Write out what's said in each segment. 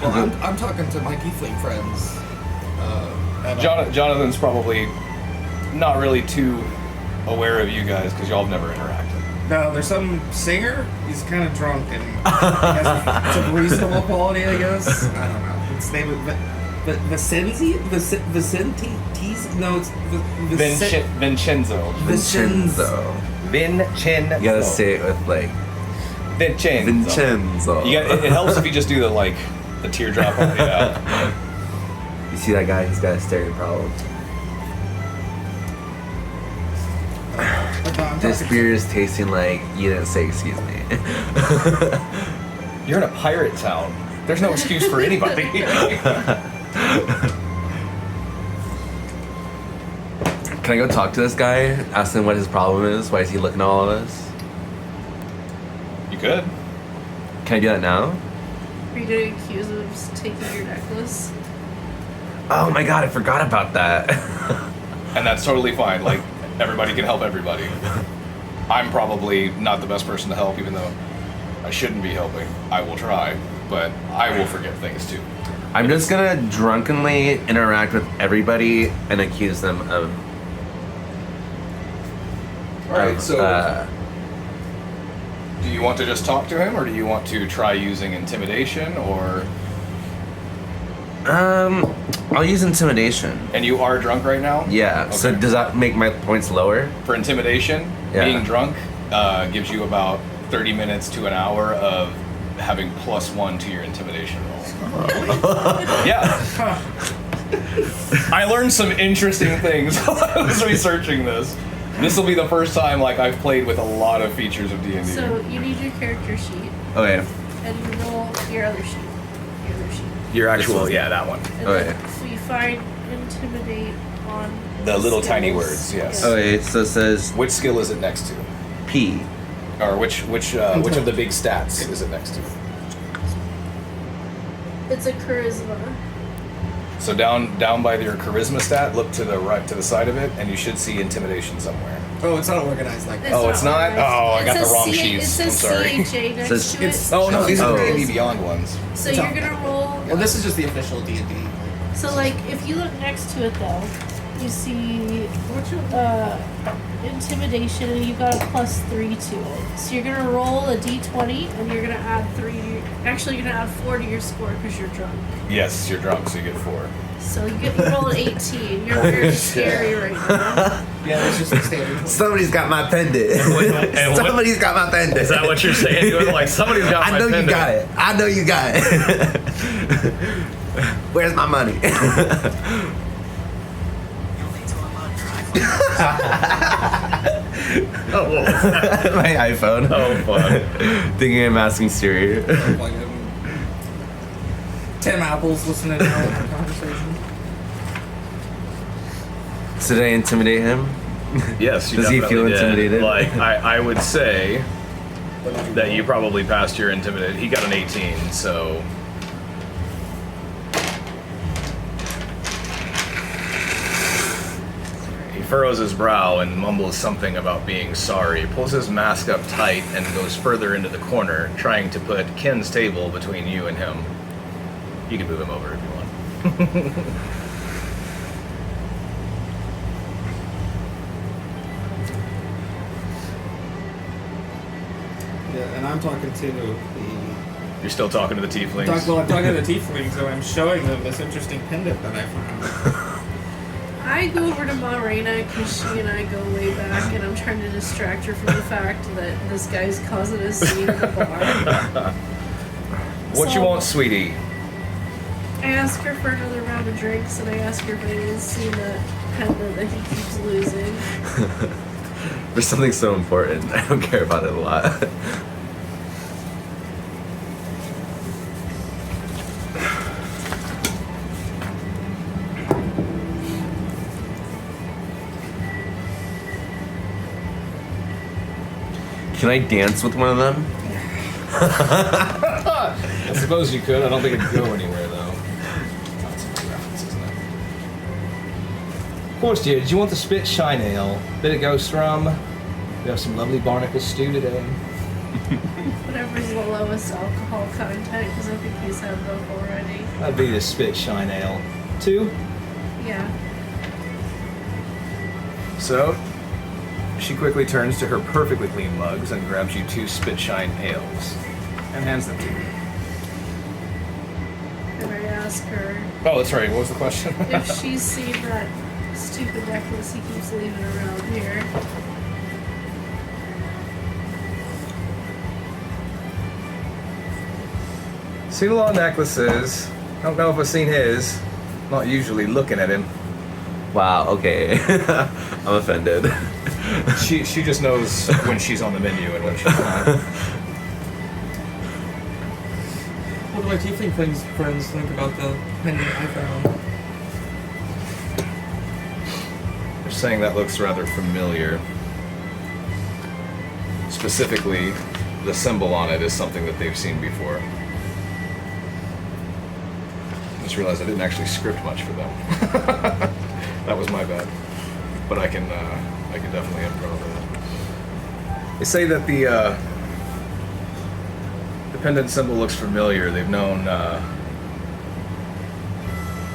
Well, I'm talking to my tiefling friends. Jonathan's probably not really too aware of you guys because y'all have never interacted. No, there's some singer. He's kind of drunk and it's a reasonable quality, I guess. I don't know. His name is Vicenzi? Vicente? No, it's Vincenzo. You gotta say it with like Vincenzo. It helps if you just do the teardrop on the out. You see that guy? He's got a stereo problem. This beer is tasting like you didn't say excuse me. You're in a pirate town. There's no excuse for anybody. Can I go talk to this guy? Ask him what his problem is? Why is he looking at all of us? You could. Can I do that now? Are you getting accused of taking your necklace? Oh my god, I forgot about that. And that's totally fine. Like, everybody can help everybody. I'm probably not the best person to help, even though I shouldn't be helping. I will try, but I will forget things too. I'm just gonna drunkenly interact with everybody and accuse them of... Alright, so... do you want to just talk to him, or do you want to try using intimidation, or... I'll use intimidation. And you are drunk right now? Yeah, Okay. so does that make my points lower? For intimidation, being drunk gives you about 30 minutes to an hour of having +1 to your intimidation roll. Yeah. I learned some interesting things while I was researching this. This will be the first time I've played with a lot of features of D&D. So you need your character sheet. Okay. And you roll your other sheet. Your actual, that one. And Okay. so you find intimidate on The little tiny skills. words, yes. Okay, so it says Which skill is it next to? P. Or which of the big stats is it next to? It's a charisma. So down by your charisma stat, look to the right, to the side of it, and you should see intimidation somewhere. Oh, it's not organized like that. Oh, it's not? organized. Oh, I It got the says wrong C- sheets. It says I'm sorry. CHA next Says to it. Oh no, these are Oh. D&D Beyond ones. So you're gonna roll. Well, this is just the official D&D. So if you look next to it though, you see intimidation, and you've got a +3 to it. So you're gonna roll a d20, and you're gonna add 3. Actually, you're gonna add 4 to your score because you're drunk. Yes, you're drunk, so you get 4. So you roll an 18. You're very scary right now. Yeah, it's just the standard. Somebody's got my pendant. Somebody's got my pendant. Is that what you're saying? Somebody's got my I know pendant. you got it. I know you got it. Where's my money? Oh, what was that? My iPhone. Oh, fun. Thinking I'm asking Siri. 10 apples listening to our conversation. So did I intimidate him? Yes, you Does he feel definitely did. intimidated? I would say that you probably passed your intimidate. He got an 18, so... He furrows his brow and mumbles something about being sorry, pulls his mask up tight, and goes further into the corner, trying to put Ken's table between you and him. You can move him over if you want. Yeah, and I'm talking to the... You're still talking to the tieflings? I'm talking to the tieflings, so I'm showing them this interesting pendant that I found. I go over to Marina because she and I go way back, and I'm trying to distract her from the fact that this guy's causing a scene in the bar. What you want, sweetie? I ask her for another round of drinks, and I ask her if anyone's seen that pendant that he keeps losing. For something so important, I don't care about it a lot. Can I dance with one of them? I suppose you could. I don't think it'd go anywhere, though. That's a good reference, isn't it? Of course, dear. Did you want the spit shine ale? Bit of ghost rum? We have some lovely barnacle stew today. Whatever's the lowest alcohol content, because I think he's had both already. That'd be the Spitshine Ale. 2? Yeah. So, she quickly turns to her perfectly clean mugs and grabs you 2 Spitshine ales and hands them to you. And I ask her Oh, that's right. What was the question? if she's seen that stupid necklace he keeps leaving around here. Seen a lot of necklaces. Don't know if I've seen his. Not usually looking at him. Wow. Okay. I'm offended. She just knows when she's on the menu and when she's not. What do my tiefling friends think about the pendant I found? They're saying that looks rather familiar. Specifically, the symbol on it is something that they've seen before. Just realized I didn't actually script much for them. That was my bad. But I can definitely improv that. They say that the pendant symbol looks familiar. They've known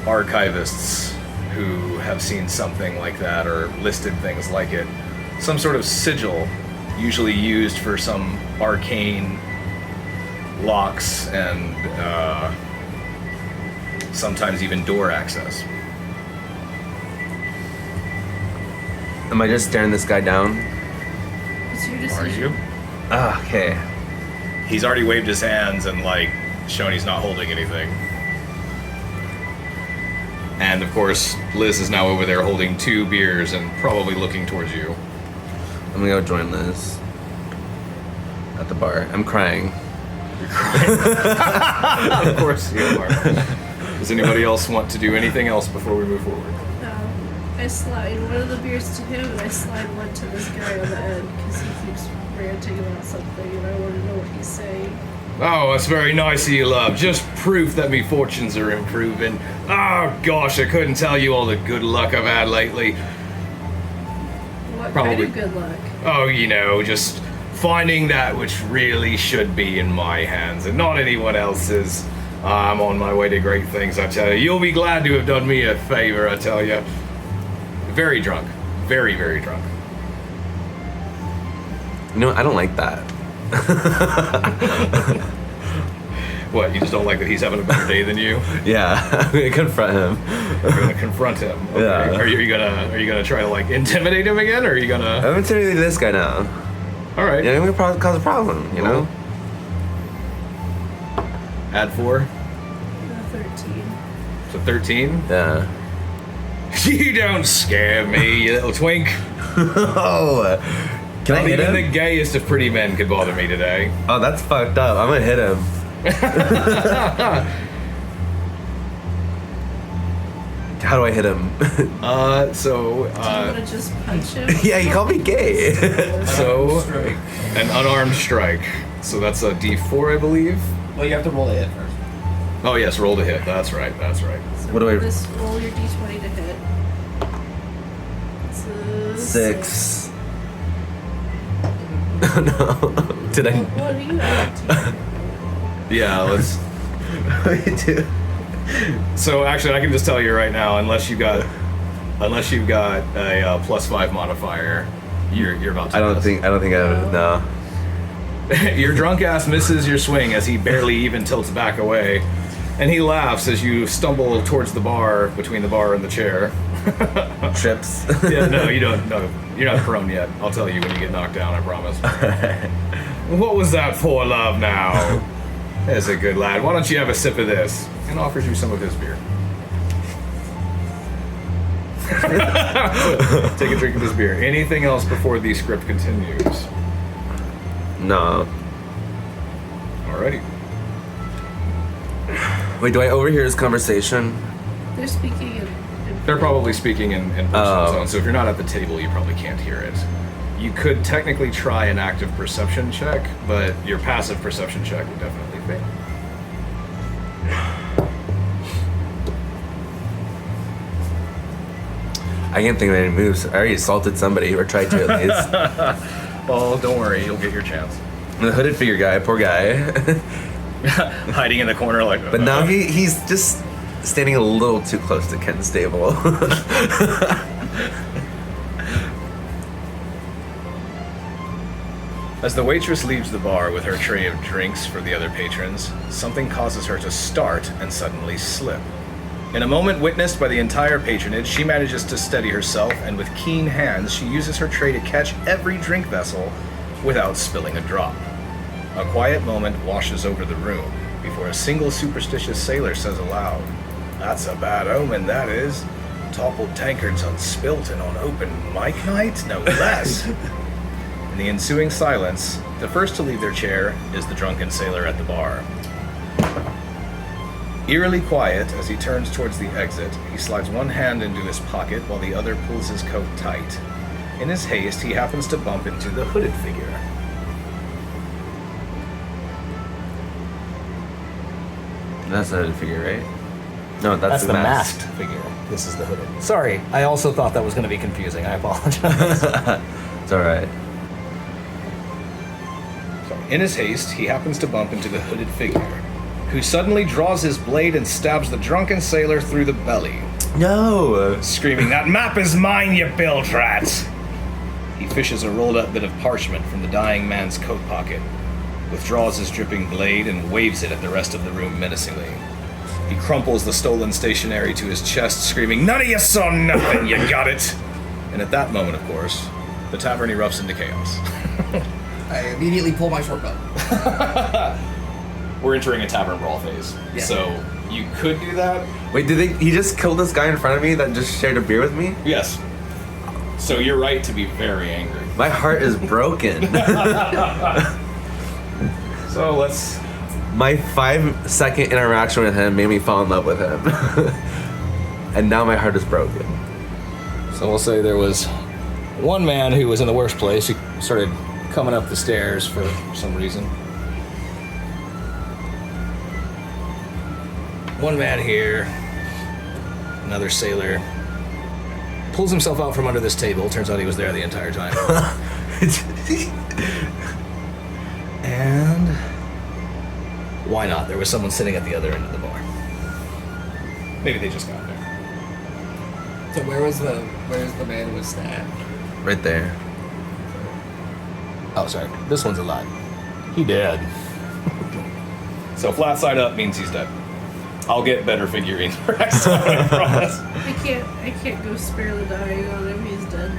archivists who have seen something like that or listed things like it. Some sort of sigil, usually used for some arcane locks and sometimes even door access. Am I just staring this guy down? It's your Are decision. you? Ah, okay. He's already waved his hands and like shown he's not holding anything. And of course, Liz is now over there holding 2 beers and probably looking towards you. I'm gonna go join Liz at the bar. I'm crying. You're crying. Of course you are. Does anybody else want to do anything else before we move forward? No. I slide one of the beers to him, and I slide one to this guy on the end, because he keeps ranting about something, and I want to know what he's saying. Oh, that's very nice of you, love. Just proof that me fortunes are improving. Oh gosh, I couldn't tell you all the good luck I've had lately. What Probably. kind of good luck? Oh, you know, just finding that which really should be in my hands and not anyone else's. I'm on my way to great things, I tell you. You'll be glad to have done me a favor, I tell you. Very drunk. Very, very drunk. You know, I don't like that. What, you just don't like that he's having a better day than you? Yeah, I'm gonna confront him. You're gonna confront him. Okay. Yeah. Are you gonna try to like intimidate him again, or are you gonna? I'm intimidating this guy now. All right. Yeah, I'm gonna cause a problem, you know? Add 4, 13. so 13. Yeah. You don't scare me, you little twink. Oh, can I Not hit even him? the gayest of pretty men could bother me today. Oh, that's fucked up. I'm gonna hit him. How do I hit him? Do you want to just punch him? Yeah, he called me gay. So, Strike. an unarmed strike. So that's a D4, I believe. Well, you have to roll the hit first. Oh yes, roll to hit. That's right. That's right. So What do I- roll your d20 to hit. It's a 6. Oh no. Did I? What do you have? Yeah, let's. What do you do? So actually, I can just tell you right now, unless you've got a +5 modifier, you're about to. I don't miss. think I have no. Your drunk ass misses your swing as he barely even tilts back away, and he laughs as you stumble towards the bar between the bar and the chair. Trips. Yeah, no, you don't. No, you're not prone yet. I'll tell you when you get knocked down. I promise. What was that for, love? Now, there's a good lad. Why don't you have a sip of this? And offers you some of his beer. Take a drink of this beer. Anything else before the script continues? No. Alrighty. Wait, do I overhear his conversation? They're speaking in They're probably speaking in personal Oh. zone, so if you're not at the table, you probably can't hear it. You could technically try an active perception check, but your passive perception check would definitely fail. I can't think of any moves. I already assaulted somebody or tried to at least. Oh, don't worry, you'll get your chance. The hooded figure guy, poor guy. Hiding in the corner like. But now he's just standing a little too close to Ken's table. As the waitress leaves the bar with her tray of drinks for the other patrons, something causes her to start and suddenly slip. In a moment witnessed by the entire patronage, she manages to steady herself, and with keen hands, she uses her tray to catch every drink vessel without spilling a drop. A quiet moment washes over the room before a single superstitious sailor says aloud, "That's a bad omen, that is. Toppled tankards on Spilton on open mic night, no less." In the ensuing silence, the first to leave their chair is the drunken sailor at the bar. Eerily quiet as he turns towards the exit, he slides one hand into his pocket while the other pulls his coat tight. In his haste, he happens to bump into the hooded figure. That's the hooded figure, right? No, that's the masked. masked figure. This is the hooded. Sorry, I also thought that was going to be confusing. I apologize. It's alright. In his haste, he happens to bump into the hooded figure, who suddenly draws his blade and stabs the drunken sailor through the belly, No! screaming, "That map is mine, you bilge rat!" He fishes a rolled-up bit of parchment from the dying man's coat pocket, withdraws his dripping blade, and waves it at the rest of the room menacingly. He crumples the stolen stationery to his chest, screaming, "None of you saw nothing, you got it!" And at that moment, of course, the tavern erupts into chaos. I immediately pull my short bow. We're entering a tavern brawl phase, Yeah. so you could do that. Wait, he just killed this guy in front of me that just shared a beer with me? Yes. So you're right to be very angry. My heart is broken. So let's... My 5-second interaction with him made me fall in love with him. And now my heart is broken. So we'll say there was one man who was in the worst place. He started coming up the stairs for some reason. One man here, another sailor, pulls himself out from under this table. Turns out he was there the entire time. And why not? There was someone sitting at the other end of the bar. Maybe they just got there. So where's the man who was stabbed? Right there. Oh, sorry. This one's alive. He dead. So flat side up means he's dead. I'll get better figurines for next time, I promise. I can't go spare the dying on him. He's dead.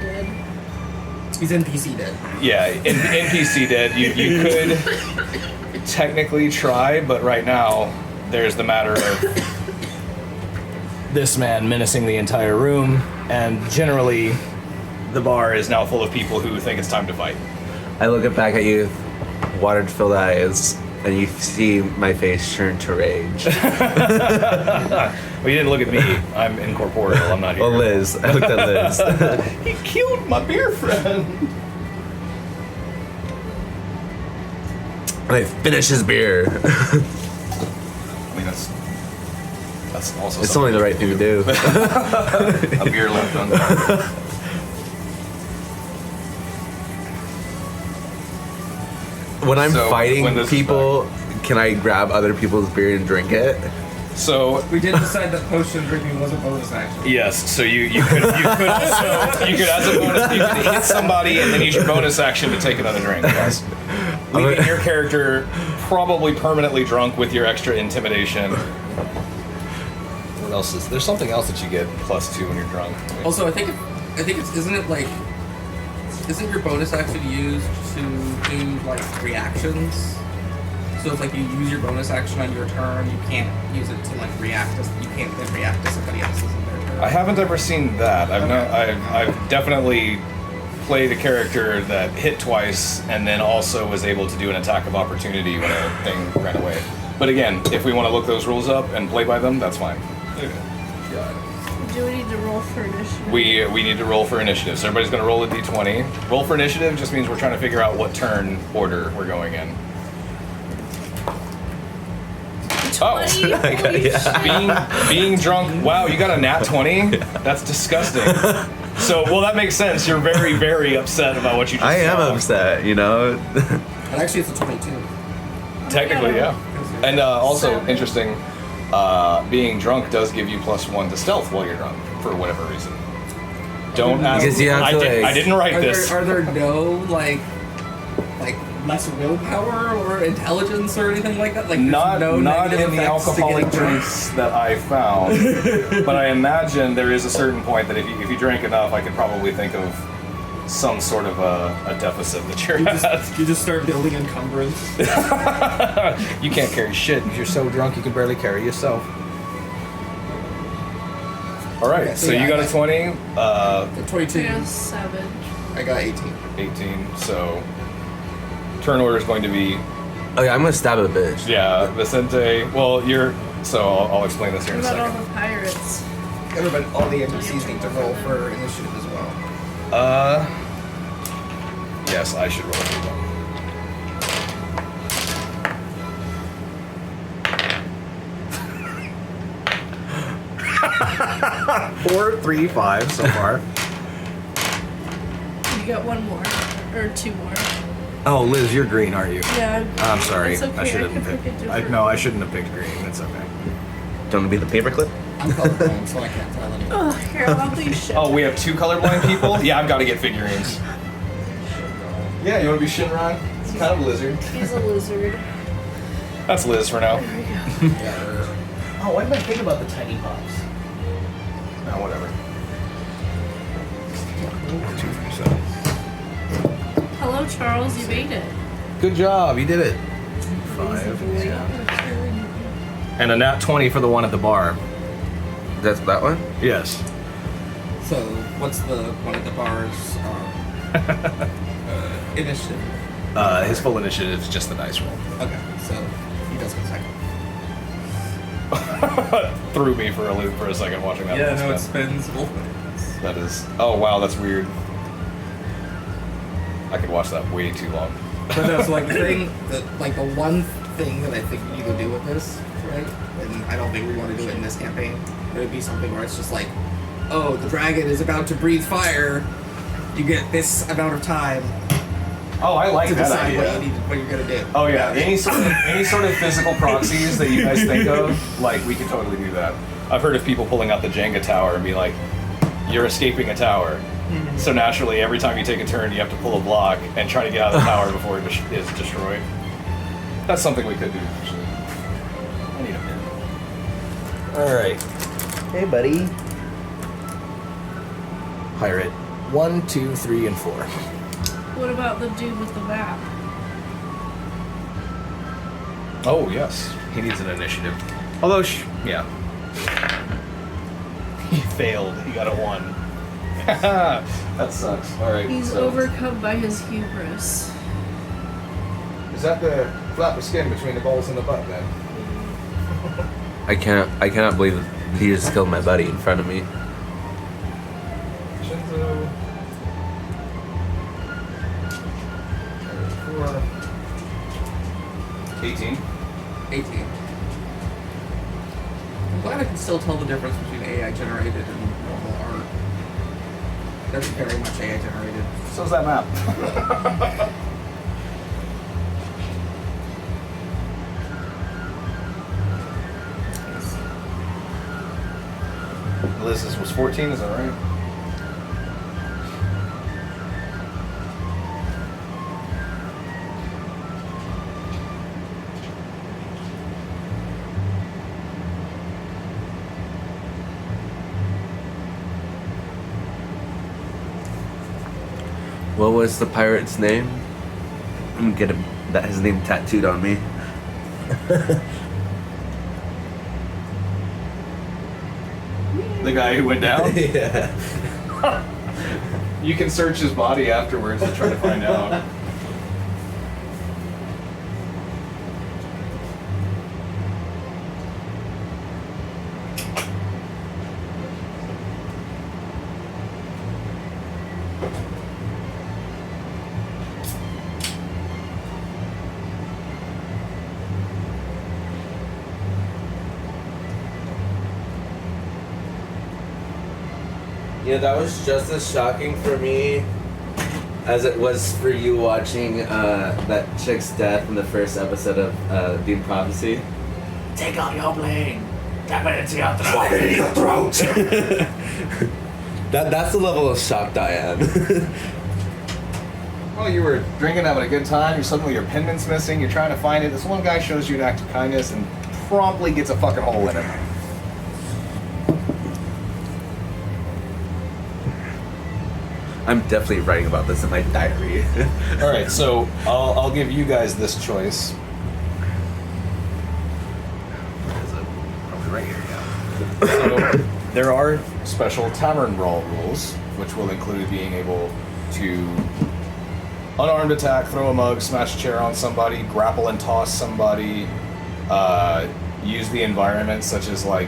He's NPC dead. Yeah, in NPC dead, you could technically try, but right now, there's the matter of... This man menacing the entire room, and generally... The bar is now full of people who think it's time to fight. I look back at you, water-filled eyes, and you see my face turn to rage. Well, you didn't look at me. I'm incorporeal. I'm not here. Oh, Liz. I looked at Liz. He killed my beer friend. And I finish his beer. I mean, that's also It's only the right thing to do. a beer left on. When I'm So, fighting when this is people, can I grab other people's beer and drink it? So We did decide that potion drinking was a bonus action. yes, so you could also you could as a bonus you could hit somebody and then use your bonus action to take another drink. Yes, leaving your character probably permanently drunk with your extra intimidation. What else is... There's something else that you get. +2 when you're drunk. Also, I think it's isn't your bonus action used to do like reactions? So if like you use your bonus action on your turn, you can't use it to like react. You can't then react to somebody else's in their turn. I haven't ever seen that. I've definitely played a character that hit twice and then also was able to do an attack of opportunity when a thing ran away. But again, if we want to look those rules up and play by them, that's fine. Do we need to roll for initiative? We need to roll for initiative. So everybody's going to roll a d20. Roll for initiative just means we're trying to figure out what turn order we're going in. Oh, 20? Holy shit. being drunk. Wow, you got a nat 20? That's disgusting. So, well, that makes sense. You're very, very upset about what you just I am saw. upset, you know? But actually, it's a 22. Technically, yeah. And also, Seven. interesting, being drunk does give you +1 to stealth while you're drunk, for whatever reason. Don't ask Because you have I, to, did, like- I didn't write Are this. there no like less willpower or intelligence or anything like that? Like there's Not, no not negative in the effects to alcoholic getting drunk? drinks that I found, but I imagine there is a certain point that if you drank enough, I could probably think of some sort of a deficit that you're at. You just start building encumbrance. You can't carry shit. You're so drunk you can barely carry yourself. All right, Okay, so so yeah, you got I a 20, The 22. I got 7. I got 18. 18, so turn order is going to be, Oh yeah, I'm gonna stab a bitch. yeah, Vicente, well, I'll explain this here What in a about all second. the pirates? Everybody, all the NPCs need to roll for initiative as well. Yes, I should roll for them. 4, 3, 5 so far. You got 1 more. Or 2 more. Oh, Liz, you're green, aren't you? Yeah. I'm sorry. It's okay. I should have can picked. pick a different I shouldn't have picked green. It's okay. Don't want to be the paperclip? I'm colorblind, so I can't tell anything. Oh, here, I'll be shit. Oh, we have 2 colorblind people? Yeah, I've got to get figurines. Yeah, you want to be Shinron? It's kind of a lizard. He's a lizard. That's Liz for now. There we go. Oh, why did I think about the tiny pops? No, whatever. 2, 3, 7. Hello, Charles. You made it. Good job, you did it. 5, and a nat 20 for the one at the bar. That's that one? Yes. So, what's the one at the bar's initiative? His full initiative is just the dice roll. Okay, so he does go second. Threw me for a loop for a second watching that. Yeah, no, it spin. spins both ways. That is. Oh wow, that's weird. I could watch that way too long. But no, so like the one thing that I think we need to do with this, right? And I don't think we want to do it in this campaign. It would be something where it's just like, oh, the dragon is about to breathe fire. You get this amount of time Oh, I like to that decide idea. what you're gonna do. Oh yeah, any sort of physical proxies that you guys think of, like we could totally do that. I've heard of people pulling out the Jenga tower and be like, "You're escaping a tower." Mm-hmm. So naturally, every time you take a turn, you have to pull a block and try to get out of the tower before it is destroyed. That's something we could do. Actually, I need a minute. All right. Hey, buddy. Pirate. 1, 2, 3, and 4. What about the dude with the map? Oh yes, He needs an initiative. although yeah, he failed. He got a 1. That sucks. All right. He's so- overcome by his hubris. Is that the flap of skin between the balls and the butt then? I cannot believe he just killed my buddy in front of me. Shinzo. 4. 18. 18. I'm glad I can still tell the difference between AI generated and normal art. That's very much AI generated. So's that map. Liz's was 14, is that right? What was the pirate's name? I'm gonna get his name tattooed on me. The guy who went down? Yeah. You can search his body afterwards to try to find out. Yeah, that was just as shocking for me as it was for you watching that chick's death in the first episode of Dune Prophecy. Take out your blade. Stab it into your throat. Slide it in your throat. That's the level of shocked I am. Well, you were drinking, having a good time. Suddenly your pendant's missing. You're trying to find it. This one guy shows you an act of kindness and promptly gets a fucking hole in it. I'm definitely writing about this in my diary. All right, so I'll give you guys this choice. Probably right here. So there are special tavern brawl rules, which will include being able to unarmed attack, throw a mug, smash a chair on somebody, grapple and toss somebody, use the environment, such as like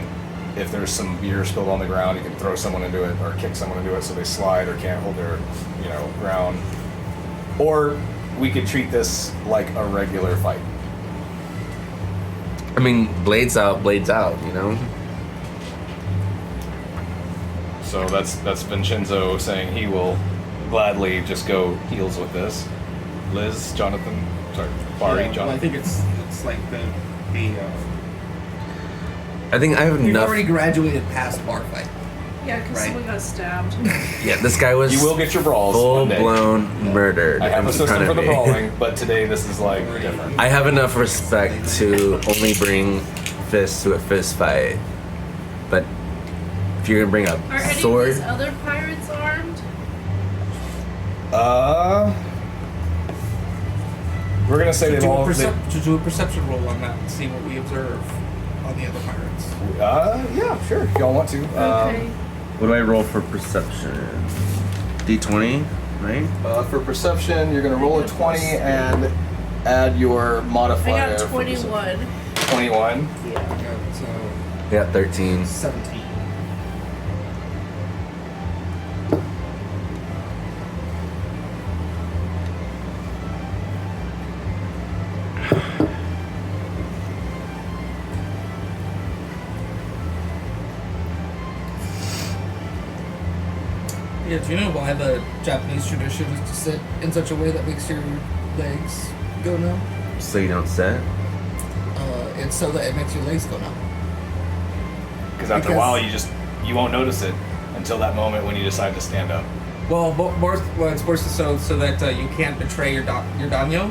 if there's some beer spilled on the ground, you can throw someone into it or kick someone into it so they slide or can't hold their, ground. Or we could treat this like a regular fight. I mean, blades out, you know? So that's Vincenzo saying he will gladly just go heels with this. Liz, Jonathan, sorry, Bari, Yeah, Jonathan. well, I think it's like the I think I have we've enough. already graduated past bar fight. Yeah, because Right. someone got stabbed. Yeah, this guy was You will get your brawls one day. full-blown murdered. I have in a system front for of the me. brawling, but today this is like different. I have enough respect to only bring fists to a fist fight. But if you're gonna bring a Are any sword, of these other pirates armed? We're gonna say To they've do, all. to do a perception roll on that and see what we observe on the other pirates. Yeah, sure. If y'all want to. Okay. what do I roll for perception? D20, right? For perception, you're gonna roll a 20 and add your I modifier. got for 21. 21. Yeah, so I got 13. 17. Yeah, do you know why the Japanese tradition is to sit in such a way that makes your legs go numb? So you don't sit? It's so that it makes your legs go numb. Because after a Because- while, you won't notice it until that moment when you decide to stand up. Well, it's more so that you can't betray your daimyo.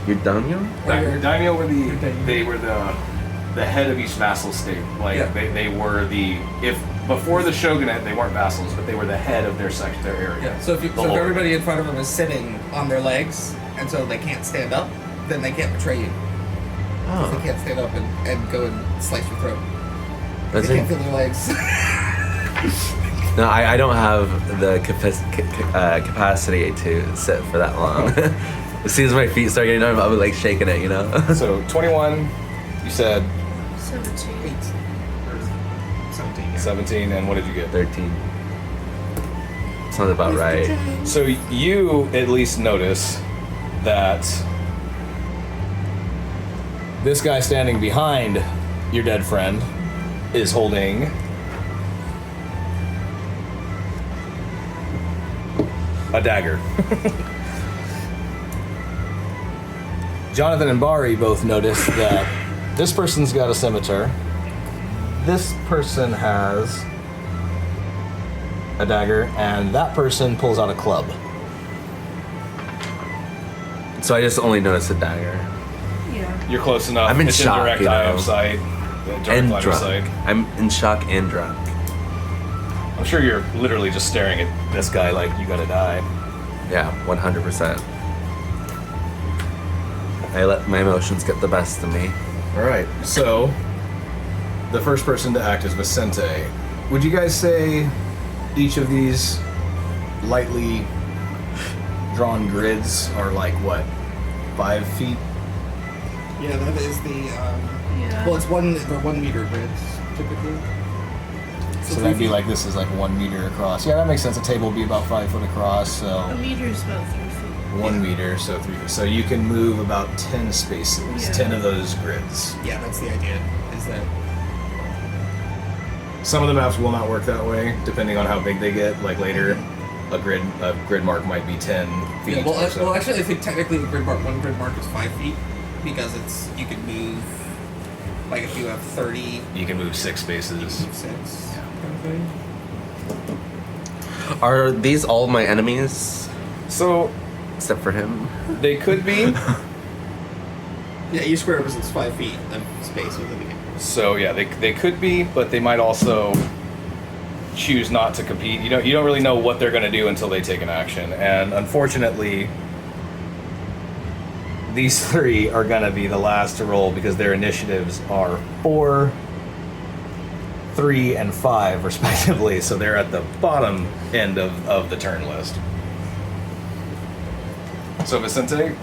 You're done, you? Or your- Daimyo were daimyo. they were the head of each vassal state. Like Yeah. they were if before the shogunate they weren't vassals, but they were the head of their area. Yeah. So if The if lord. everybody in front of them is sitting on their legs, and so they can't stand up, then they can't betray you. 'Cause They Oh, can't stand up and go and slice your throat. that's They it. can't feel their legs. No, I don't have the capacity to sit for that long. As soon as my feet start getting numb, I'll be like shaking it, you know? So 21, you said 17. 17. Yeah. 17, and what did you get? 13. Sounds about right. So you at least notice that this guy standing behind your dead friend is holding a dagger. Jonathan and Bari both notice that this person's got a scimitar. This person has a dagger, and that person pulls out a club. So I just only noticed a dagger. Yeah. You're close enough. I'm in it's shock, in direct you eye know. of sight. Direct And line of drunk. sight. I'm in shock and drunk. I'm sure you're literally just staring at this guy like you gotta die. Yeah, 100%. I let my emotions get the best of me. All right. So the first person to act is Vicente. Would you guys say each of these lightly drawn grids are like what, 5 feet? Yeah, that is the. Yeah. Well, they're 1 meter grids typically. So that'd be like this is like 1 meter across. Yeah, that makes sense. A table would be about 5 foot across. A So meter is about 3 feet. 1 meter, so 3 feet. So you can move about 10 spaces, Yeah. 10 of those grids. Yeah, that's the idea. Is that Some of the maps will not work that way, depending on how big they get. Like later, a grid mark might be 10 feet. Yeah, well, or so. well, actually, I think technically one grid mark is 5 feet because you can move. Like if you have 30, you can move 6 spaces. move 6. Yeah. Kind of thing. Are these all my enemies? So Except for him? they could be. Yeah, each square represents 5 feet of space within the game. So yeah, they could be, but they might also choose not to compete. You don't really know what they're going to do until they take an action. And unfortunately, these 3 are going to be the last to roll because their initiatives are 4, 3, and 5 respectively. So they're at the bottom end of the turn list. So Vicente,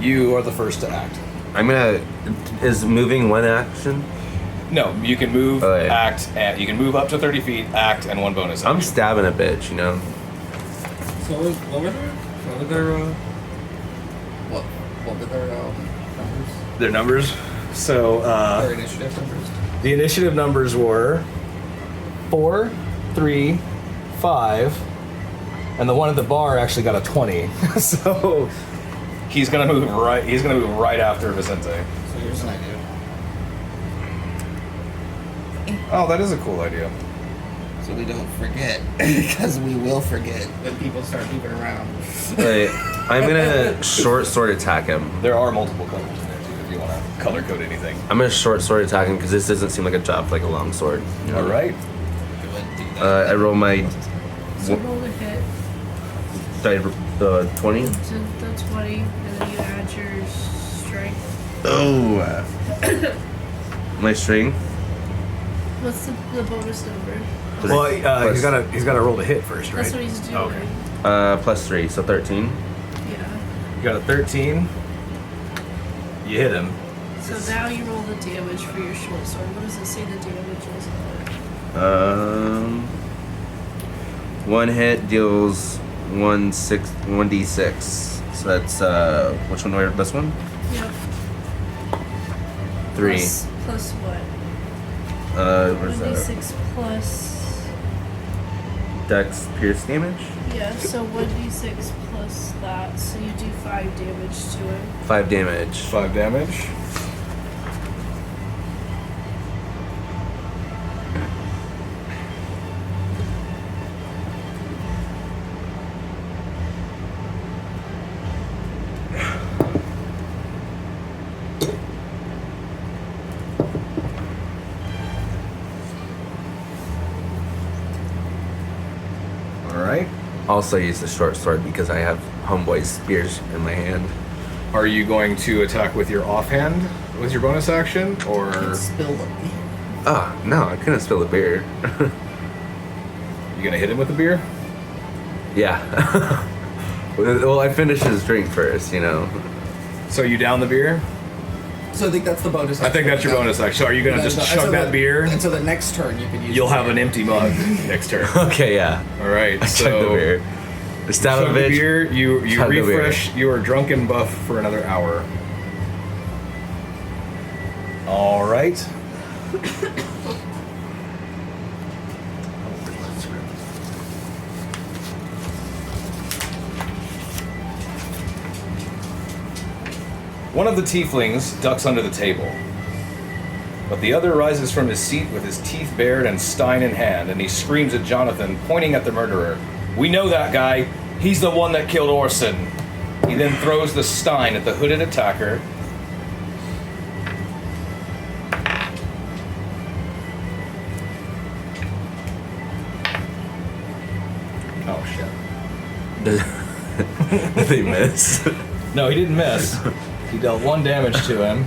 you are the first to act. Is moving one action? No, you can move, Oh, yeah. act, and you can move up to 30 feet, act, and 1 bonus I'm action. stabbing a bitch, you know? So what were their numbers? Their numbers. So Their initiative numbers. the initiative numbers were 4, 3, 5, and the one at the bar actually got a 20. So he's gonna move right. He's gonna move right after Vicente. So here's an idea. Oh, that is a cool idea. So we don't forget, because we will forget when people start moving around. Wait, I'm gonna short sword attack him. There are multiple colors in there too. If you want to color code anything. I'm gonna short sword attack him because this doesn't seem like a job for like a long sword. You know? All right. Go ahead and do that. I roll my So roll the hit 20. to the 20, and then you add your strength. Oh. My string. What's the bonus number? Well, he's got to roll the hit first, right? That's what he's doing. Okay. +3, so 13. Yeah. You got a 13. You hit him. So now you roll the damage for your short sword. What does it say the damage is on? 1 hit deals 1d6. So that's which one? This one? Yep. 3. Plus what? Where's that? 1d6 plus. Dex pierce damage. Yeah, so 1d6 plus that. So you do 5 damage to him. 5 damage. 5 damage. Also use the short sword because I have homeboy spears in my hand. Are you going to attack with your offhand with your bonus action, or Spill the beer. Oh, no, I couldn't spill the beer. you gonna hit him with the beer? Yeah. Well, I finished his drink first, you know. So you down the beer? So I think that's the bonus. I think that's your bonus action. So are you gonna just chug that beer? And so the next turn you can use. You'll the have beer. an empty mug next turn. Okay, yeah. All right. I So chugged the beer. Stab a chug the bitch. beer. You Chug the beer. refresh your drunken buff for another hour. All right. One of the tieflings ducks under the table, but the other rises from his seat with his teeth bared and stein in hand, and he screams at Jonathan, pointing at the murderer. "We know that guy. He's the one that killed Orson." He then throws the stein at the hooded attacker. Oh shit. Did they miss? No, he didn't miss. He dealt 1 damage to him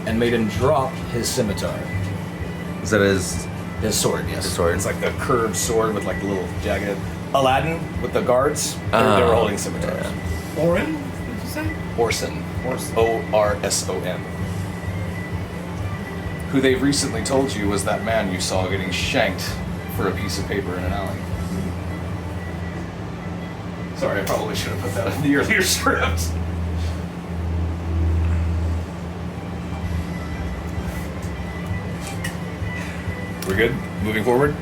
and made him drop his scimitar. Is that his... His sword, yes. His sword. It's like the curved sword with like the little jagged. Aladdin with the guards, they were holding scimitars. Orin? What did you say? Orson. Orson. Orson. Who they've recently told you was that man you saw getting shanked for a piece of paper in an alley. Sorry, I probably should have put that in the earlier script. We're good? Moving forward?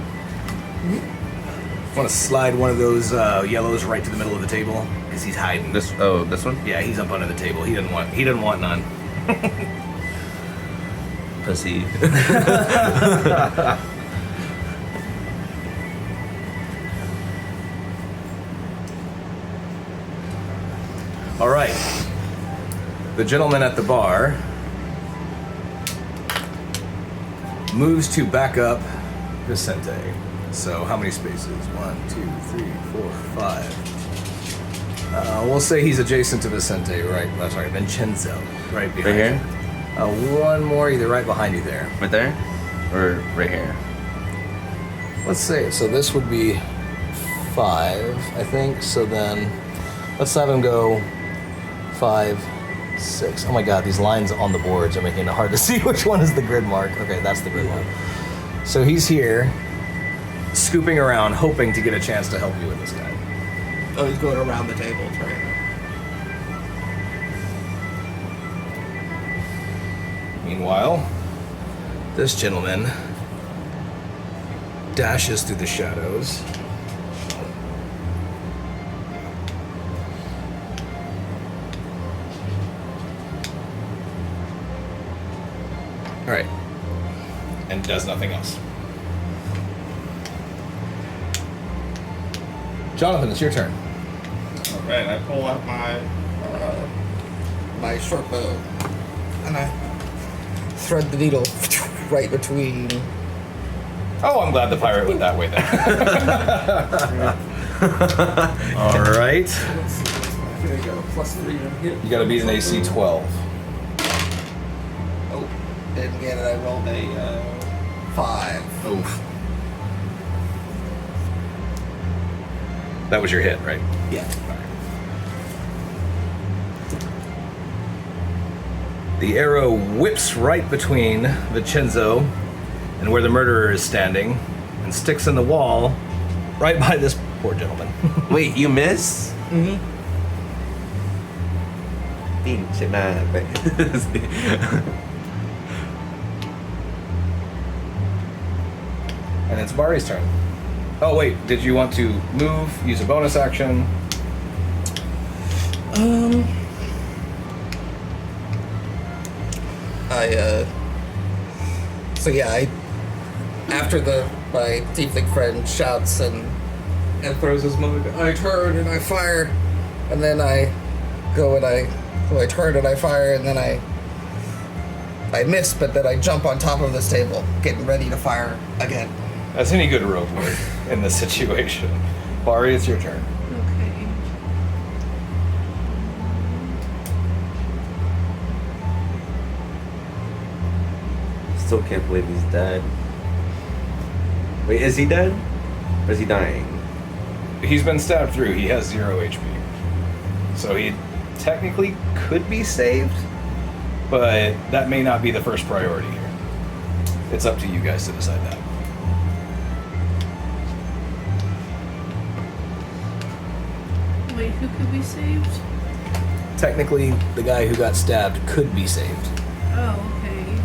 Want to slide one of those yellows right to the middle of the table because he's hiding. This one? Yeah, he's up under the table. He doesn't want none. Pussy. All right. The gentleman at the bar moves to back up Vicente. So how many spaces? 1, 2, 3, 4, 5. We'll say he's adjacent to Vicente, right? Oh, sorry, Vincenzo, right behind Right here? you. One more, either right behind you there. Right there? Or right here? Let's say, so this would be 5, I think. So then, let's have him go 5, 6. Oh my god, these lines on the boards are making it hard to see which one is the grid mark. Okay, that's the grid mark. So he's here, scooping around, hoping to get a chance to help you with this guy. Oh, he's going around the table, right? Meanwhile, this gentleman dashes through the shadows. All right. And does nothing else. Jonathan, it's your turn. Alright, I pull out my short bow and I thread the needle right between. Oh, I'm glad the pirate went that way then. All right. Let's see, here we go. +3 on hit. You gotta beat an AC 12. Oh, didn't get it. I rolled a 5. Oof. That was your hit, right? Yeah. The arrow whips right between Vincenzo and where the murderer is standing and sticks in the wall right by this poor gentleman. Wait, you miss? Mm-hmm. Pinche madre. And it's Bari's turn. Oh, wait, did you want to move, use a bonus action? After my tiefling friend shouts and throws his mug, I turn and I fire, and then I turn and I fire, and then I miss, but then I jump on top of this table, getting ready to fire again. That's any good rope work in this situation. Bari, it's your turn. Okay. Still can't believe he's dead. Wait, is he dead? Or is he dying? He's been stabbed through. He has 0 HP. So he technically could be saved, but that may not be the first priority here. It's up to you guys to decide that. Wait, who could be saved? Technically, the guy who got stabbed could be saved. Oh, okay.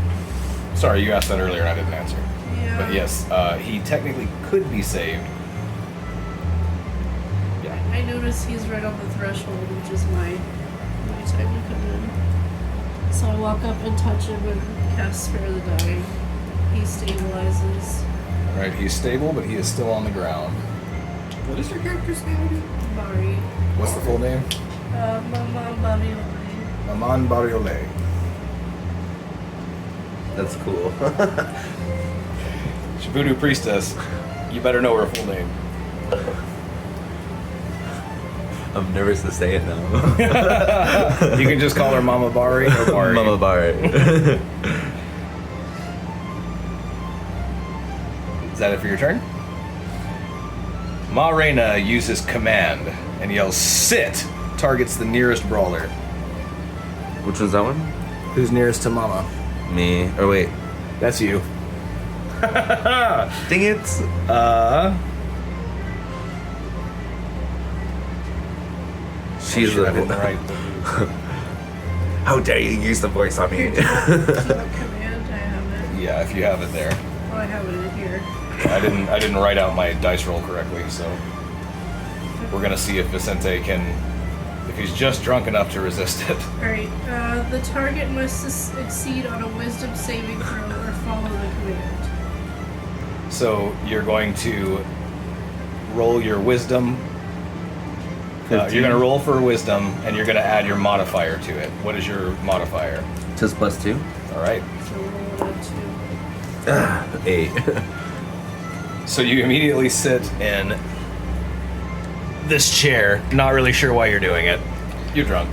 Sorry, you asked that earlier and I didn't answer. Yeah. But yes, he technically could be saved. Yeah. I notice he's right on the threshold, which is my time to come in. So I walk up and touch him and cast Spare the Dying. He stabilizes. Alright, he's stable, but he is still on the ground. What is your character's name again? Bari. What's the full name? Mama Babiole. Maman Bariole. That's cool. Voodoo Priestess, you better know her full name. I'm nervous to say it now. You can just call her Mama Bari or Bari. Mama Bari. Is that it for your turn? Ma Reina uses command and yells, "Sit!" Targets the nearest brawler. Which one's that one? Who's nearest to Mama? Me. Or wait. That's you. Dang it. She's should the have it right. How dare you use the voice on me? Command, I have it. Yeah, if you have it there. Oh, I have it in here. I didn't write out my dice roll correctly, so we're gonna see if Vicente if he's just drunk enough to resist it. Alright, the target must succeed on a wisdom saving throw or follow the command. So you're going to roll your wisdom. You're going to roll for wisdom, and you're going to add your modifier to it. What is your modifier? Just +2. All right. So roll it on 2. 8. So you immediately sit in this chair, not really sure why you're doing it. You're drunk.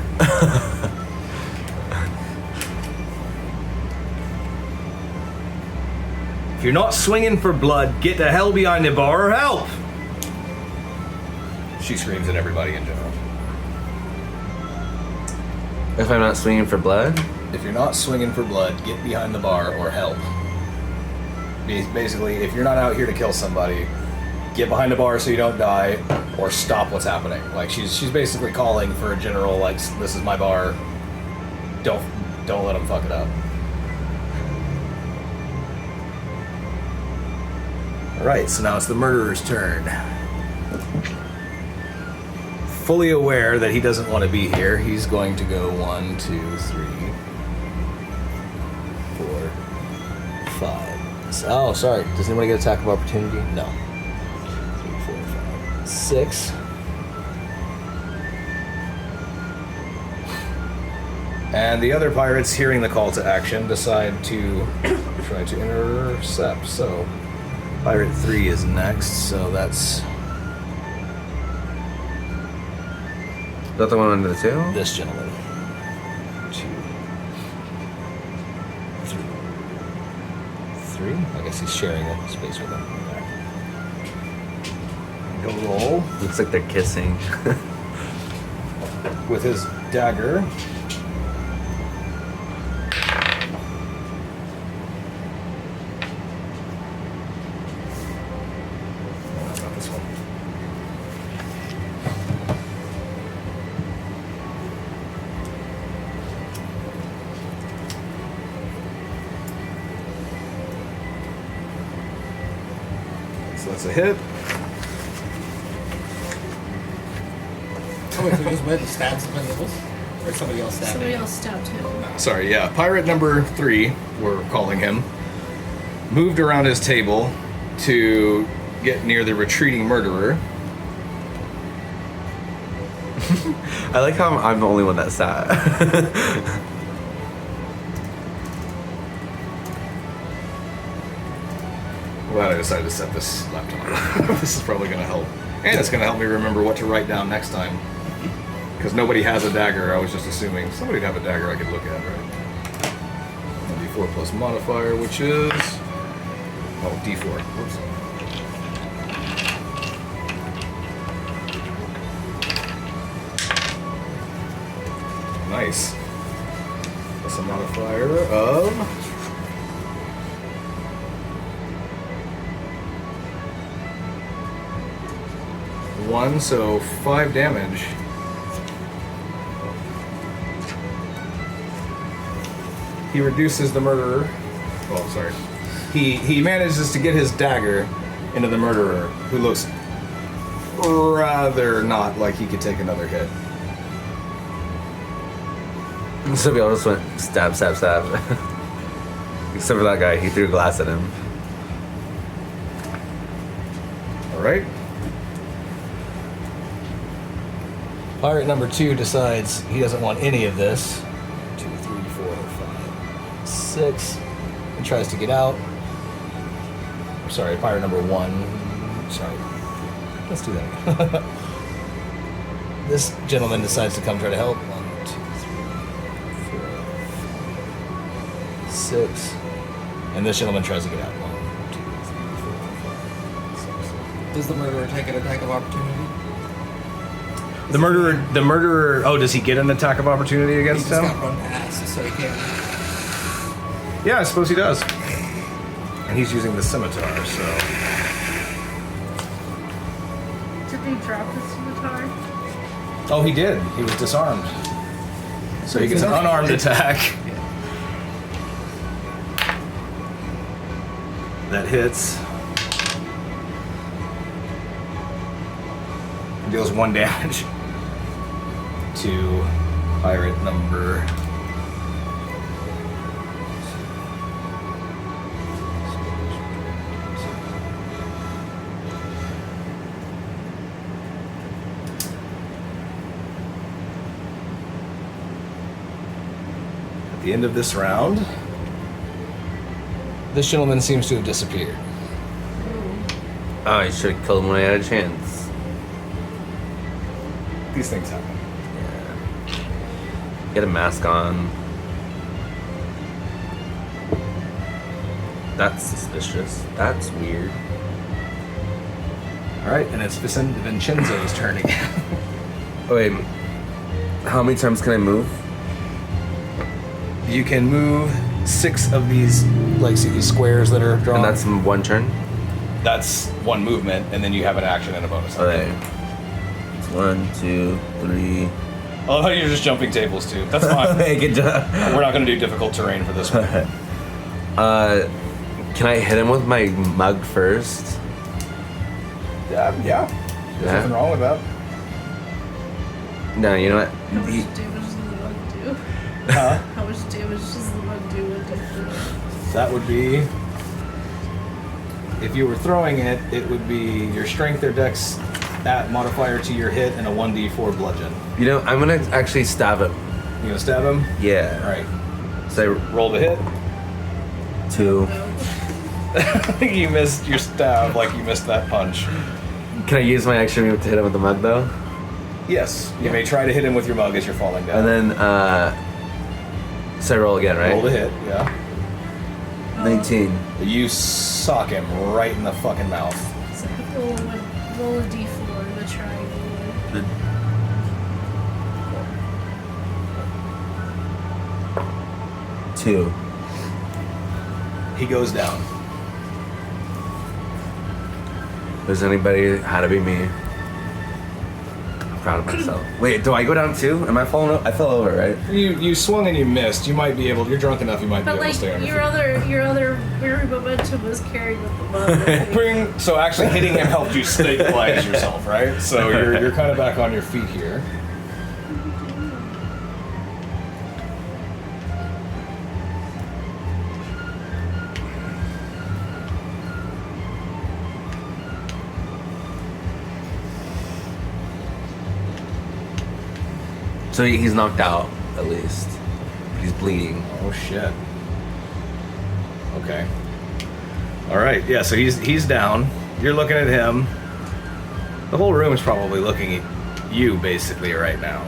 If you're not swinging for blood, get the hell behind the bar or help! She screams at everybody in general. If I'm not swinging for blood? If you're not swinging for blood, get behind the bar or help. Basically, if you're not out here to kill somebody, get behind the bar so you don't die, or stop what's happening. Like she's basically calling for a general, like, this is my bar. Don't let them fuck it up. All right, so now it's the murderer's turn. Fully aware that he doesn't want to be here, he's going to go 1, 2, 3, 4, 5. Oh, sorry. Does anybody get attack of opportunity? No. 3, 4, 5, 6. And the other pirates, hearing the call to action, decide to try to intercept. So, Pirate 3 is next, so that's Is that the one under the tail? this gentleman. 2, 3. I guess he's sharing a space with him. Go roll Looks like they're kissing. with his dagger. No, that's not this one. So that's a hit. Oh, wait, so you just went and stabbed somebody else? Or somebody else stabbed Somebody him? else stabbed him. Sorry, yeah. Pirate number 3, we're calling him, moved around his table to get near the retreating murderer. I like how I'm the only one that sat. Glad I decided to set this laptop. This is probably going to help. And it's going to help me remember what to write down next time. Because nobody has a dagger, I was just assuming somebody'd have a dagger I could look at, right? D4 plus modifier, which is... Oh, D4. Whoops. Nice. Plus a modifier of... 1, so 5 damage. He reduces the murderer. Oh, sorry. He manages to get his dagger into the murderer, who looks rather not like he could take another hit. So we all just went stab, stab, stab. Except for that guy, he threw glass at him. All right. Pirate number 2 decides he doesn't want any of this. 2, 3, 4, 5, 6. And tries to get out. Sorry, pirate number 1. Sorry. Let's do that again. This gentleman decides to come try to help. 1, 2, 3, 4, 5, 6. And this gentleman tries to get out. 1, 2, 3, 4, 5, 6. Does the murderer take an attack of opportunity? The murderer. Oh, does he get an attack of opportunity against He just him? got run past, so he can't. Yeah, I suppose he does. And he's using the scimitar, so. Did they drop the scimitar? Oh, he did. He was disarmed. So he gets an unarmed attack. That hits. deals 1 damage to pirate number. At the end of this round, this gentleman seems to have disappeared. Oh, you should have killed him when I had a chance. These things happen. Yeah. Get a mask on. That's suspicious. That's weird. Alright, and it's Vincenzo's turn again. Oh, wait. How many times can I move? You can move 6 of these, like, see these squares that are drawn. And that's in 1 turn? That's 1 movement, and then you have an action and a bonus. Okay. It's 1, 2, 3. Oh, no, you're just jumping tables too. That's fine. Good job. We're not going to do difficult terrain for this one. Can I hit him with my mug first? Yeah. There's nothing wrong with that. No, you know what? How much damage does the mug do? Huh? How much damage does the mug do when different? That would be, if you were throwing it, it would be your strength or dex at modifier to your hit and a 1d4 bludgeon. You know, I'm gonna actually stab him. You gonna stab him? Yeah. Alright. So Roll the hit. 2. You missed your stab, like you missed that punch. Can I use my action move to hit him with the mug though? Yes, you may try to hit him with your mug as you're falling down. And then, so I roll again, right? roll the hit, yeah. 19. You sock him right in the fucking mouth. So roll a d4 in the triangle. 2. He goes down. Does anybody had to be me? I'm proud of myself. Wait, do I go down too? Am I falling over? I fell over, right? You swung and you missed. You might be able. You're drunk enough. You might be But able to like stay on your other momentum was carried with the mug. I think. So actually hitting him helped you stabilize yourself, right? So you're kind of back on your feet here. So he's knocked out, at least. He's bleeding. Oh shit. Okay. All right. Yeah. So he's down. You're looking at him. The whole room is probably looking at you basically right now.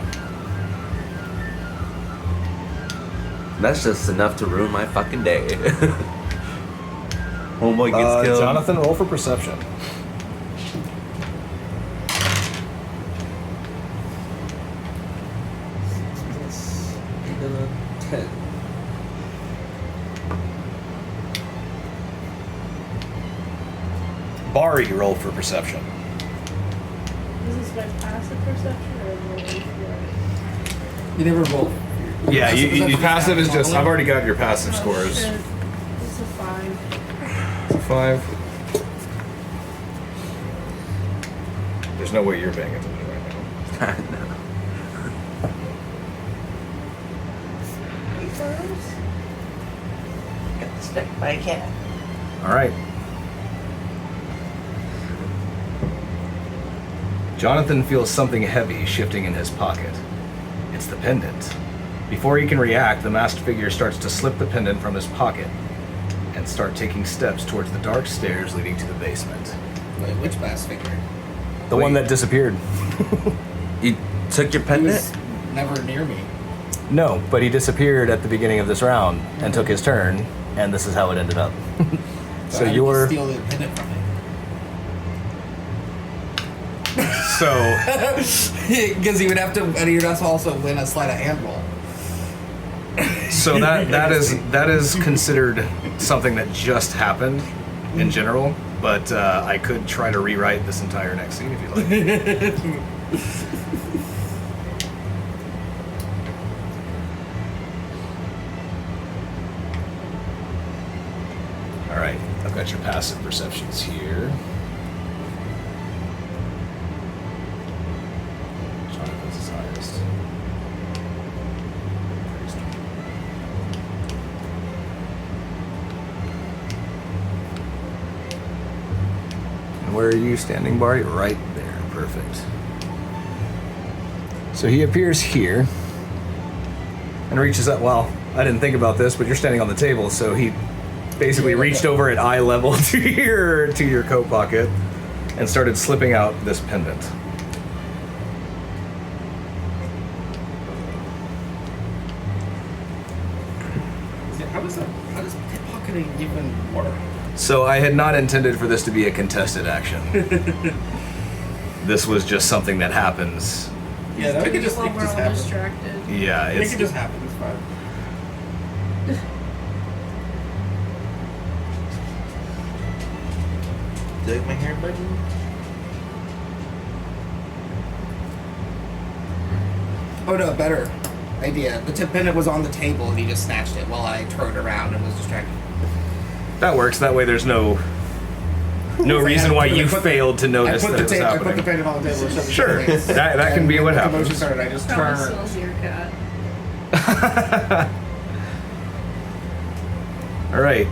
That's just enough to ruin my fucking day. Homeboy gets killed. Jonathan, roll for perception. Bari, roll for perception. Is this my passive perception or rolling for You never roll. Yeah, you passive is just. Normally? I've already got your passive it? scores. Shit. It's a 5. It's a 5. There's no way you're paying attention right now. Got the stick by a cat. All right. Jonathan feels something heavy shifting in his pocket. It's the pendant. Before he can react, the masked figure starts to slip the pendant from his pocket and start taking steps towards the dark stairs leading to the basement. Wait, which mask figure? The one that disappeared. You took your He pendant? was never near me. No, but he disappeared at the beginning of this round and took his turn, and this is how it ended up. So how did you're you steal the pendant from me? so Because he would have to, and he'd also win a sleight of hand roll. so that is considered something that just happened in general. But I could try to rewrite this entire next scene if you'd like. All right, I've got your passive perceptions here. where are you standing, Barty? Right there. Perfect. So he appears here and reaches up. Well, I didn't think about this, but you're standing on the table, so he basically reached over at eye level to your coat pocket and started slipping out this pendant. How does pickpocketing even work? So I had not intended for this to be a contested action. This was just something that happens. Yeah, that could just, While we're all happen. distracted. Yeah, It could just happen. It's fine. Dig my hair button. Oh no, better idea. The tip pendant was on the table and he just snatched it while I turned around and was distracted. that works. That way there's no reason why you failed to notice that it was I put the happening. pendant on the table and shoved it Sure, in my face. that can be what The happens. commotion started. I just Probably turned. smells your cat. All right.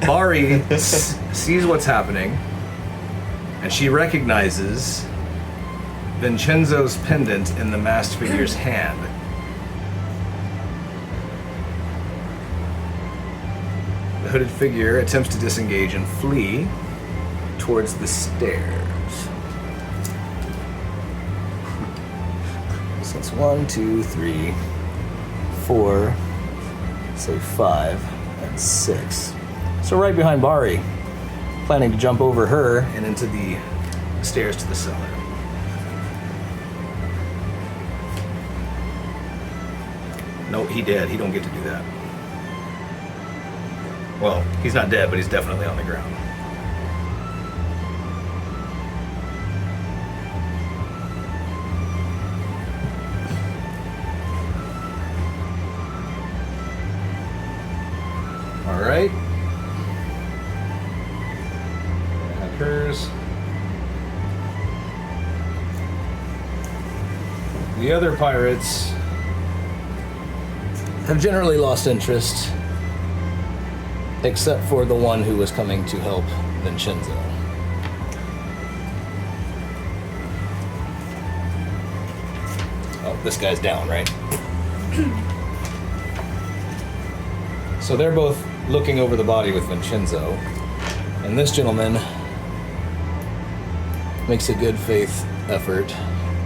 Bari sees what's happening, and she recognizes Vincenzo's pendant in the masked figure's hand. The hooded figure attempts to disengage and flee towards the stairs. So it's 1, 2, 3, 4, say 5, and 6. So right behind Bari, planning to jump over her and into the stairs to the cellar. No, he dead. He don't get to do that. Well, he's not dead, but he's definitely on the ground. All right. And hers. The other pirates have generally lost interest, except for the one who was coming to help Vincenzo. Oh, this guy's down, right? So they're both looking over the body with Vincenzo, and this gentleman makes a good faith effort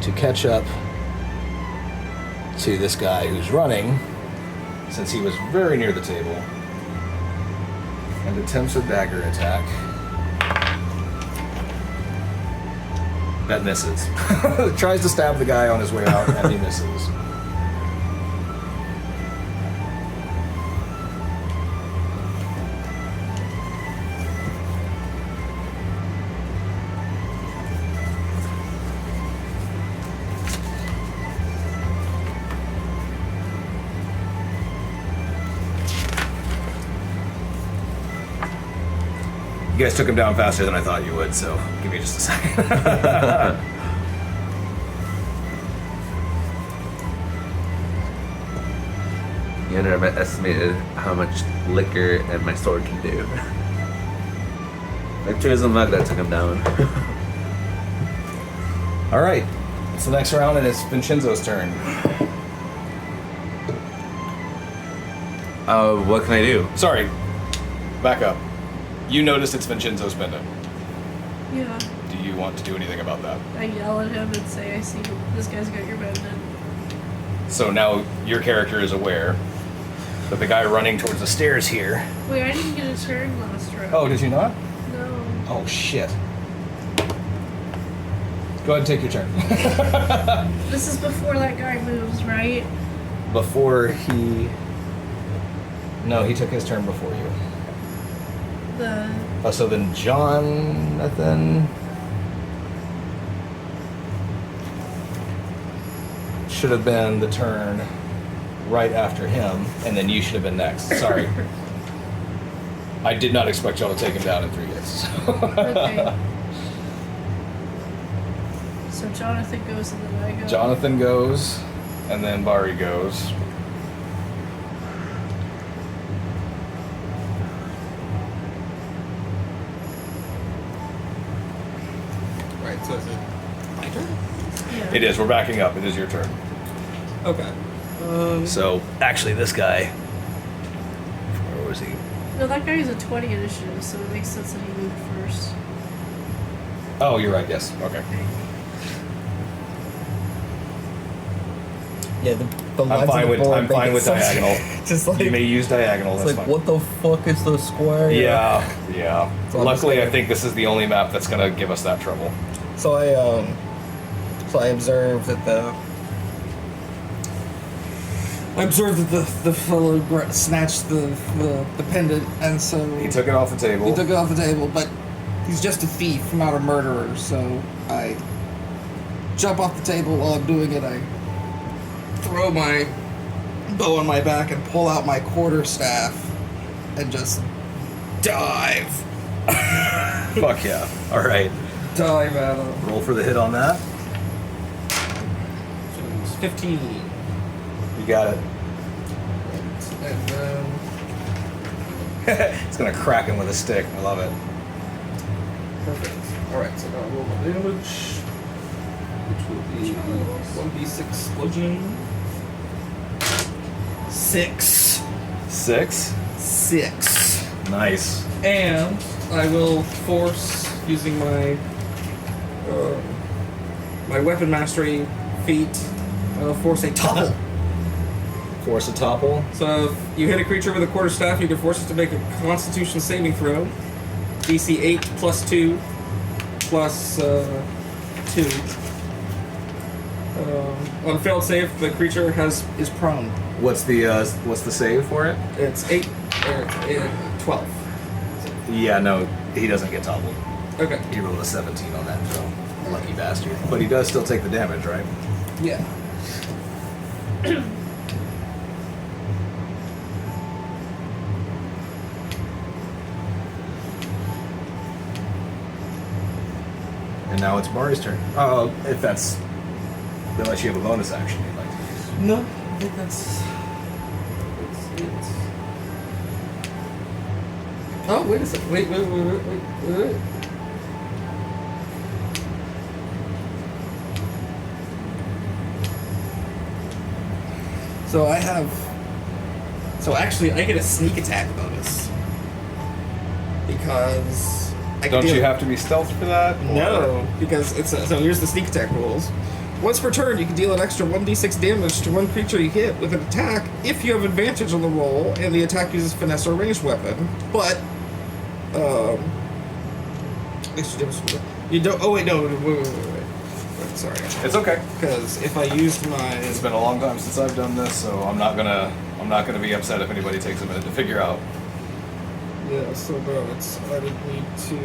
to catch up to this guy who's running, since he was very near the table, and attempts a dagger attack. That misses. Tries to stab the guy on his way out, and he misses. You guys took him down faster than I thought you would, so give me just a second. You underestimated how much liquor and my sword can do. Like tourism mug that took him down. All right, it's the next round, and it's Vincenzo's turn. What can I do? Sorry, back up. You noticed it's Vincenzo's pendant. Yeah. Do you want to do anything about that? I yell at him and say, I see this guy's got your pendant. So now your character is aware But the guy running towards the stairs here. Wait, I didn't get a turn last round. Oh, did you not? No. Oh, shit. Go ahead and take your turn. This is before that guy moves, right? Before he... No, he took his turn before you. The... So then Jonathan... should have been the turn right after him, and then you should have been next. Sorry. I did not expect y'all to take him down in 3 hits. Okay. So Jonathan goes and then I go. Jonathan goes, and then Bari goes. It is. We're backing up. It is your turn. Okay. So actually, this guy. Where was he? No, that guy is a 20 initiative, so it makes sense that he moved first. Oh, you're right. Yes. Okay. Yeah, the lines I'm fine on the with board I'm make fine it with so- diagonal. Just like You may use diagonal. it's That's like fine. what the fuck is the square? Yeah. So I'm Luckily, just I think this is the only map that's gonna give us that trouble. So I observed that I observed that the fellow snatched the pendant, and so He took it off the table. he took it off the table, but he's just a thief, not a murderer, so I jump off the table while I'm doing it. I throw my bow on my back and pull out my quarterstaff and just dive. Fuck yeah! All right, Dive at him. roll for the hit on that. So it's 15. You got it. And then It's gonna crack him with a stick. I love it. perfect. Alright, so now I'll roll my damage, which will be 1d6 bludgeoning. 6. 6. 6. Nice. And I will force, using my my weapon mastery feat, force a topple. Force a topple. So if you hit a creature with a quarterstaff, you can force it to make a Constitution saving throw. DC 8 plus 2 plus 2. On a failed save, the creature is prone. What's the save for it? It's 12. Yeah, no, he doesn't get toppled. Okay. He rolled a 17 on that throw. Lucky bastard. But he does still take the damage, right? Yeah. And now it's Mari's turn. If that's... Unless you have a bonus action you'd like to use. No, I think that's it. Oh, wait a second. Wait. So I have. So actually, I get a sneak attack bonus because I can Don't deal- you have to be stealth for that? Or- No, because it's so. Here's the sneak attack rules. Once per turn, you can deal an extra 1d6 damage to one creature you hit with an attack if you have advantage on the roll and the attack uses finesse or ranged weapon. But extra damage. You don't. Oh wait, no. Wait. Sorry. It's okay. Because if I used my. It's been a long time since I've done this, so I'm not gonna be upset if anybody takes a minute to figure out. Yeah, so no, it's. I would need to.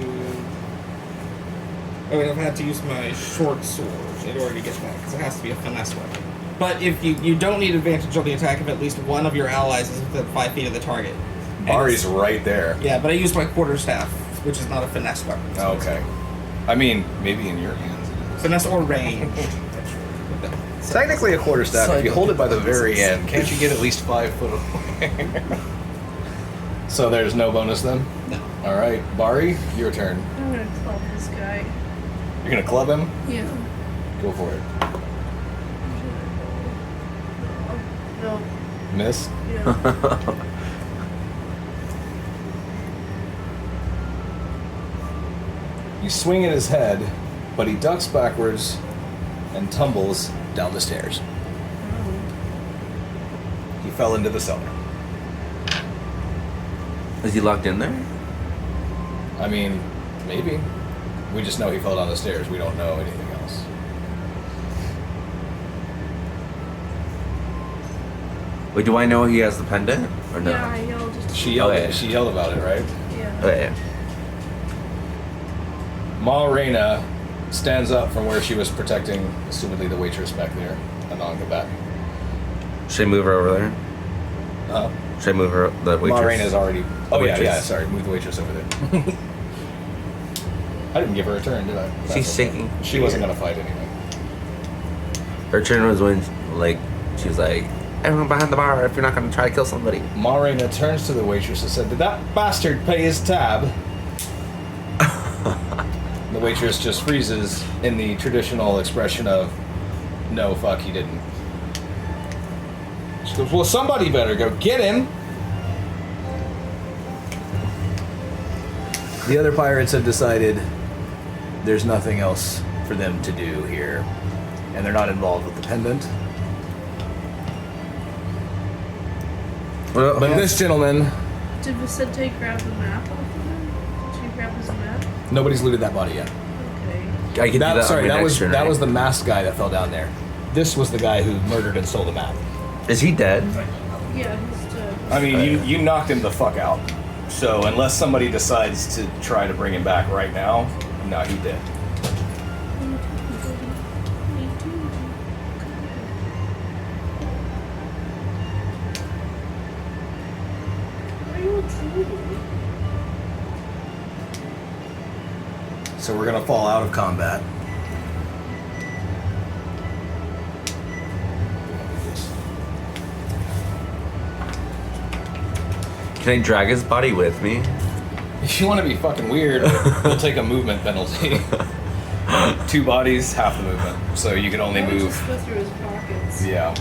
I would have had to use my short sword in order to get that, because it has to be a finesse weapon. But if you don't need advantage on the attack if at least one of your allies is within 5 feet of the target. And Mari's it's- right there. Yeah, but I used my quarterstaff, which is not a finesse weapon. so it's Okay. I mean, maybe in your hands. Finesse or range. Technically a quarterstaff. If you hold it by the very end, can't you get at least 5 foot away? So there's no bonus then? No. Alright, Bari, your turn. I'm gonna club this guy. You're gonna club him? Yeah. Go for it. No. Miss? Yeah. You swing at his head, but he ducks backwards and tumbles down the stairs. He fell into the cellar. Is he locked in there? I mean, maybe. We just know he fell down the stairs. We don't know anything else. Wait, do I know he has the pendant or no? Yeah, I yelled. She yelled. Okay. She yelled about it, right? Yeah. Okay. Ma Reina stands up from where she was protecting, assumedly the waitress back there, Anongabat. Should I move her over there? Should I move her, the waitress? Ma Reina's already. Oh yeah, Waitress. yeah. Sorry, move the waitress over there. I didn't give her a turn, did I? That's She's okay. shaking. She wasn't gonna fight anyway. Her turn was when, like, she was like, everyone behind the bar if you're not going to try to kill somebody. Ma Reina turns to the waitress and said, "Did that bastard pay his tab?" The waitress just freezes in the traditional expression of, No, fuck, he didn't. She goes, well, somebody better go get him. The other pirates have decided there's nothing else for them to do here, and they're not involved with the pendant. Well, But this gentleman, Did Vicente grab the map off of him? Did you grab his map? nobody's looted that body yet. Okay. I can do that. Sorry, on my that next was turn, the masked guy that fell down there. This was the guy who murdered and stole the map. Is he dead? Yeah, he's dead. I mean, you knocked him the fuck out. So unless somebody decides to try to bring him back right now, no, he did. Why are you intruding? So we're gonna fall out of combat. Can I drag his body with me? If you want to be fucking weird, we'll take a movement penalty. 2 bodies, half the movement. So you can only Why would you move. just go through his pockets? Yeah.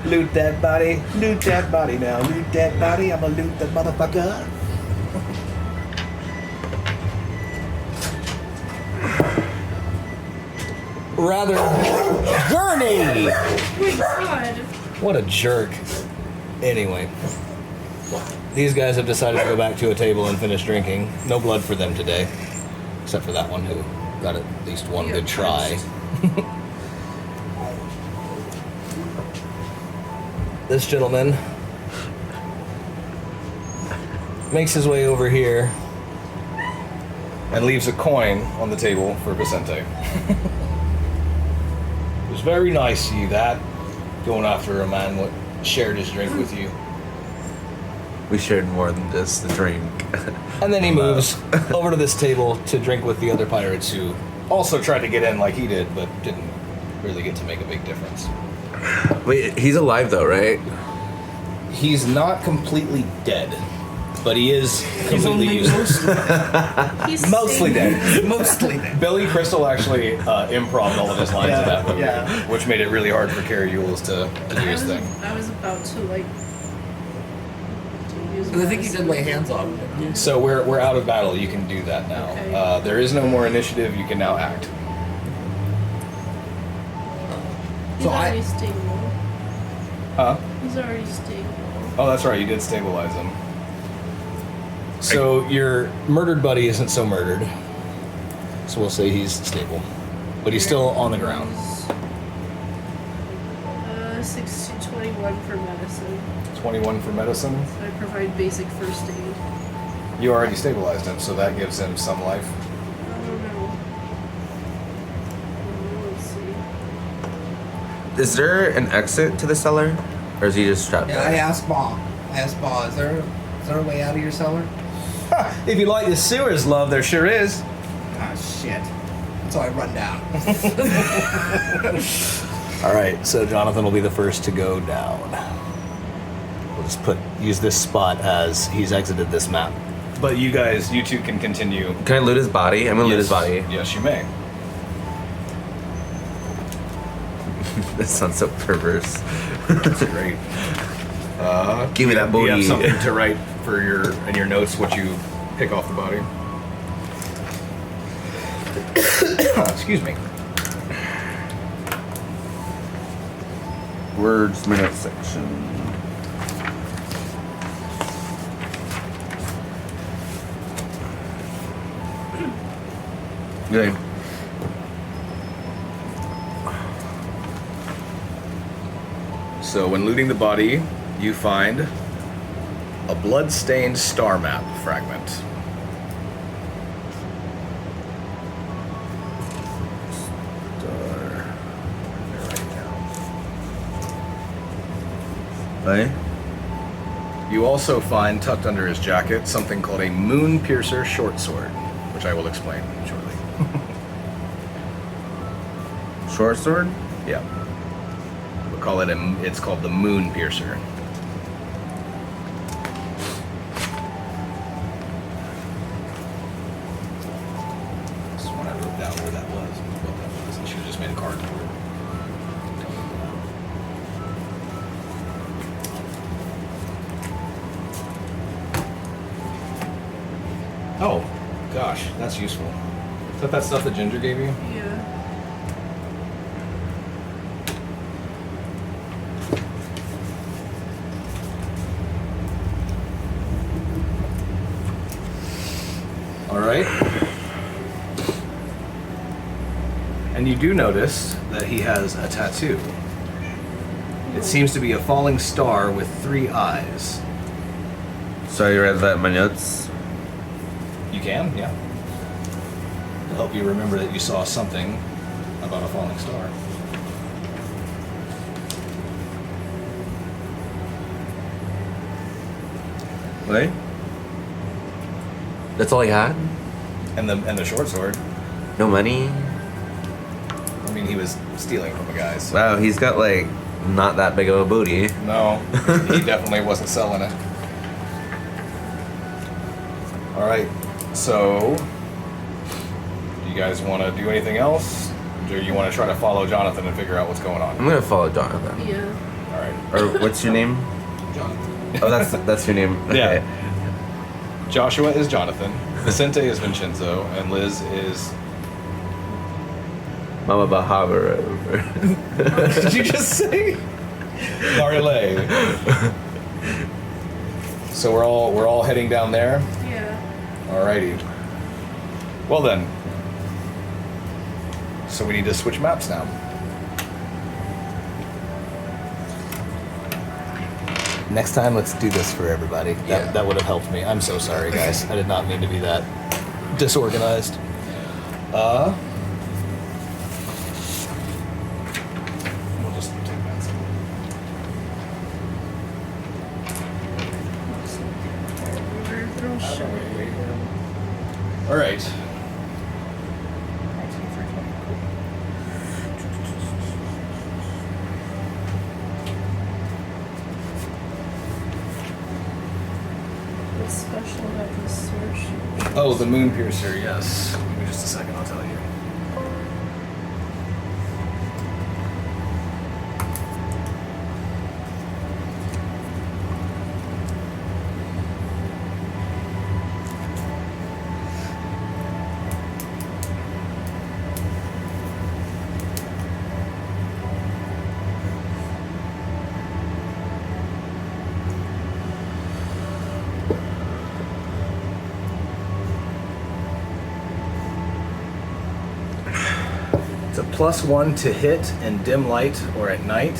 Loot that body now. Loot that body, I'ma loot the motherfucker. Rather journey. Oh my god. What a jerk. Anyway, these guys have decided to go back to a table and finish drinking. No blood for them today, except for that one who got at least one You good got try. This gentleman makes his way over here. And leaves a coin on the table for Vicente. It was very nice of you, that, going after a man what shared his drink with you. We shared more than just the drink. And then he moves over to this table to drink with the other pirates who Also tried to get in like he did, but didn't really get to make a big difference. Wait, he's alive though, right? he's not completely dead, but he is completely useless. He's Mostly stable. dead. Mostly dead. Billy Crystal actually improv'd all of his lines in that movie, yeah. which made it really hard for Carrie Ewells to do his thing. I was about to like. to use I think my you did lay hands on him. So we're out of battle. You can do that now. Okay. There is no more initiative. You can now act. He's So I- already stable. Huh? He's already stable. Oh, that's right. You did stabilize him. So your murdered buddy isn't so murdered. So we'll say he's stable, but he's still on the ground. 21 for medicine. 21 for medicine. I provide basic first aid. You already stabilized him, so that gives him some life. I don't know. Let's see. Is there an exit to the cellar? Or is he just trapped Yeah, I there? asked Ba. Is there a way out of your cellar? If you like the sewers, love, there sure is. Ah, shit. So I run down. All right, so Jonathan will be the first to go down. We'll just use this spot as he's exited this map. But you two can continue. Can I loot his body? I'm gonna loot his body. Yes, you may. This sounds so perverse. That's great. Give me that booty. You have something to write for in your notes what you pick off the body. Excuse me. Words minute section. Good. So when looting the body, you find a blood-stained star map fragment. Right? You also find tucked under his jacket something called a moon piercer short sword, which I will explain shortly. Short sword? Yeah. We'll call it it's called the moon piercer. This is one I wrote down where that was. What that was. I should have just made a card for it. Oh, gosh, that's useful. Is that stuff that Ginger gave you? Yeah. All right. And you do notice that he has a tattoo. It seems to be a falling star with 3 eyes. So you read that in my notes? You can, yeah. To help you remember that you saw something about a falling star. Right? That's all he had? And the short sword. No money? I mean, he was stealing from a guy. So. Wow, he's got like not that big of a booty. No, he definitely wasn't selling it. All right, so do you guys want to do anything else? Or you want to try to follow Jonathan and figure out what's going on? I'm gonna follow Jonathan. Yeah. All right. Or what's your name? Jonathan. Oh, that's your name. Okay. Yeah. Joshua is Jonathan, Vicente is Vincenzo, and Liz is... Mama Bahava. Did you just say? Marley. So we're all heading down there? Yeah. Alrighty. Well then. So we need to switch maps now. Next time, let's do this for everybody. That would have helped me. I'm so sorry, guys. I did not mean to be that disorganized. We'll just take that. They're all shut. All right. What's special about this sword shoot? Oh, the moon piercer. Yes. Give me just a second. I'll tell you. It's a +1 to hit in dim light or at night.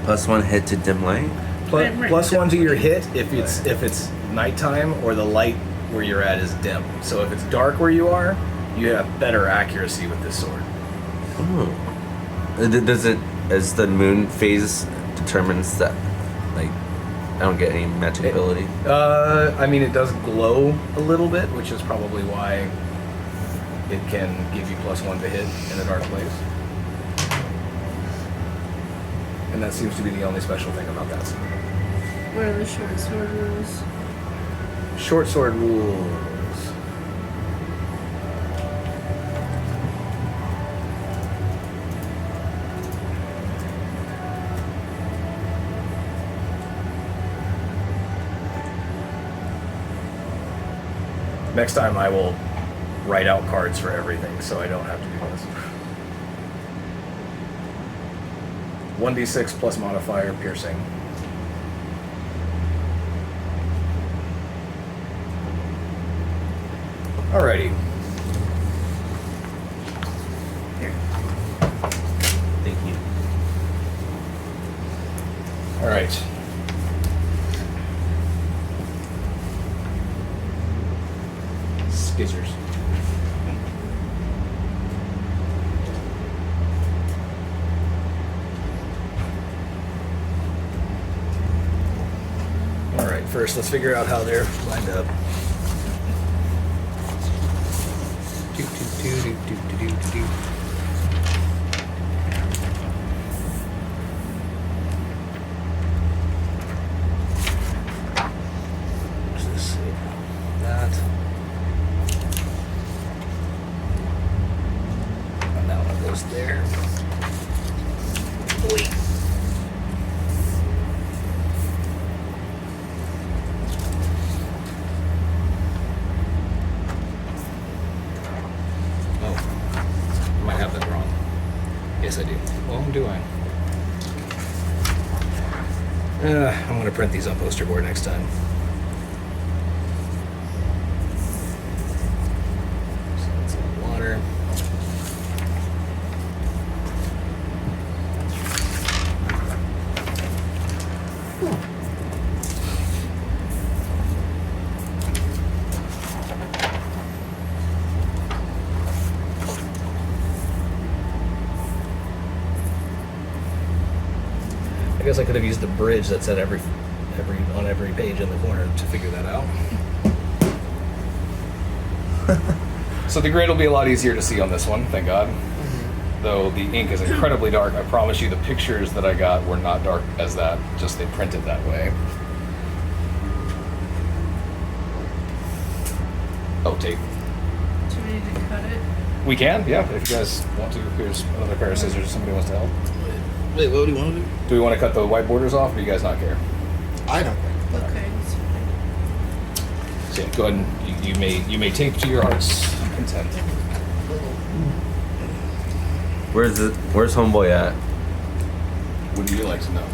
+1 hit to dim light. Right. +1 to your hit if it's nighttime or the light where you're at is dim. So if it's dark where you are, you have better accuracy with this sword. Oh. Does it, as the moon phase determines that, like, I don't get any magic ability? I mean, it does glow a little bit, which is probably why it can give you +1 to hit in a dark place. And that seems to be the only special thing about that sword. What are the short sword rules? Short sword rules. Next time I will write out cards for everything so I don't have to do this. 1d6 plus modifier piercing. Alrighty. Here. Thank you. Alright. Skizzers. Alright, first let's figure out how they're lined up. What's this? That. And that one goes there. Wait. Yes, I do. Well, do I? I'm gonna print these on poster board next time. So that's all water. I guess I could have used the bridge that's at every on every page in the corner to figure that out. So the grade will be a lot easier to see on this one, thank God. Though the ink is incredibly dark. I promise you the pictures that I got were not dark as that, just they printed that way. Oh, tape. Do we need to cut it? We can, yeah, if you guys want to. Here's another pair of scissors if somebody wants to help. Wait, what do you want to do? Do we want to cut the white borders off, or do you guys not care? I don't think. Okay, that's fine. So yeah, go ahead and you may tape to your heart's content. Where's homeboy at? Would you like to know?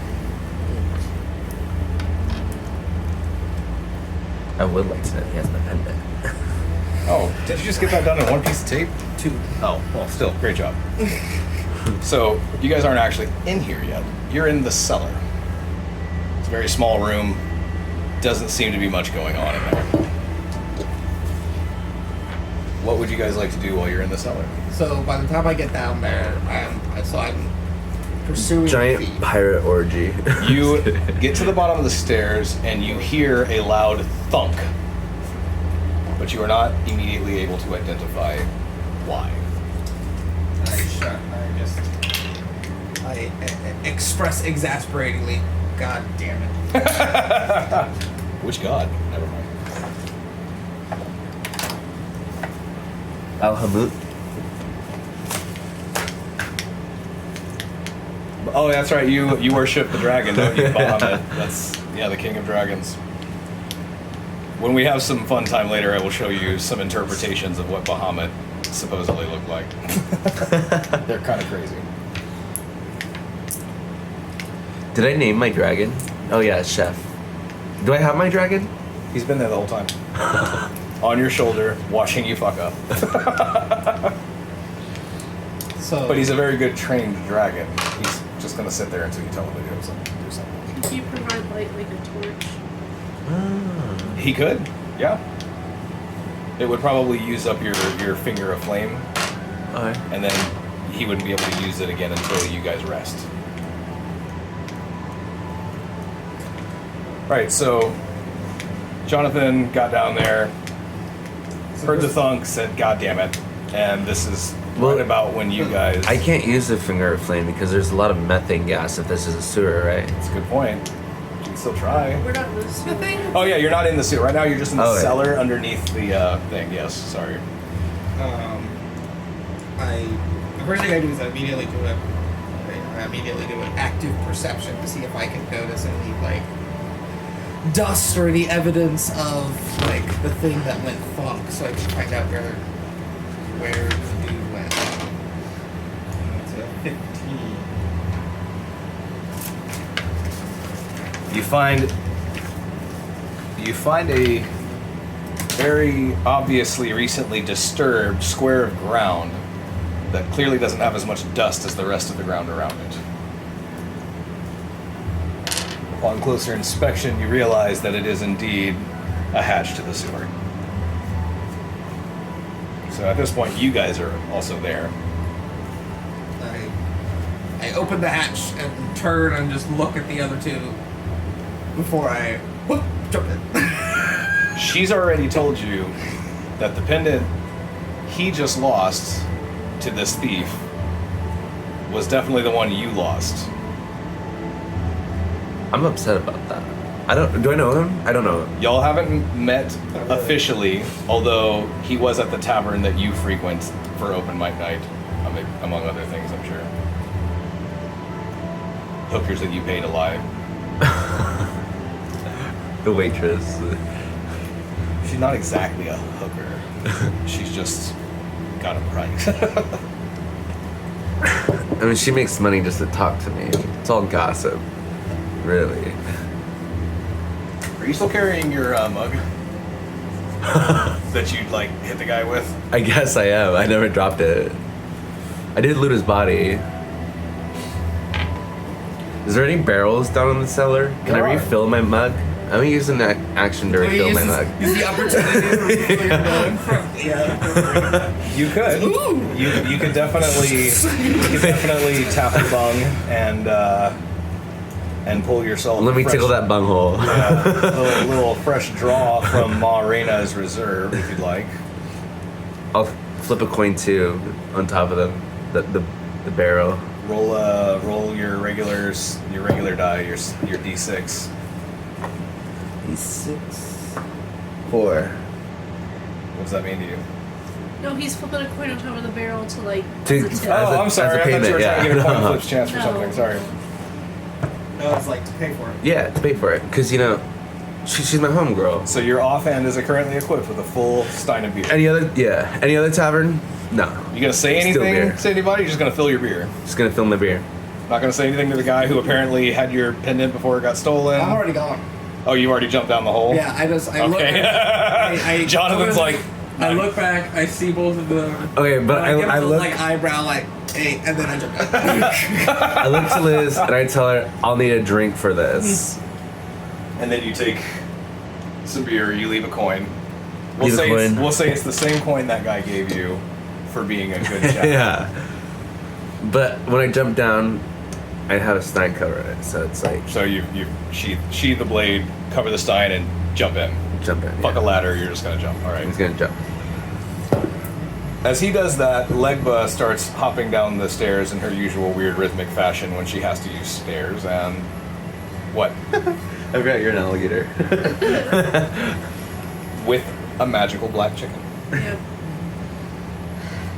I would like to know if he has an appendix. Oh, did you just get that done in one piece of tape? 2. Oh, well, still, great job. So, you guys aren't actually in here yet. You're in the cellar. It's a very small room. Doesn't seem to be much going on in there. What would you guys like to do while you're in the cellar? So by the time I get down there, I'm pursuing Giant the thief. pirate orgy. You get to the bottom of the stairs and you hear a loud thunk. But you are not immediately able to identify why. I express exasperatingly, God damn it. Which god? Never mind. Alhamut. Oh, that's right. You worship the dragon, don't you, Bahamut? That's the king of dragons. When we have some fun time later, I will show you some interpretations of what Bahamut supposedly look like. They're kind of crazy. Did I name my dragon? Oh yeah, Chef. Do I have my dragon? He's been there the whole time. On your shoulder, watching you fuck up. So, But he's a very good trained dragon. He's just gonna sit there until you tell him to do something. Can you provide light like a torch? He could, yeah. It would probably use up your finger of flame, Alright. and then he wouldn't be able to use it again until you guys rest. Right, so Jonathan got down there, heard the thunk, said, God damn it. And this is Well, right about when you guys... I can't use the finger of flame because there's a lot of methane gas if this is a sewer, right? That's a good point. You can still try. We're not in this thing. Oh yeah, you're not in the suit. Right now you're just in the Oh, yeah. cellar underneath the thing. Yes, sorry. the first thing I do is I immediately do an active perception to see if I can notice any like dust or any evidence of like the thing that went funk, so I can find out where the dude went. It's a 15. You find a very obviously recently disturbed square of ground that clearly doesn't have as much dust as the rest of the ground around it. Upon closer inspection, you realize that it is indeed a hatch to the sewer. So at this point, you guys are also there. I open the hatch and turn and just look at the other two before I whoop, jump in. She's already told you that the pendant he just lost to this thief was definitely the one you lost. I'm upset about that. Do I know him? I don't know him. Y'all haven't met officially, although he was at the tavern that you frequent for open mic night, among other things, I'm sure. Hookers that you paid alive. The waitress. She's not exactly a hooker. She's just got a price. I mean, she makes money just to talk to me. It's all gossip, really. Are you still carrying your mug that you like hit the guy with? I guess I am. I never dropped it. I did loot his body. Is there any barrels down in the cellar? Can There I are. refill my mug? I'm gonna use an action to refill my mug. Use the opportunity to refill your mug from You could. You could definitely tap the bung and pull yourself. Let me fresh- tickle that bunghole. Yeah, little fresh draw from Ma Reina's reserve if you'd like. I'll flip a coin too on top of them. The barrel. Roll your regular die, your d6. D6. 4. What does that mean to you? No, he's flipping a coin on top of the barrel to like. To- as a tip. as a- I'm sorry. I thought you payment, were trying to get a yeah. coin flips chance for No. something. Sorry. No, it's like to pay for it. Yeah, to pay for it. Because, you know, she's my homegirl. So your offhand is currently equipped with a full stein of beer. Any other tavern? No. You gonna say Still anything beer. to anybody? You're just gonna fill your beer. Just gonna fill my beer. Not gonna say anything to the guy who apparently had your pendant before it got stolen. I'm already gone. Oh, you already jumped down the hole? Yeah, I look. Okay. I Jonathan's like, I look back, I see both of them. Okay, but I give I him the, look like eyebrow, like, hey, and then I jump out. I look to Liz and I tell her I'll need a drink for this. and then you take some beer. You leave a coin. Leave a coin. We'll say it's the same coin that guy gave you for being a good chap. Yeah. But when I jump down, I have a stein cover it, so it's like So you sheathe the blade, cover the stein, and jump in. jump in. Fuck yeah. a ladder. You're just gonna jump. All right. I'm just gonna jump. As he does that, Legba starts hopping down the stairs in her usual weird rhythmic fashion when she has to use stairs. And what? I forgot you're an alligator. With a magical black chicken. Yeah.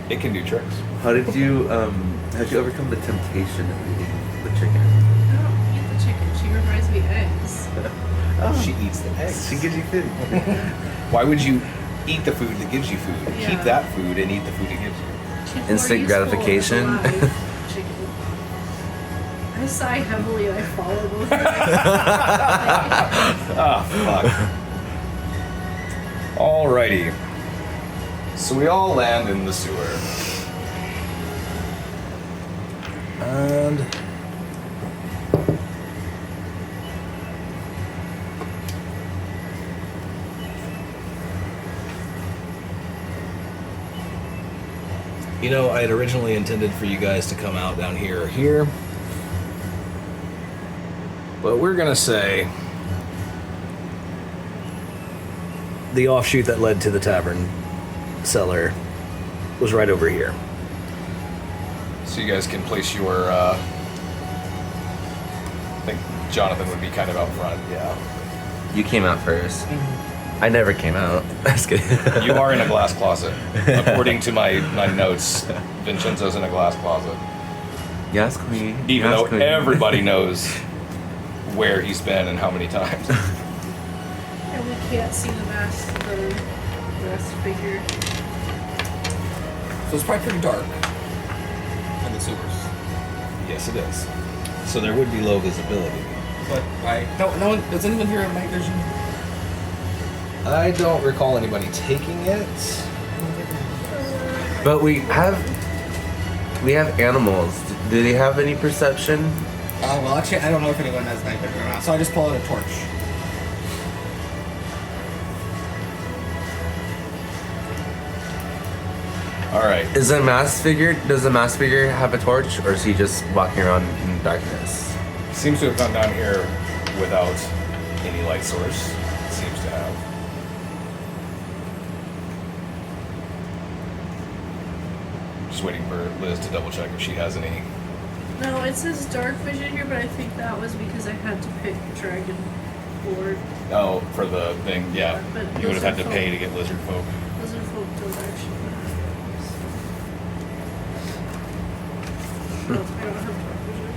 It can do tricks. How'd you overcome the temptation of eating the chicken? I don't eat the chicken. She reminds me of eggs. She eats the eggs. She gives you food. Why would you eat the food that gives you food? Yeah. Keep that food and eat the food it gives you. She's more Instant useful as gratification. alive chicken. I sigh heavily and I follow both of them. Ah, fuck. Alrighty. So we all land in the sewer. And you know, I had originally intended for you guys to come out down here or here. But we're gonna say the offshoot that led to the tavern cellar was right over here. So you guys can place your, I think Jonathan would be kind of out front, yeah. You came out first. I never came out. That's good. You are in a glass closet. According to my notes, Vincenzo's in a glass closet. Yes, queen. Even Yes, though queen. everybody knows where he's been and how many times. And we can't see the mask figure. So it's probably pretty dark in the sewers. Yes, it is. So there would be low visibility. But no one, does anyone here have night vision? I don't recall anybody taking it. But we have animals. Do they have any perception? Well, actually, I don't know if anyone has night vision or not, so I just pull out a torch. All right. Does the masked figure have a torch, or is he just walking around in darkness? Seems to have come down here without any light source. Seems to have. Just waiting for Liz to double check if she has any. No, it says dark vision here, but I think that was because I had to pick dragon board. Oh, for the thing, yeah. But You would have had to lizard pay folk- to get lizard folk. Lizard folk don't actually have. No, I don't have dark vision.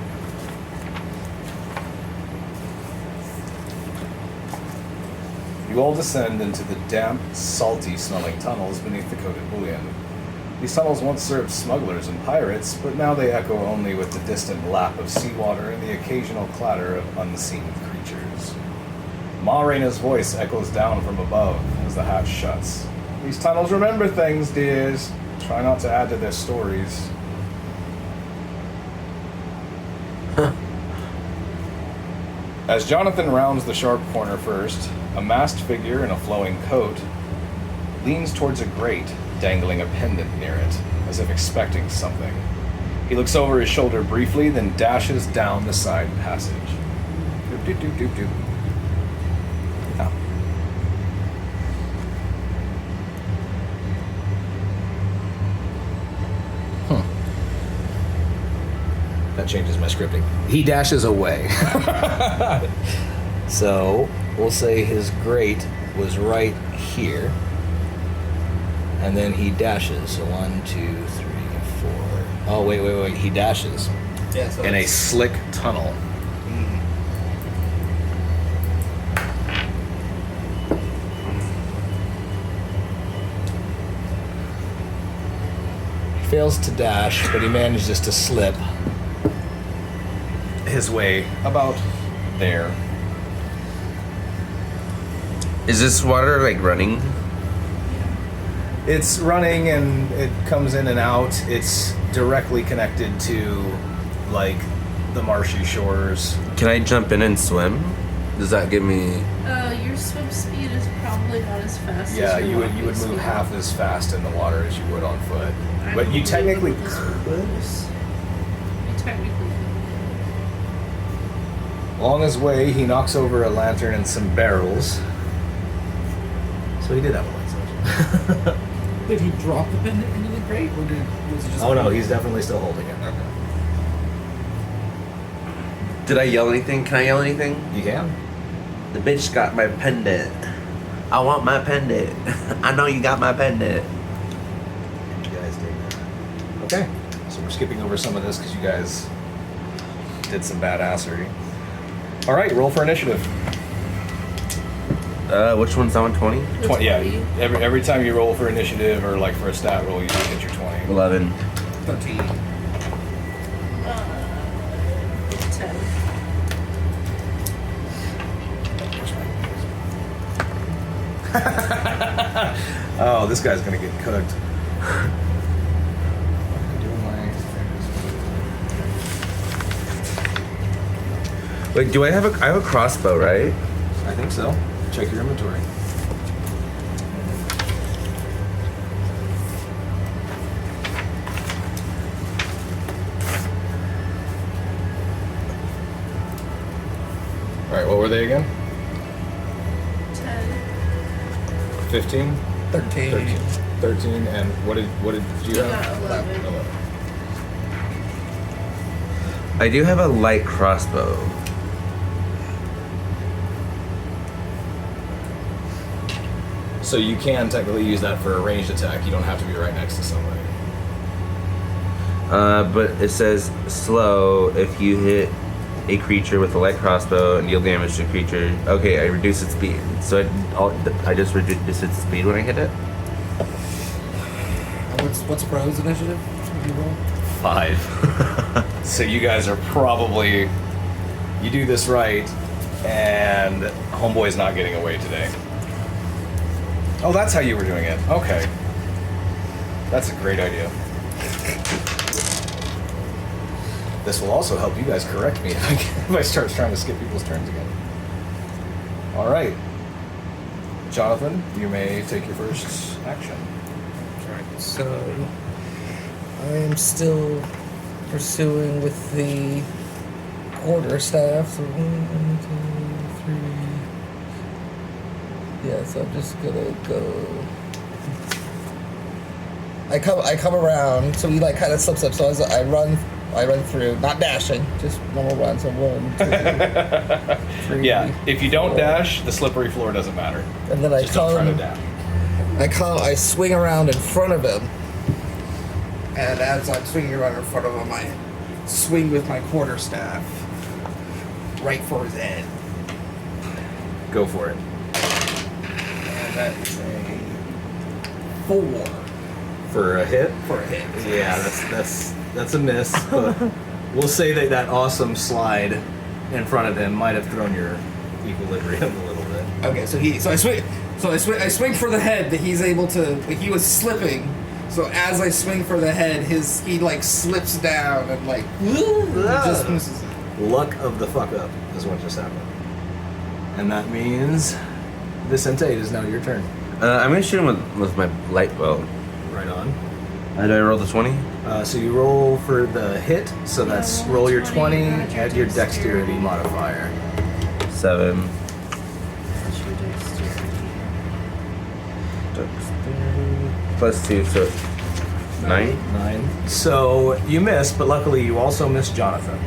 You all descend into the damp, salty smelling tunnels beneath the coated bullion. These tunnels once served smugglers and pirates, but now they echo only with the distant lap of seawater and the occasional clatter of unseen creatures. Ma Raina's voice echoes down from above as the hatch shuts. These tunnels remember things, dears. Try not to add to their stories. As Jonathan rounds the sharp corner first, a masked figure in a flowing coat leans towards a grate, dangling a pendant near it, as if expecting something. He looks over his shoulder briefly, then dashes down the side passage. Doop, doop, doop, doop, doop. Oh. That changes my scripting. He dashes away. So we'll say his grate was right here. And then he dashes. So 1, 2, 3, 4. Oh, wait. He dashes Yeah, so in a slick tunnel. He fails to dash, but he manages to slip His way about there. Is this water like running? It's running and it comes in and out. It's directly connected to, like, the marshy shores. Can I jump in and swim? Does that give me? Your swim speed is probably not as fast. Yeah, as your you would walking move speed. half as fast in the water as you would on foot. I But you don't technically believe could. You technically Along his way, he knocks over a lantern and some barrels. So he did have a light switch. Did he drop the pendant into the grate, or was it just? Oh no, he's definitely still holding it. Did I yell anything? Can I yell anything? You can. The bitch got my pendant. I want my pendant. I know you got my pendant. You guys did that. Okay. So we're skipping over some of this because you guys did some badassery. All right, roll for initiative. Which one's that one? 20? 20. Yeah. Every time you roll for initiative or like for a stat roll, you get your 20. 11. 13. 10. Oh, this guy's gonna get cooked. Wait, do I have a crossbow, right? I think so. Check your inventory. All right, what were they again? 10. 15? 13. 13, and what did you I have? got 11. 11. I do have a light crossbow. So you can technically use that for a ranged attack. You don't have to be right next to somebody. But it says slow if you hit a creature with a light crossbow and deal damage to a creature. Okay, I reduce its speed. So I just reduce its speed when I hit it? What's Bro's initiative? Did you roll? 5. So you guys are probably, you do this right, and Homeboy's not getting away today. Oh, that's how you were doing it. Okay. That's a great idea. This will also help you guys correct me if I start trying to skip people's turns again. All right. Jonathan, you may take your first action. Alright, so I am still pursuing with the quarterstaff. So 1, 2, 3. Yeah, so I'm just gonna go. I come around, so we like kind of slips up. So as I run through, not dashing, just normal run. So 1, 2, 3. Yeah, if you don't 4. dash, the slippery floor doesn't matter. And then I Just don't try to come. dash. I swing around in front of him, and as I'm swinging around in front of him, I swing with my quarterstaff right for his head. Go for it. And that is a 4 For a hit? For a hit. Yeah, that's a miss. But we'll say that awesome slide in front of him might have thrown your equilibrium a little bit. Okay, so I swing for the head that he's able to. He was slipping, so as I swing for the head, he like slips down and like just misses it. Luck of the fuck up is what just happened. And that means Vicente, it is now your turn. I'm gonna shoot him with my light bow. Right on. Do I roll the 20? So you roll for the hit, so that's roll your 20, add add your dexterity modifier. 7. That's your dexterity. Plus 2, so 9? 9. So you missed, but luckily you also missed Jonathan.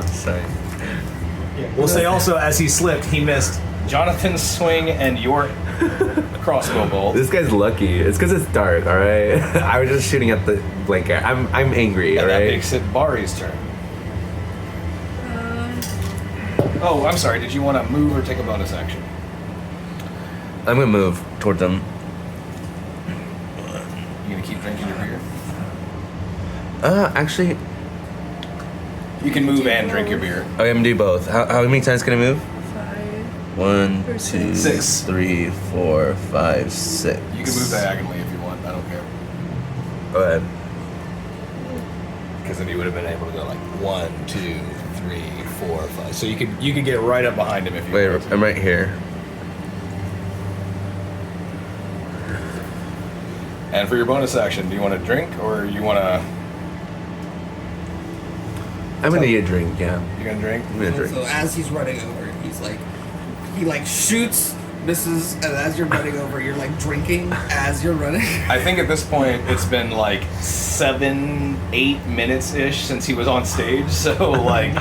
Sorry. We'll say also as he slipped, he missed. Jonathan's swing and your crossbow bolt. This guy's lucky. It's because it's dark, alright? I was just shooting at the blank air. I'm angry, And that alright? makes it Bari's turn. Oh, I'm sorry. Did you want to move or take a bonus action? I'm gonna move towards him. You gonna keep drinking your beer? Actually, You can move and drink your beer. I'm gonna do both. How many times can I move? 5. 1, 2, Or 6. 6, 3, 4, 5, 6. You can move diagonally if you want. I don't care. Go ahead. Because then he would have been able to go like 1, 2, 3, 4, 5. So you could get right up behind him if you Wait, wanted to. I'm right here. And for your bonus action, do you want to drink or you want to? I'm gonna need a drink, yeah. You gonna drink? I'm gonna drink. So as he's running over, he like shoots, misses, and as you're running over, you're like drinking as you're running. I think at this point it's been like 7-8 minutes ish since he was on stage, so like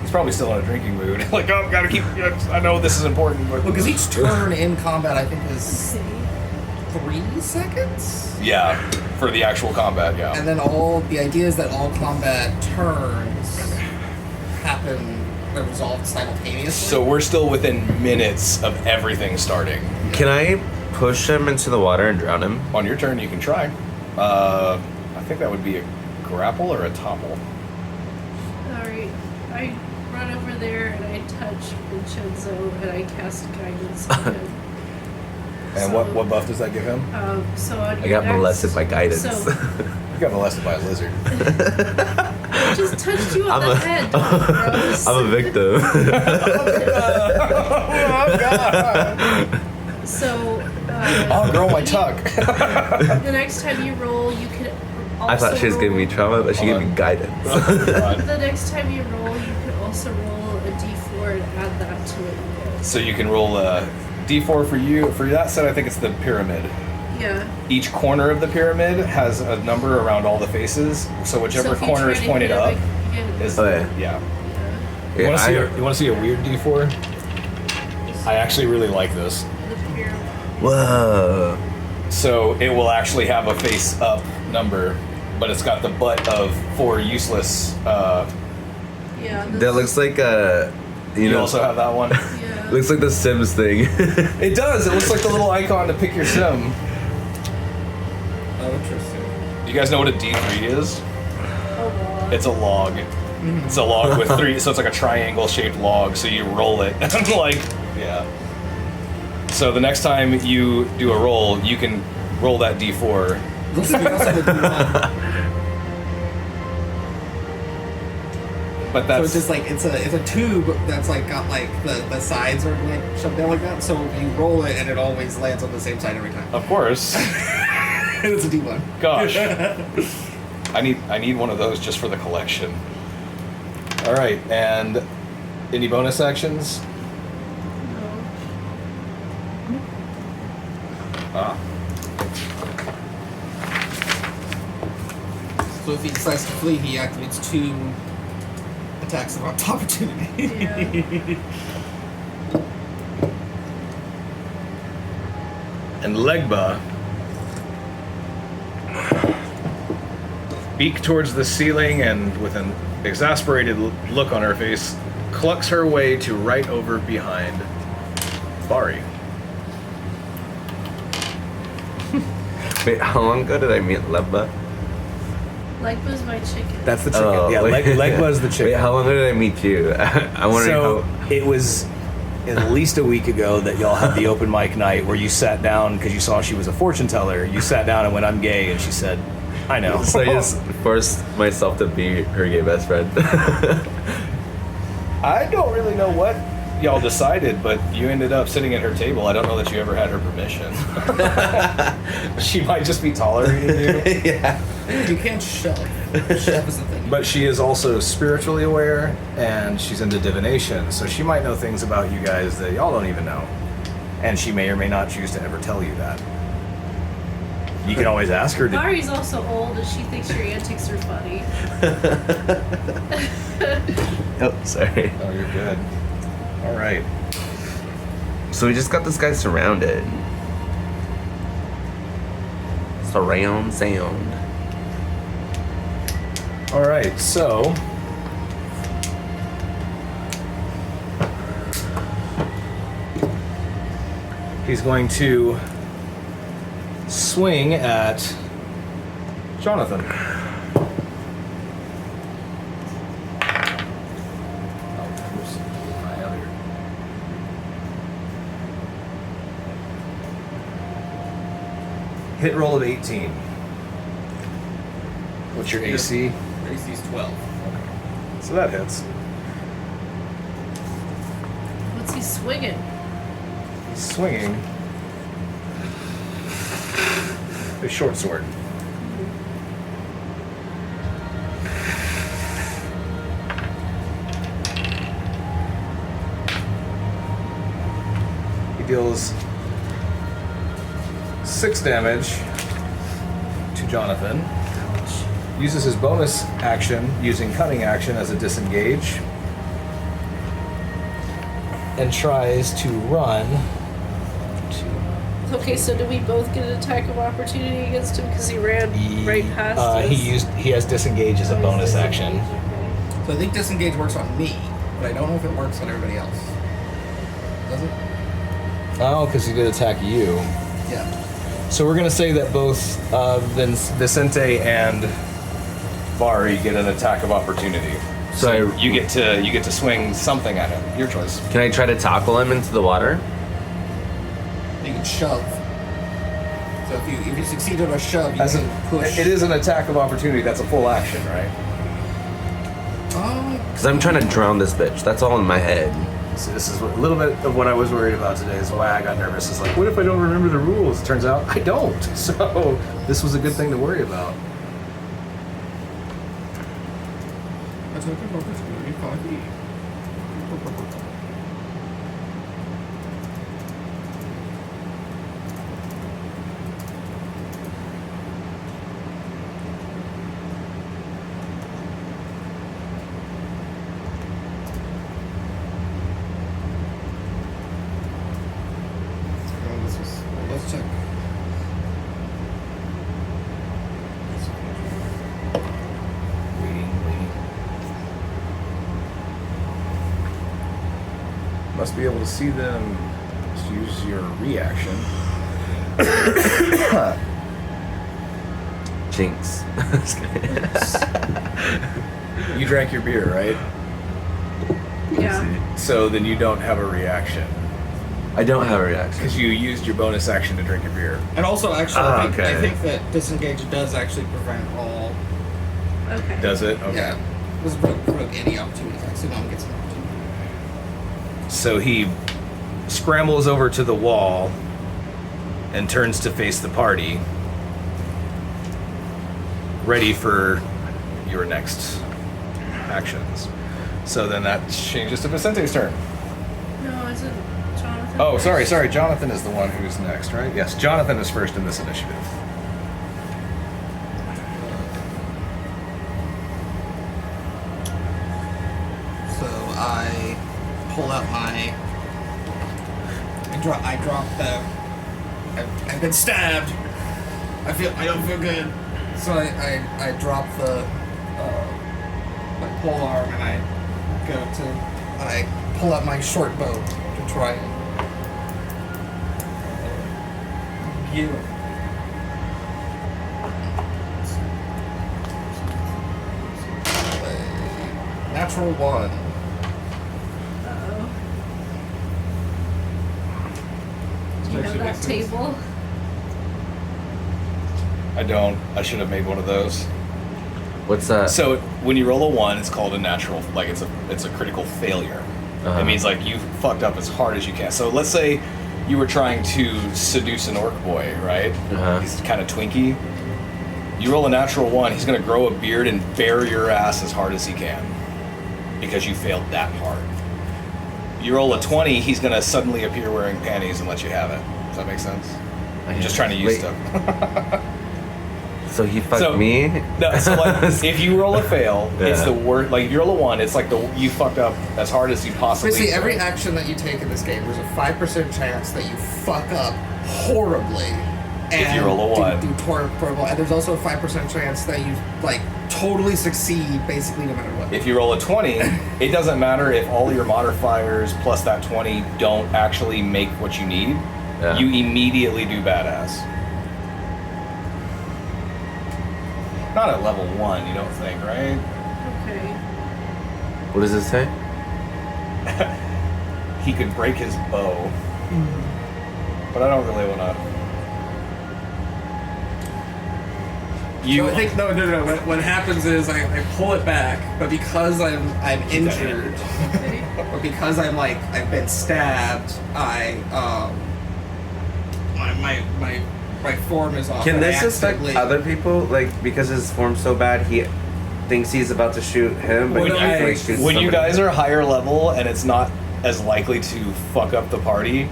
he's probably still in a drinking mood. Like, oh, gotta keep. I know this is important, but Because each turn in combat, I think, is 3 seconds. yeah, for the actual combat, yeah. And then the idea is that all combat turns happen or resolved simultaneously. So we're still within minutes of everything starting. Can I push him into the water and drown him? On your turn, you can try. I think that would be a grapple or a topple. Alright, I run over there and I touch Vincenzo and I cast guidance on him. And So- what buff does that give him? So on I your got next- molested by guidance. So, You got molested by a lizard. I just touched you on the head, gross. I'm a victim. So, Oh, girl, my tuck. the next time you roll, you can also I thought she was giving me trauma, but she gave me guidance. The next time you roll, you can also roll a d4 and add that to it. So you can roll a d4 for you. For that set, I think it's the pyramid. Yeah. Each corner of the pyramid has a number around all the faces. So whichever So if you corner try is to pointed hit up him again, is Okay. yeah. yeah, You Yeah, want to see a weird D4? I actually really like this. the pyramid. Whoa. So it will actually have a face up number, but it's got the butt of 4 useless. Yeah. That looks like You also have that one. Yeah. looks like the Sims thing. It does. It looks like the little icon to pick your sim. Oh, interesting. Do you guys know what a D3 is? Oh, wow. It's a log. It's a log with 3, so it's like a triangle-shaped log. So you roll it, and like, yeah. So the next time you do a roll, you can roll that D4. Looks like we also have a D1. But So that's it's just like it's a tube that's like got like the sides are like shoved down like that. So you roll it and it always lands on the same side every time. of course. And it's a D1. Gosh, I need one of those just for the collection. All right, and any bonus actions? Ah. So if he decides to flee, he activates 2 attacks of opportunity. Yeah. And Legba, beak towards the ceiling and with an exasperated look on her face, clucks her way to right over behind Bari. Wait, how long ago did I meet Lebba? Legba's my chicken. That's the chicken. Oh, yeah, wait. leg was the chicken. Wait, how long ago did I meet you? I'm wondering So how. it was at least a week ago that y'all had the open mic night where you sat down because you saw she was a fortune teller. You sat down and went, "I'm gay," and she said, "I know." So I just forced myself to be her gay best friend. I don't really know what y'all decided, but you ended up sitting at her table. I don't know that you ever had her permission. She might just be tolerating you. Yeah. You can't shove. Shove is the thing. But she is also spiritually aware, and she's into divination, so she might know things about you guys that y'all don't even know. And she may or may not choose to ever tell you that. You can always ask her. Mari's also old and she thinks your antics are funny. Oh, sorry. Oh, you're good. All right. So we just got this guy surrounded. Surround sound. All right, so he's going to swing at Jonathan. Oh, oops. My other. Hit roll of 18. What's your AC? AC's 12. So that hits. What's he swinging? Swinging a short sword. He deals 6 damage to Jonathan. Uses his bonus action, using cunning action as a disengage, and tries to run. Okay, so do we both get an attack of opportunity against him because he ran right past us? He has disengage as a bonus action. Okay. So I think disengage works on me, but I don't know if it works on everybody else. Does it? Oh, because he did attack you. Yeah. So we're gonna say that both Vicente and Bari get an attack of opportunity. So You get to swing something at him. Your choice. can I try to tackle him into the water? You can shove. So if you succeed on a shove, you can push. It is an attack of opportunity. That's a full action, right? Because I'm trying to drown this bitch. That's all in my head. So this is a little bit of what I was worried about today. Is why I got nervous. Is like, what if I don't remember the rules? It turns out I don't. So this was a good thing to worry about. Attack of opportunity, 5e. Let's check. Waiting. Must be able to see them. Just use your reaction. Jinx. Just kidding. You drank your beer, right? Yeah. So then you don't have a reaction I don't have a reaction. because you used your bonus action to drink your beer. And also, actually, Ah, I okay. think that disengage does actually prevent all. Okay. Does it? Okay. Yeah. This is prevent any opportunities. Actually, no one gets an opportunity. So he scrambles over to the wall and turns to face the party, ready for your next actions. So then that changes to Vicente's turn. No, is it Jonathan? Oh, sorry. Jonathan is the one who's next, right? Yes, Jonathan is first in this initiative. So I pull out my. I drop the. I've been stabbed. I don't feel good. So I drop the my pole arm and I go to and I pull out my short bow to try and give Natural 1. Uh-oh. Do you That have should that make sense. table? I don't. I should have made one of those. What's that? So when you roll a 1, it's called a natural, like it's a critical failure. Uh-huh. It means like you fucked up as hard as you can. So let's say you were trying to seduce an orc boy, right? Uh-huh. He's kind of twinky. You roll a natural 1, he's gonna grow a beard and bury your ass as hard as he can because you failed that hard. You roll a 20, he's gonna suddenly appear wearing panties and let you have it. Does that make sense? I'm just trying to use Wait. stuff. So he fucked So- me? No, so like if you roll a fail, it's Yeah. the worst. Like if you roll a 1, it's like you fucked up as hard as you possibly. Basically, every could. action that you take in this game, there's a 5% chance that you fuck up horribly. And If you roll a 1. do horrible. And there's also a 5% chance that you, like, totally succeed, basically, no matter what. If you roll a 20, it doesn't matter if all your modifiers plus that 20 don't actually make what you need. Yeah. You immediately do badass. Not at level 1, you don't think, right? Okay. What does it say? He could break his bow, but I don't really want to. So I think no. What happens is I pull it back, but because I'm injured, Okay. or because I've been stabbed, my form is off. Can and I this affect accidentally- other people? Like, because his form's so bad, he thinks he's about to shoot him, but When he I- actually shoots When you somebody. guys are higher level and it's not as likely to fuck up the party,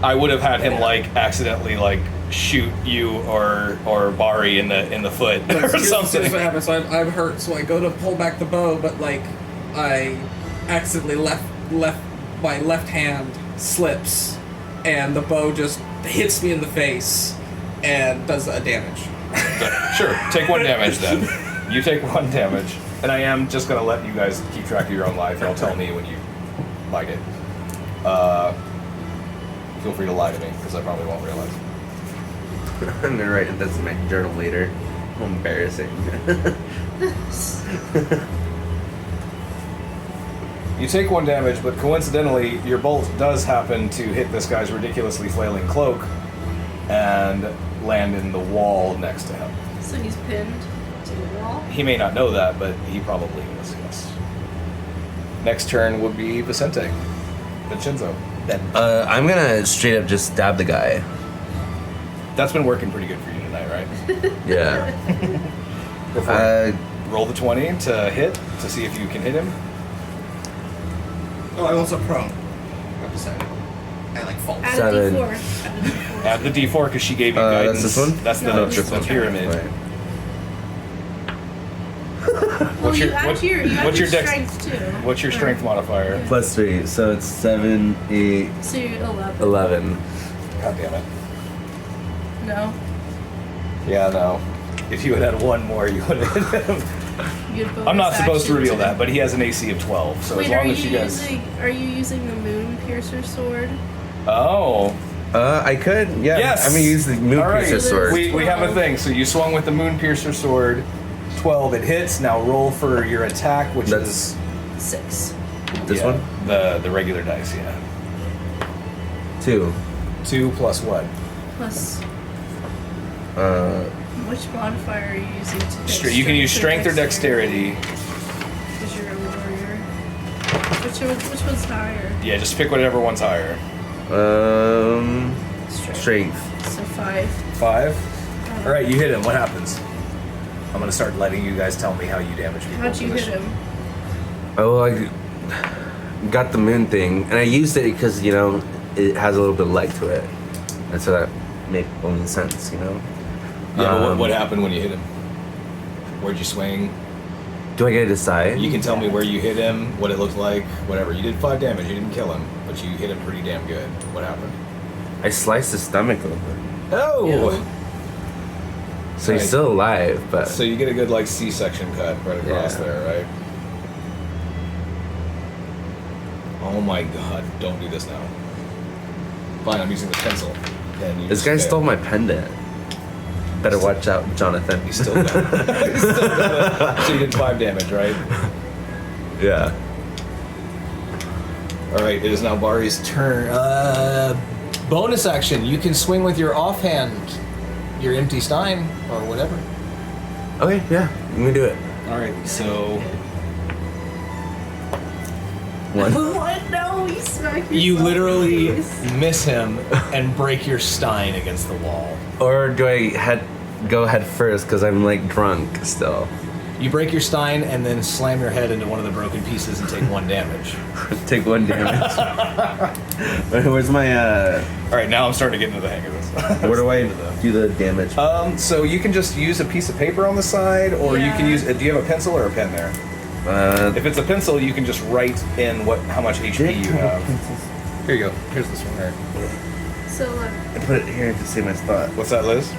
I would have had him like accidentally like shoot you or Bari in the foot or Here's something. what happens. So I'm hurt, so I go to pull back the bow, but like I accidentally left my left hand slips, and the bow just hits me in the face and does a damage. Sure, take 1 damage then. You take 1 damage, and I am just gonna let you guys keep track of your own life. Y'all tell me when you like it. Feel free to lie to me because I probably won't realize. I'm gonna write this in my journal later. How embarrassing. You take 1 damage, but coincidentally, your bolt does happen to hit this guy's ridiculously flailing cloak and land in the wall next to him. So he's pinned to the wall. He may not know that, but he probably is, yes. Next turn would be Vicente. Vincenzo. Then. I'm gonna straight up just stab the guy. That's been working pretty good for you tonight, right? Yeah. Go for it. Roll the 20 to hit to see if you can hit him. Oh, I'm also prone. I've decided. I, like, fall. Add Seven. a D4. Add the D4 because she gave you That's guidance. this one? That's No, the, this the one. pyramid. Right. Well, What's your- you add what- your, you add what's your your dex- strength too. What's your strength modifier? +3, so it's 7, 8, So you're 11. 11. God damn it. No. Yeah, no. If you had had 1 more, you would have hit him. You'd bonus I'm not supposed to action reveal that, but he has an AC of 12. So Wait, as long are as you guys. are you using the moon piercer sword? Oh. I could, yeah. Yes! I'm gonna use the moon All right. piercer sword. We have a thing. So you swung with the Moon Piercer sword. 12, it hits. Now roll for your attack, which That's- is 6. This yeah, one? the regular dice, yeah. 2. 2 plus what? Plus, which modifier are you using to hit? You can use strength or dexterity. Because you're a warrior. Which one's higher? Yeah, just pick whatever one's higher. Strength. So 5. 5. All right, you hit him. What happens? I'm gonna start letting you guys tell me how you damage people. How'd you hit him? Oh, I got the moon thing, and I used it because, you know, it has a little bit of leg to it. And so that made only sense, you know? Yeah, but what happened when you hit him? Where'd you swing? Do I get to decide? You can tell me where you hit him, what it looked like, whatever. You did 5 damage. You didn't kill him, but you hit him pretty damn good. What happened? I sliced his stomach open. Oh! So he's Nice. still alive, but... So you get a good like C-section cut right across Yeah. there, right? Oh my god! Don't do this now. Fine, I'm using the pencil. And you This just guy fail. stole my pendant. Better watch out, Jonathan. He's still got it. He's still got it. So you did 5 damage, right? Yeah. All right, it is now Bari's turn. Bonus action. You can swing with your offhand, your empty stein, or whatever. Okay, yeah. Let me do it. All right, so One. What? No, you smacked you yourself literally in the face. miss him and break your stein against the wall. Or do I go head first because I'm like drunk still? You break your stein and then slam your head into one of the broken pieces and take 1 damage. Take 1 damage. Where's my All right, now I'm starting to get into the hang of this. where do I do the damage? So you can just use a piece of paper on the side, or you can Yeah. use. Do you have a pencil or a pen there? If it's a pencil, you can just write in how much HP you have. Here you go. Here's this one. Right. So look, I put it here to save my spot. What's that, Liz?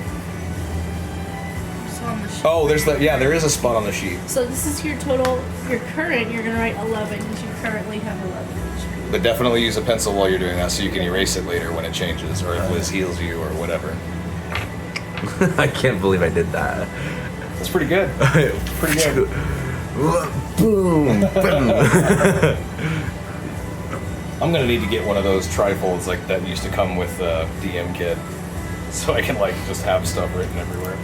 it's on the sheet. Oh, there is a spot on the sheet. So this is your total, your current, you're gonna write 11 because you currently have 11 HP. But definitely use a pencil while you're doing that so you can erase it later when it changes, or if Liz heals you or whatever. I can't believe I did that. It's pretty good. Pretty good. Boom. Boom. I'm gonna need to get one of those trifolds like that used to come with the DM kit, so I can like just have stuff written everywhere.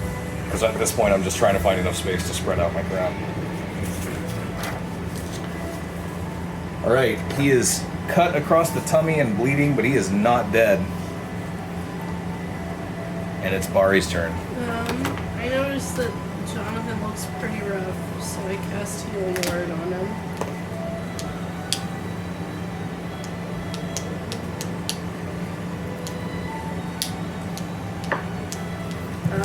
Because at this point, I'm just trying to find enough space to spread out my crown. All right, he is cut across the tummy and bleeding, but he is not dead. And it's Bari's turn. I noticed that Jonathan looks pretty rough, so I cast Healing Word on him.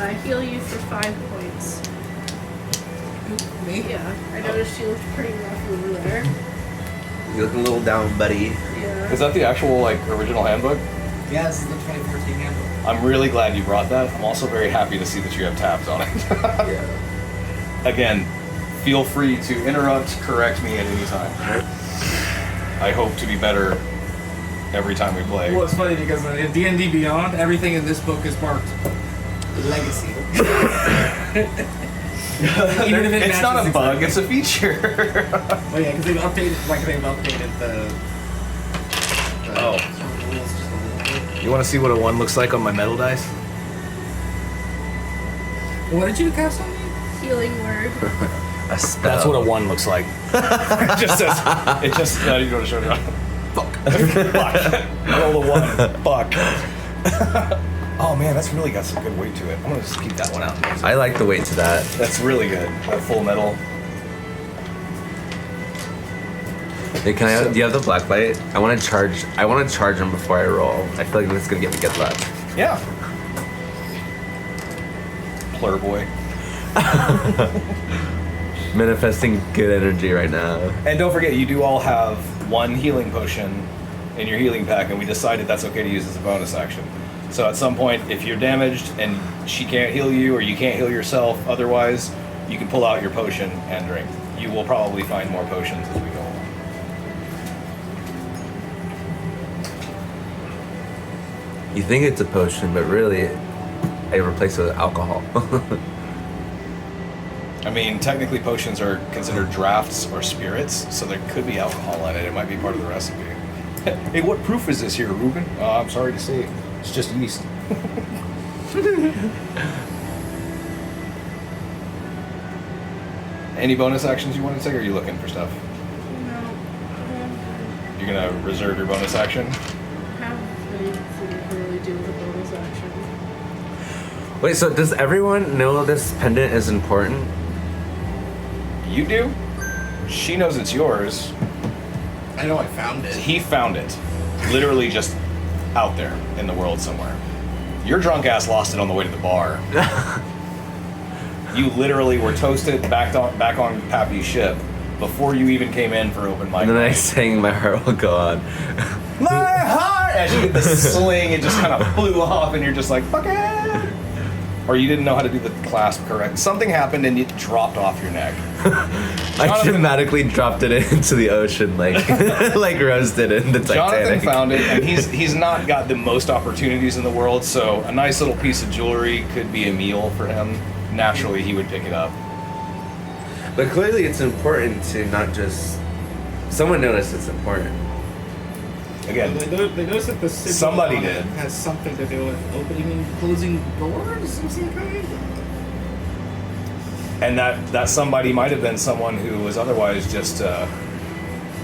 I heal you for 5 points. Me? Yeah, I noticed you looked pretty rough over there. You're looking a little down, buddy. Yeah. Is that the actual like original handbook? Yeah, this is the 2014 handbook. I'm really glad you brought that. I'm also very happy to see that you have tabs on it. Yeah. Again, feel free to interrupt, correct me at any time. I hope to be better every time we play. Well, it's funny because in D&D Beyond, everything in this book is marked legacy. Even if it It's not a matches bug, exactly. it's a feature. Well, yeah, because they've updated the Oh. rules just a little bit. You want to see what a 1 looks like on my metal dice? What did you cast on me? Healing Word. A spell. That's what a 1 looks like. It just says, you go to show it. Fuck. Fuck. I rolled a 1. Fuck. Oh man, that's really got some good weight to it. I'm gonna just keep that one out. I like the weight to that. That's really good. That full metal. Hey, do you have the black light? I want to charge him before I roll. I feel like this is gonna get me good luck. Yeah. Plur boy. Manifesting good energy right now. And don't forget, you do all have 1 healing potion in your healing pack, and we decided that's okay to use as a bonus action. So at some point, if you're damaged and she can't heal you or you can't heal yourself otherwise, you can pull out your potion and drink. You will probably find more potions as we go along. You think it's a potion, but really, I replace it with alcohol. I mean, technically potions are considered drafts or spirits, so there could be alcohol in it. It might be part of the recipe. Hey, what proof is this here, Ruben? I'm sorry to say, it's just yeast. Any bonus actions you want to take, or are you looking for stuff? No. You're gonna reserve your bonus action? Have anything to really do with a bonus action. Wait, so does everyone know this pendant is important? You do? She knows it's yours. I know I found it. He found it. Literally just out there in the world somewhere. Your drunk ass lost it on the way to the bar. You literally were toasted back on Pappy's ship before you even came in for open mic. And then I night. sang My Heart Will Go On. My heart! As you get the sling, it just kind of flew off, and you're just like, fuck it! Or you didn't know how to do the clasp correct. Something happened, and it dropped off your neck. I dramatically dropped it into the ocean, like like roasted in the Jonathan Titanic. found it, and he's not got the most opportunities in the world, so a nice little piece of jewelry could be a meal for him. Naturally, he would pick it up. But clearly, it's important to not just Someone noticed it's important. Again, They notice that the sigil Somebody on it did. has something to do with opening and closing doors of some kind. and that somebody might have been someone who was otherwise just a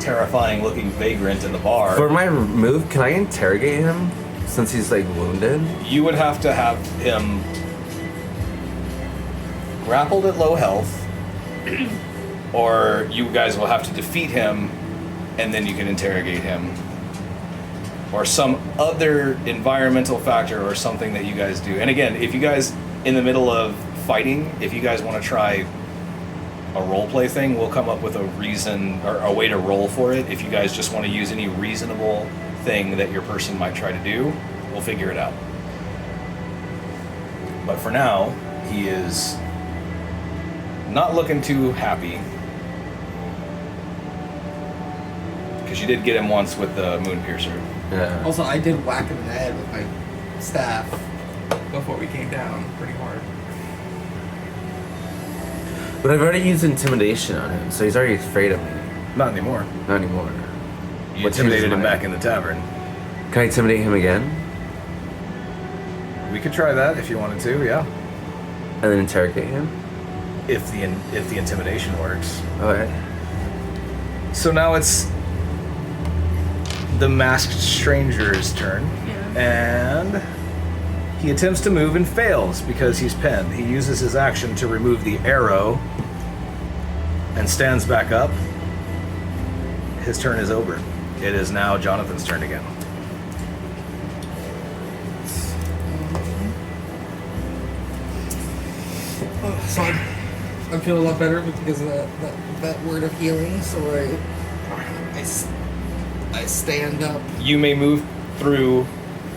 terrifying-looking vagrant in the bar. For my move, can I interrogate him since he's like wounded? You would have to have him grappled at low health, or you guys will have to defeat him, and then you can interrogate him. Or some other environmental factor or something that you guys do. And again, if you guys, in the middle of fighting, if you guys want to try a role play thing, we'll come up with a reason or a way to roll for it. If you guys just want to use any reasonable thing that your person might try to do, we'll figure it out. But for now, he is not looking too happy. Because you did get him once with the moon piercer. Yeah. Also, I did whack him in the head with my staff before we came down pretty hard. But I've already used intimidation on him, so he's already afraid of me. Not anymore. Not anymore. You What intimidated changes him my- back in the tavern. Can I intimidate him again? We could try that if you wanted to, yeah. And then interrogate him? If the intimidation works. Alright. So now it's the masked stranger's turn, Yeah. and he attempts to move and fails because he's pinned. He uses his action to remove the arrow and stands back up. His turn is over. It is now Jonathan's turn again. So I feel a lot better because of that word of healing. So I stand up. You may move through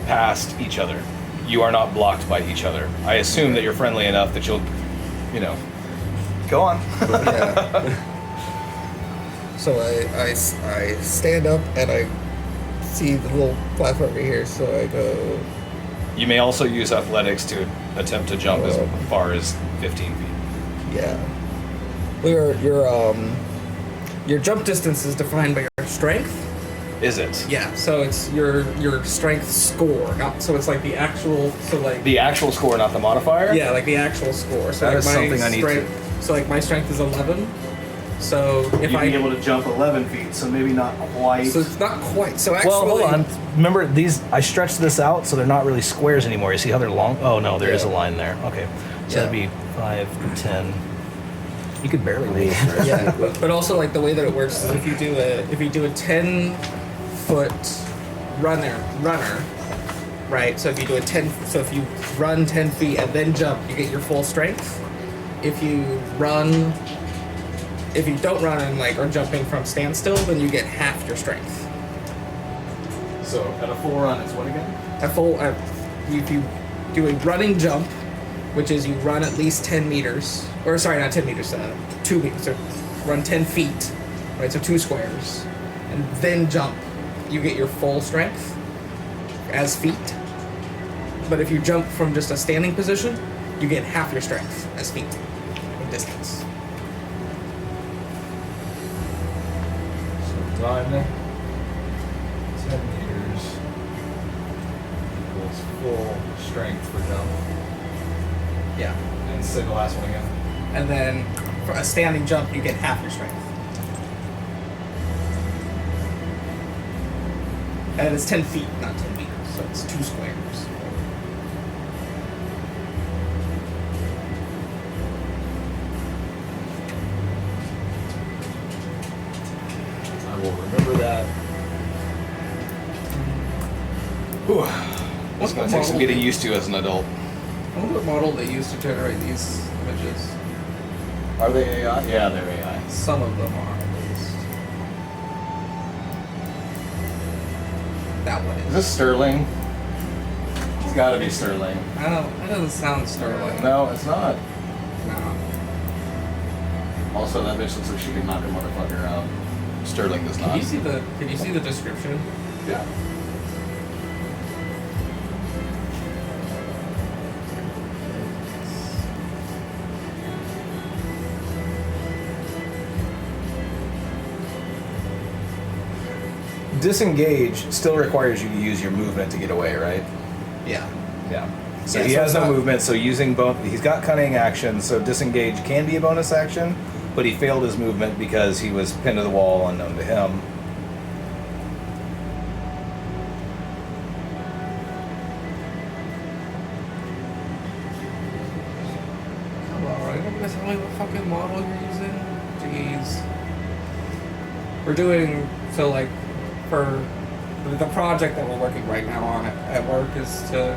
past each other. You are not blocked by each other. I assume that you're friendly enough that you'll, go on. Yeah. So I stand up and I see the little platform right here. So I go. You may also use athletics to attempt to jump as far as 15 feet. Yeah. Your jump distance is defined by your strength. Is it? Yeah. So it's your strength score. Not, so it's like the actual. So like The actual score, not the modifier? yeah, like the actual score. So That like is my something I need to- strength. So like my strength is 11. So if You'd I be able to jump 11 feet, so maybe not quite. so it's not quite. So actually, Well, hold on. Remember these? I stretched this out so they're not really squares anymore. You see how they're long? Oh no, there is a line there. Okay, so that'd be 5, 10. You could barely make it. Yeah, but also like the way that it works is if you do a 10-foot runner, right? So if you do if you run 10 feet and then jump, you get your full strength. If you don't run and like are jumping from standstill, then you get half your strength. So at a full run, it's what again? If you do a running jump, which is you run at least 10 meters, or sorry, not 10 meters, 2 meters, so run 10 feet, right? So 2 squares, and then jump, you get your full strength as feet. But if you jump from just a standing position, you get half your strength as feet in distance. So run 10 meters equals full strength for jump. Yeah. And say the last one again. And then for a standing jump, you get half your strength. And it's 10 feet, not 10 meters, so it's 2 squares. I will remember that. Whew. That's going to take some getting used to as an adult. I wonder what model they use to generate these images. Are they AI? Yeah, they're AI. Some of them are, at least. That one Is is. this Sterling? It's got to be Sterling. That doesn't sound Sterling. No, it's not. No. Also, that bitch looks like she could knock a motherfucker out. Sterling does not. Can you see the description? Yeah. disengage still requires you to use your movement to get away, right? Yeah. Yeah. So Yeah, he so has it's no not- movement, so using he's got cunning action, so disengage can be a bonus action, but he failed his movement because he was pinned to the wall unknown to him. Come on, right? Don't guys tell me what fucking model you're using? Jeez. We're doing, so like, for the project that we're working right now on at work is to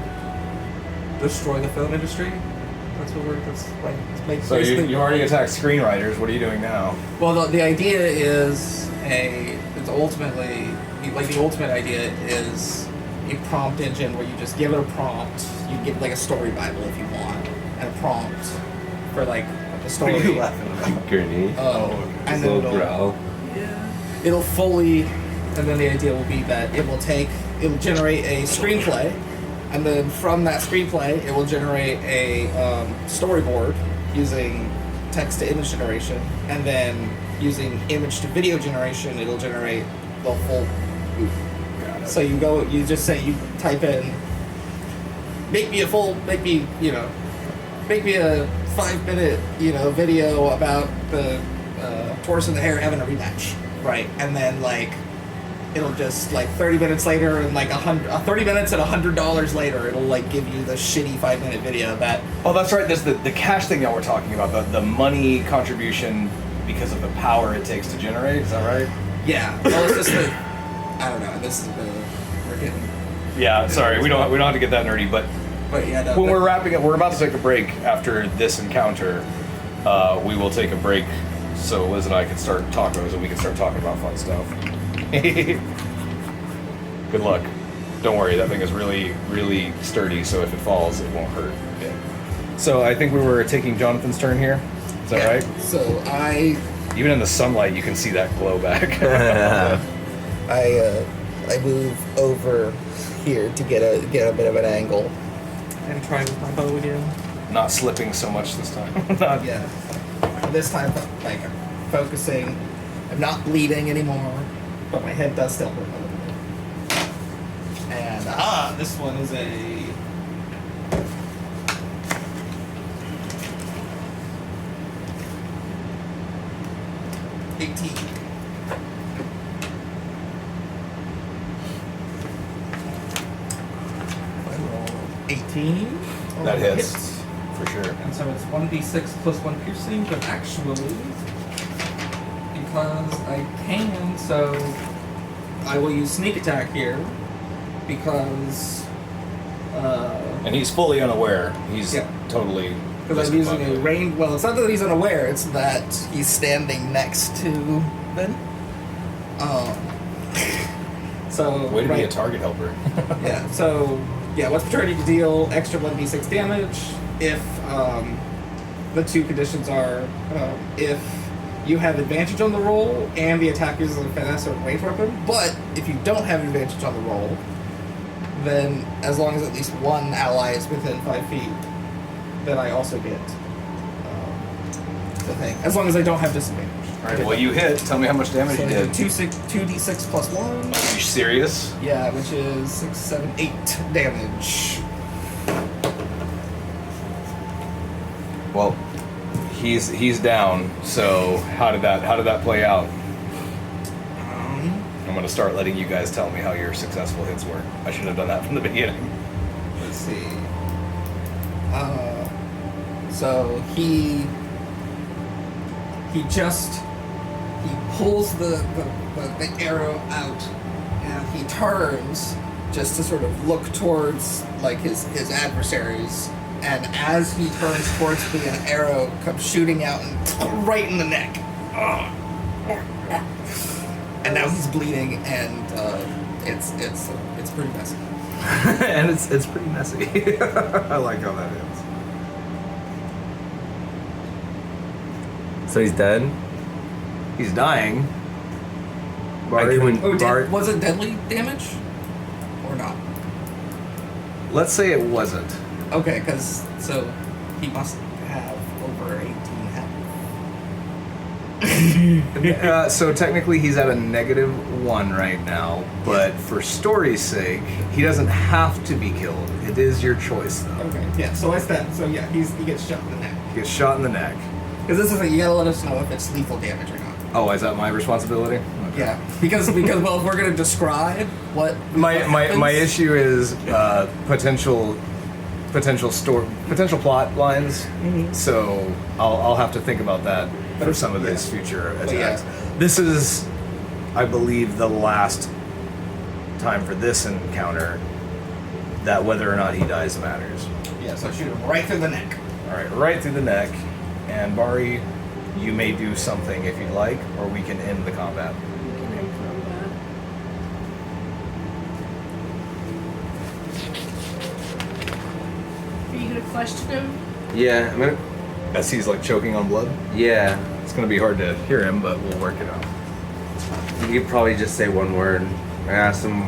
destroy the film industry. That's like So basically- you already attacked screenwriters, what are you doing now? Well, the idea is it's ultimately, like the ultimate idea is a prompt engine where you just give it a prompt, you give it like a story bible if you want, and a prompt for like a story. What are you laughing about? Gurney. And His then little growl. Yeah. it'll fully, and then the idea will be that it'll generate a screenplay, and then from that screenplay it will generate a storyboard using text to image generation, and then using image to video generation it'll generate the full movie. So you just say, you type in, make me a 5-minute, video about the Tortoise and the Hare having a rematch, right? And then like, it'll just like 30 minutes later and like 30 minutes and $100 later, it'll like give you the shitty 5-minute video that. Oh, that's right. There's the cash thing that we're talking about, the money contribution because of the power it takes to generate. Is that right? Yeah. Well, it's just that, I don't know. This is we're getting. Yeah. Sorry, we don't have to get that nerdy, but But yeah. when we're wrapping up, we're about to take a break after this encounter. We will take a break so Liz and I can start talking, so we can start talking about fun stuff. Good luck. Don't worry, that thing is really, really sturdy, so if it falls, it won't hurt. Yeah. So I think we were taking Jonathan's turn here. Is that right? So Even in the sunlight, you can see that glow back. I move over here to get a bit of an angle. and try with my bow again. Not slipping so much this time. Yeah. This time, like, I'm focusing. I'm not bleeding anymore, but my head does still hurt a little bit. And this one is a. I roll 18. That hits, for sure. And so it's 1d6 plus 1 piercing, but actually, because I can, so I will use sneak attack here, because And he's fully unaware. He's Yeah. totally. because I'm using a range. Well, it's not that he's unaware; it's that he's standing next to Ben. So Way to be a right- target helper. Yeah, so, yeah, what's opportunity to deal extra 1d6 damage if the two conditions are if you have advantage on the roll and the attack uses a finesse or range weapon. But if you don't have advantage on the roll, then as long as at least one ally is within 5 feet, then I also get the thing. As long as I don't have disadvantage. Alright, well, you hit. Tell me how much damage So you did. 2d6 plus 1. Are you serious? Yeah, which is 6, 7, 8 damage. Well, he's down. So how did that play out? I'm gonna start letting you guys tell me how your successful hits were. I should have done that from the beginning. Let's see. So he pulls the arrow out, and he turns just to sort of look towards like his adversaries. And as he turns towards me, an arrow comes shooting out and right in the neck. And now he's bleeding, and it's pretty messy. And it's pretty messy. I like how that is. So he's dead? He's dying. Bari went- Oh, Bari- was it deadly damage or not? Let's say it wasn't. Okay, because so he must have over 18 health. So technically he's at a -1 right now, but for story's sake, he doesn't have to be killed. It is your choice, though. Okay, yeah, so what's that? So yeah, he gets shot in the neck. He gets shot in the neck. Because this is like, you gotta let us know if it's lethal damage or not. Oh, is that my responsibility? Okay. Yeah, because well, if we're gonna describe what My happens- issue is potential plot lines. So I'll have to think about that for some of these future attacks. yeah. This is, I believe, the last time for this encounter that whether or not he dies matters. Yeah, so shoot him right through the neck. All right, right through the neck, and Bari, you may do something if you'd like, or we can end the combat. We can end combat. Are you gonna question him? Yeah, I'm gonna. As he's like choking on blood, Yeah, it's gonna be hard to hear him, but we'll work it out. you could probably just say one word. I asked him,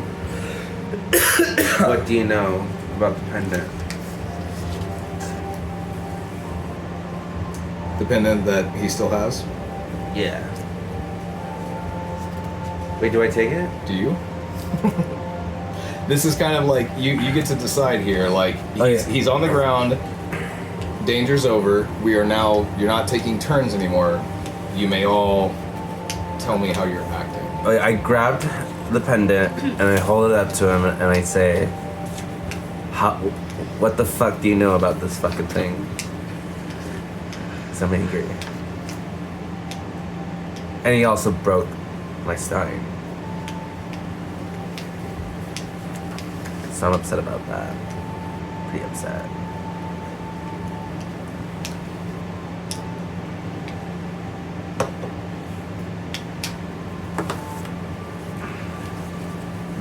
"What do you know about the pendant?" The pendant that he still has. Yeah. Wait, do I take it? Do you? This is kind of like you get to decide here. Like he's on the ground. Danger's over. You're not taking turns anymore. You may all tell me how you're acting. I grabbed the pendant and I hold it up to him and I say, what the fuck do you know about this fucking thing? 'Cause I'm angry. And he also broke my stein. So I'm upset about that. Pretty upset.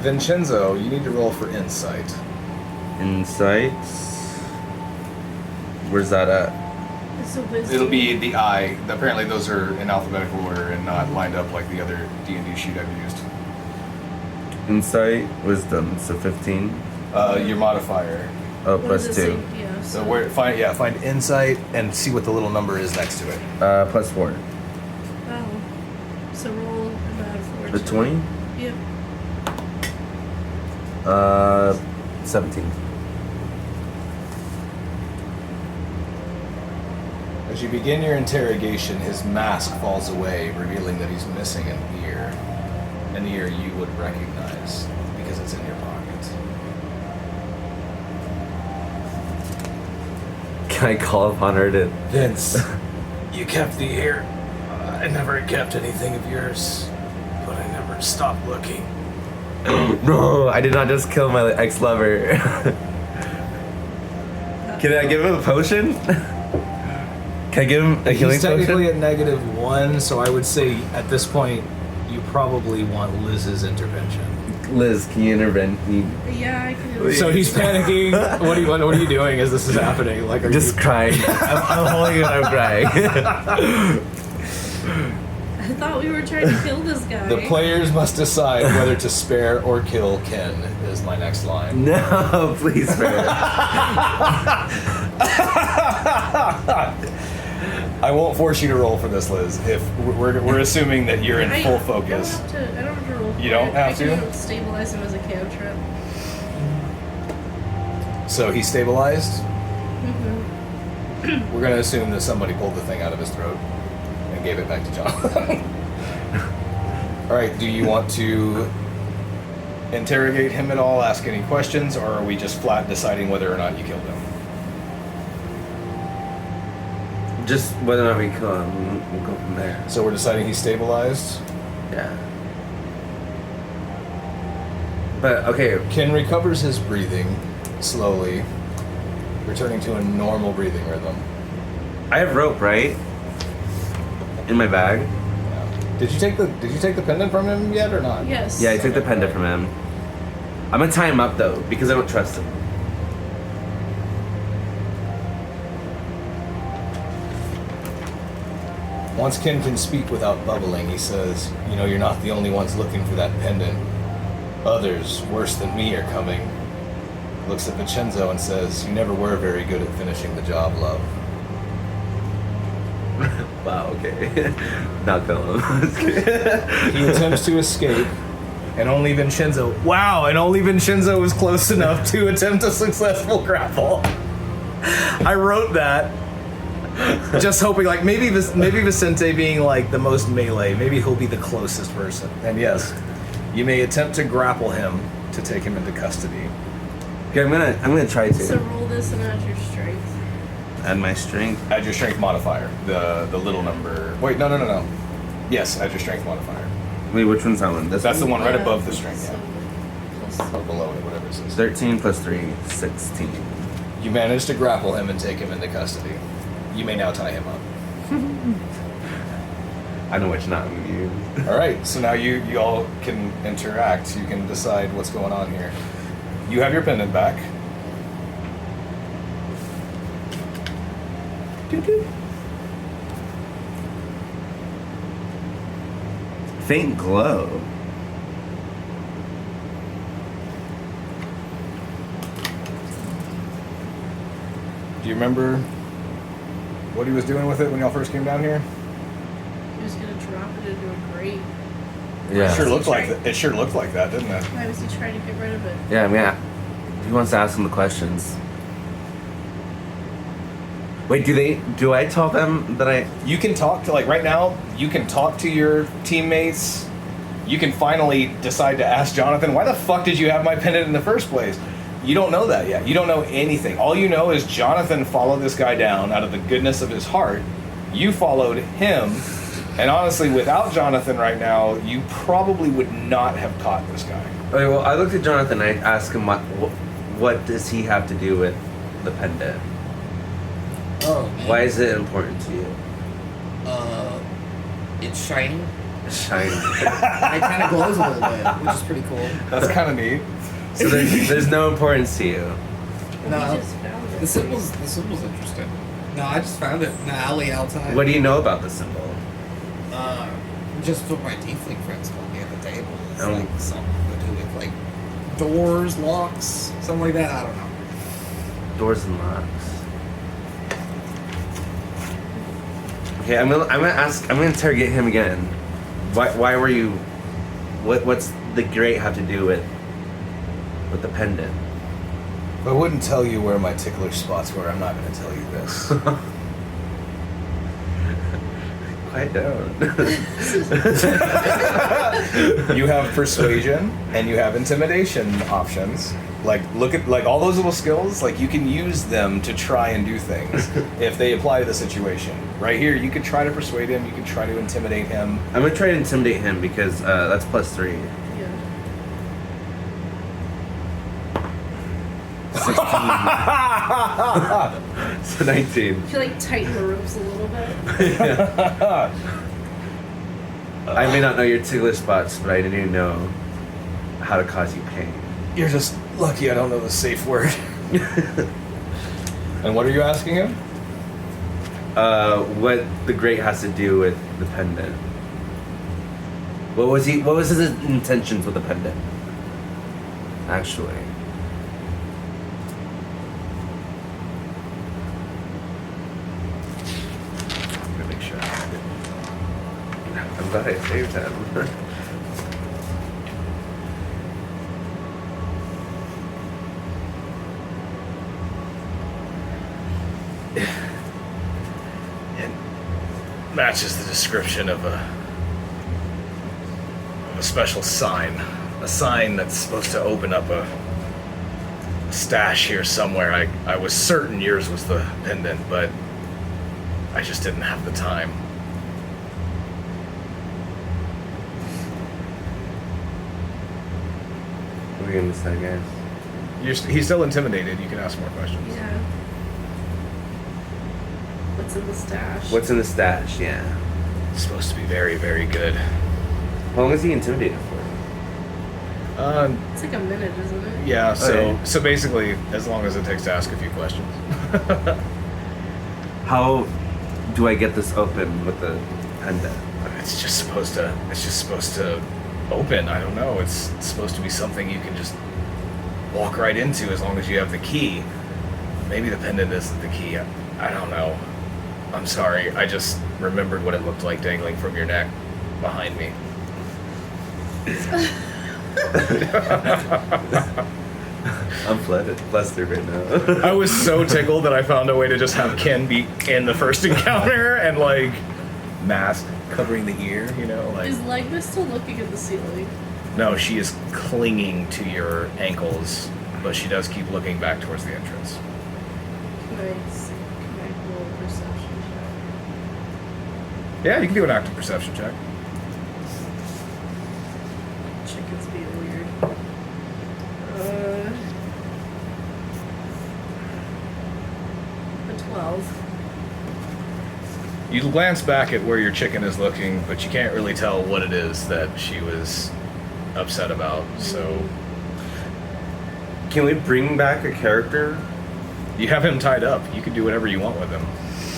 Vincenzo, you need to roll for insight. Insights. Where's that at? It's a wisdom. It'll be the eye. Apparently, those are in alphabetical order and not lined up like the other D&D sheet I've used. Insight, wisdom, so 15. Your modifier. Oh, What plus does it 2. say? Yeah. So where find Find insight and see what the little number is next to it. Plus 4. Oh. So roll a bad fortune. The 20? Yep. 17. As you begin your interrogation, his mask falls away, revealing that he's missing an ear. An ear you would recognize because it's in your pocket. Can I call upon her to... Vince, you kept the ear. I never kept anything of yours, but I never stopped looking. No, I did not just kill my ex-lover. Can I give him a potion? Can I give him a healing He's technically potion? at -1, so I would say at this point you probably want Liz's intervention. Liz, can you intervene? Yeah, I can. So he's panicking. What are you doing as this is happening? Like, are Just you... crying. I'm holding it, I'm crying. I thought we were trying to kill this guy. The players must decide whether to spare or kill Ken. Is my next line. No, please spare. I won't force you to roll for this, Liz. If we're assuming that you're in full focus. I don't have to roll. You for don't it. have I to? can stabilize him as a cantrip. So he's stabilized. Mm-hmm. We're gonna assume that somebody pulled the thing out of his throat and gave it back to Jonathan. All right. Do you want to interrogate him at all? Ask any questions, or are we just flat deciding whether or not you killed him? Just whether or not we kill him, we'll go from there. So we're deciding he's stabilized. Yeah. But, okay, Ken recovers his breathing slowly, returning to a normal breathing rhythm. I have rope, right? In my bag? Yeah. Did you take the pendant from him yet or not? Yes. Yeah, I took the pendant from him. I'm gonna tie him up, though, because I don't trust him. Once Ken can speak without bubbling, he says, "You know, you're not the only ones looking for that pendant. Others, worse than me, are coming." Looks at Vincenzo and says, "You never were very good at finishing the job, love." Wow, okay. Not kill him. He attempts to escape, and only Vincenzo. Wow, and only Vincenzo was close enough to attempt a successful grapple. I wrote that, just hoping, like maybe Vicente being like the most melee, maybe he'll be the closest person. And yes, you may attempt to grapple him to take him into custody. Okay, I'm gonna try to. So roll this and add your strength. Add my strength. Add your strength modifier. The little number. Wait, no. Yes, add your strength modifier. Wait, which one's that one? That's the one right Yeah, above the strength. so Yeah. plus- Or below it, whatever it says. 13 plus 3, 16. You manage to grapple him and take him into custody. You may now tie him up. I know which knot I'm gonna use. All right, so now you all can interact. You can decide what's going on here. You have your pendant back. Faint glow. Do you remember what he was doing with it when y'all first came down here? He was gonna drop it into a grate. Yeah. It sure looked like Right. that. It sure looked like that, didn't it? Why was he trying to get rid of it? Yeah, I mean, he wants to ask him the questions. Wait, do I tell them that I... You can talk to, like, right now, you can talk to your teammates. You can finally decide to ask Jonathan, why the fuck did you have my pendant in the first place? You don't know that yet. You don't know anything. All you know is Jonathan followed this guy down out of the goodness of his heart. You followed him. And honestly, without Jonathan right now, you probably would not have caught this guy. Okay, well, I looked at Jonathan and I asked him what does he have to do with the pendant? Oh, man. Why is it important to you? It's shiny. Shiny. It kind of glows a little bit, which is pretty cool. That's kind of neat. So there's no importance to you. No, He just found it. the symbol's interesting. No, I just found it in the alley outside. What do you know about the symbol? Just what my tiefling friends told me at the table. It's Oh. like something to do with like doors, locks, something like that. I don't know. Doors and locks. Okay, I'm gonna interrogate him again. Why were you? What's the grate have to do with the pendant? I wouldn't tell you where my tickler spots were. I'm not going to tell you this. Quiet down. You have persuasion and you have intimidation options. Like, look at, like, all those little skills, like, you can use them to try and do things if they apply to the situation. Right here, you could try to persuade him, you could try to intimidate him. I'm gonna try to intimidate him because that's +3. Yeah. 16. So 19. If you like tighten the ropes a little bit. I may not know your tickler spots, but I do know how to cause you pain. You're just lucky I don't know the safe word. And what are you asking him? What the grate has to do with the pendant? What was his intentions with the pendant? Actually. I'm gonna make sure. I'm glad I saved him. Matches the description of a special sign. A sign that's supposed to open up a stash here somewhere. I was certain yours was the pendant, but I just didn't have the time. What are we gonna say, guys? He's still intimidated. You can ask more questions. Yeah. What's in the stash? What's in the stash? Yeah. It's supposed to be very, very good. How long is he intimidated for? It's like a minute, isn't it? Yeah, Okay. so basically, as long as it takes to ask a few questions. How do I get this open with the pendant? It's just supposed to open. I don't know. It's supposed to be something you can just walk right into as long as you have the key. Maybe the pendant isn't the key. I don't know. I'm sorry. I just remembered what it looked like dangling from your neck behind me. I'm flustered right now. I was so tickled that I found a way to just have Ken be in the first encounter and like mask covering the ear, you know, like. Is Legna still looking at the ceiling? No, she is clinging to your ankles, but she does keep looking back towards the entrance. Can I roll a perception check? Yeah, you can do an active perception check. Chicken's being weird. A 12. You glance back at where your chicken is looking, but you can't really tell what it is that she was upset about, so. Can we bring back a character? You have him tied up. You can do whatever you want with him.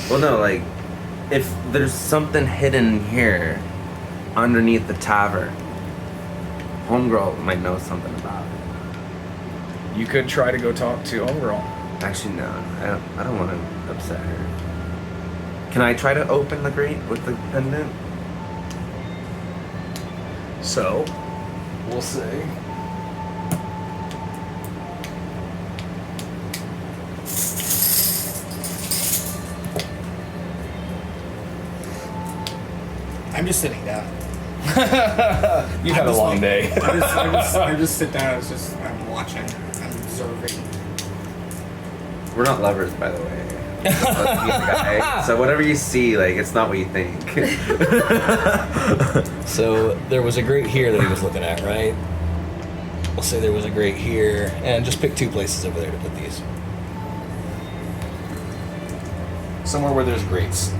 Well, no, like, if there's something hidden here underneath the tavern, Homegirl might know something about it. You could try to go talk to Homegirl. Actually, no, I don't want to upset her. Can I try to open the grate with the pendant? So, we'll say. I'm just sitting down. You had a just long like- day. I just sit down. I'm watching. I'm observing. We're not lovers, by the way. Guy. So whatever you see, like, it's not what you think. So there was a grate here that he was looking at, right? We'll say there was a grate here, and just pick 2 places over there to put these. Somewhere where there's grates.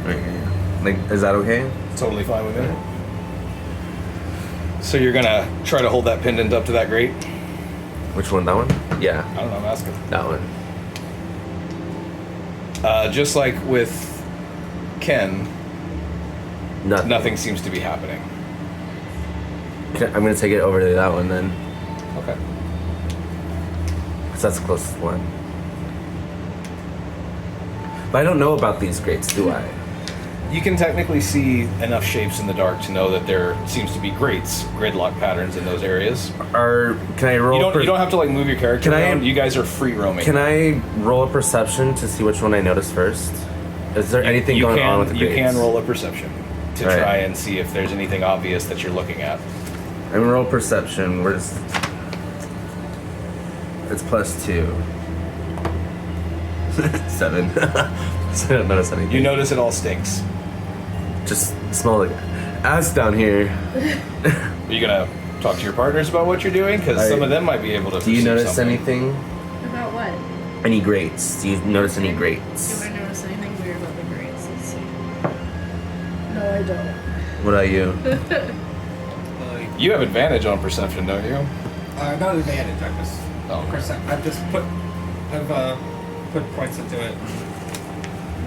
Right here. Like, is that okay? Totally fine with me. So you're gonna try to hold that pendant up to that grate? Which one? That one? Yeah, I don't know, I'm asking. that one. Just like with Ken, Nothing. nothing seems to be happening. I'm gonna take it over to that one then, Okay. because that's the closest one. But I don't know about these grates, do I? You can technically see enough shapes in the dark to know that there seems to be grates, gridlock patterns in those areas. Can I roll? You don't have to like move your character Can I- around. You guys are free roaming. Can I roll a perception to see which one I notice first? Is there anything going on with the You grates? can roll a perception to Right. try and see if there's anything obvious that you're looking at. I'm gonna roll perception. Where's? It's +2. 7. So I don't notice anything. You notice it all stinks. Just smell like ass down here. Are you gonna talk to your partners about what you're doing? Because some of them might be able to. Do you perceive notice something. anything? About what? Any grates? Do you notice any Do grates? I notice anything weird about the grades? Let's see. No, I don't. What about you? You have advantage on perception, don't you? Not advantage. I just. Oh. I've just put points into it.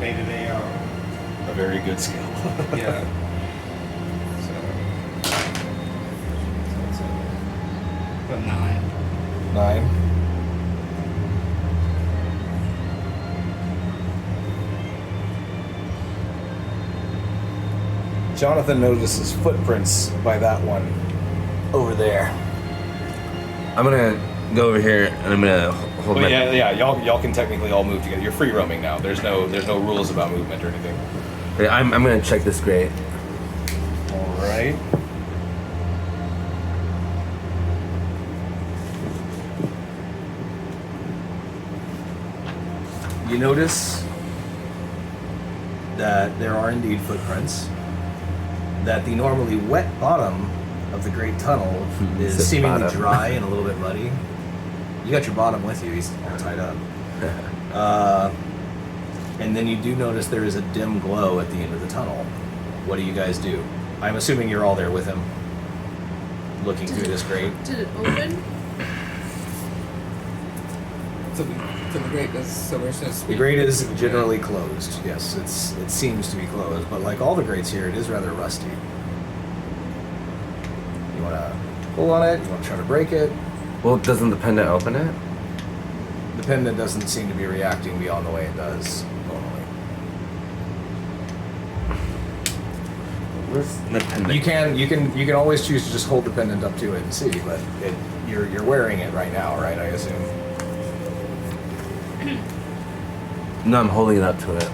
Made it a A very good skill. yeah. So it's a 9. 9. Jonathan notices footprints by that one over there. I'm gonna go over here and I'm gonna hold But my. yeah, y'all can technically all move together. You're free roaming now. There's no rules about movement or anything. Yeah, I'm gonna check this grate. All right. You notice that there are indeed footprints. That the normally wet bottom of the great tunnel is The seemingly bottom. dry and a little bit muddy. You got your bottom with you. He's all tied up. And then you do notice there is a dim glow at the end of the tunnel. What do you guys do? I'm assuming you're all there with him, looking through this grate. Did it open? So the grate is so we're just. The grate is generally closed. Yes, it seems to be closed, but like all the grates here, it is rather rusty. You want to pull on it? You want to try to break it? Well, doesn't the pendant open it? The pendant doesn't seem to be reacting beyond the way it does normally. Where's the pendant? You can always choose to just hold the pendant up to it and see, but you're wearing it right now, right? I assume. No, I'm holding it up to it.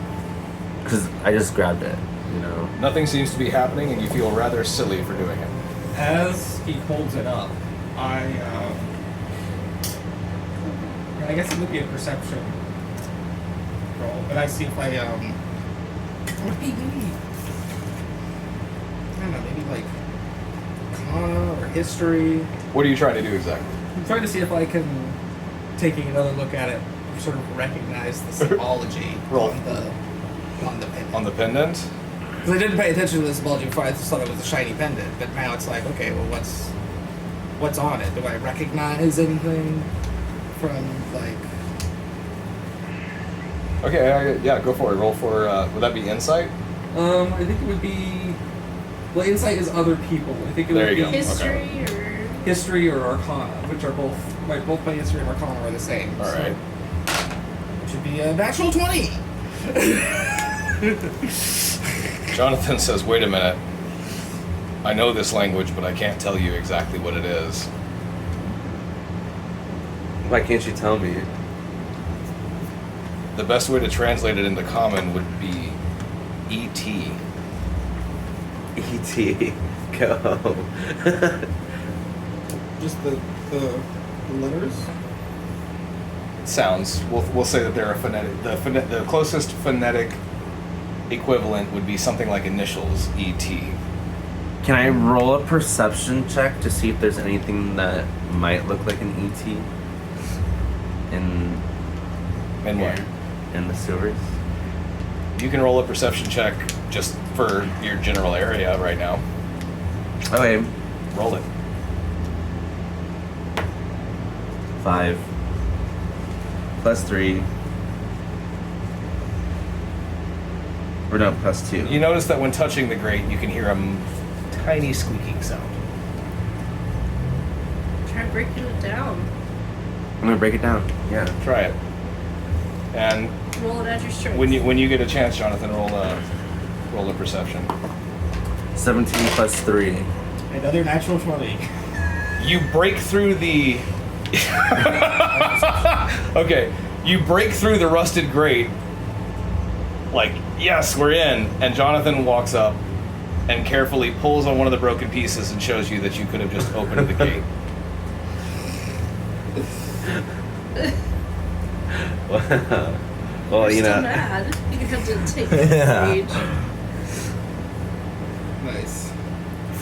Because I just grabbed it, you know? Nothing seems to be happening, and you feel rather silly for doing it. As he holds it up, I guess it would be a perception roll, but I see if I would be maybe I don't know, maybe like Kana or history. What are you trying to do exactly? I'm trying to see if I can, taking another look at it, sort of recognize the symbology Roll. on the pendant. On the pendant? Because I didn't pay attention to the symbology before. I just thought it was a shiny pendant, but now it's like, okay, well, what's on it? Do I recognize anything from like? Okay, yeah, go for it. Roll for, would that be insight? I think it would be. Well, insight is other people. I think it There would be you go. History or history or arcana, which are both my history and arcana are the same. All right. Which would be a natural 20. Jonathan says, wait a minute. I know this language, but I can't tell you exactly what it is. Why can't you tell me? The best way to translate it into common would be E.T. E.T. Go. Just the letters. Sounds. We'll say that they're a phonetic. The closest phonetic equivalent would be something like initials, E.T. Can I roll a perception check to see if there's anything that might look like an ET in what? In the sewers? You can roll a perception check just for your general area right now. Okay. Roll it. 5 plus 3. Or no, plus 2. You notice that when touching the grate, you can hear a tiny squeaking sound. try breaking it down. I'm gonna break it down. Yeah. Try it. And Roll it at your strength. when you get a chance, Jonathan, roll a perception. 17 plus 3. Another natural 20. You break through the. Okay, you break through the rusted grate. Like, yes, we're in. And Jonathan walks up and carefully pulls on one of the broken pieces and shows you that you could have just opened the gate. Well, You're you still know. mad. You have to take the rage. Nice.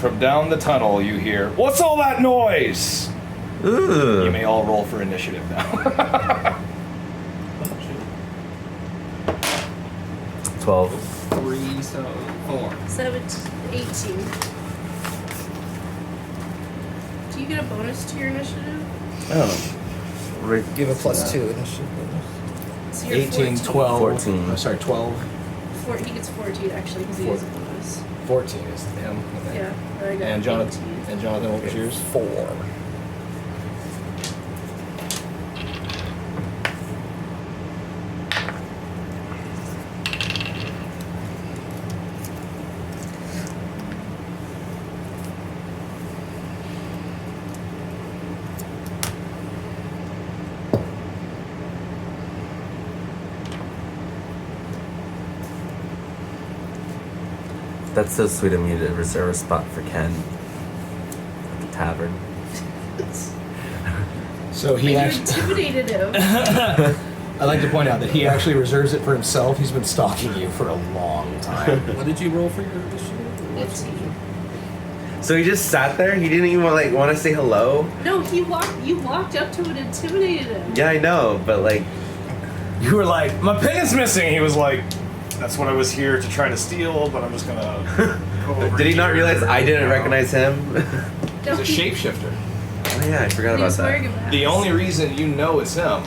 From down the tunnel, you hear, "What's all that noise?" Ooh. You may all roll for initiative now. 12. 3, so 4. 18. Do you get a bonus to your initiative? Oh. Right. Give a plus 2 initiative. So you're 18, 14. 12. 14. Oh, sorry, 12. He gets 14 actually because he has a bonus. 14 is him. Okay. Yeah. I got And 18. Jonathan, what was yours? 4. That's so sweet of me to reserve a spot for Ken at the tavern. So But he you actually. intimidated him. I'd like to point out that he actually reserves it for himself. He's been stalking you for a long time. What did you roll for your initiative? 15. So he just sat there? He didn't even want to say hello? No, you walked up to it and intimidated him. Yeah, I know, but like, You were like, My pendant's missing. He was like, "That's what I was here to try to steal, but I'm just gonna go over did he not here." realize I didn't recognize him? No, He's a shapeshifter. Oh yeah, I forgot he about was wearing a that. mask. The only reason you know it's him.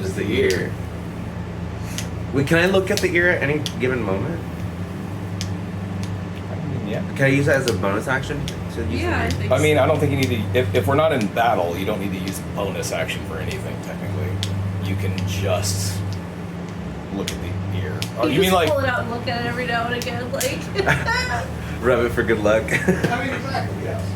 Just the ear. Wait, can I look at the ear at any given moment? Yeah. Can I use that as a bonus action? Should use Yeah, I it. think I mean, so. I don't think you need to. If we're not in battle, you don't need to use bonus action for anything. Technically, you can just look at the ear. Oh, you just mean like? pull it out and look at it every now and again, like. Rub it for good luck. I mean, exactly. Yes.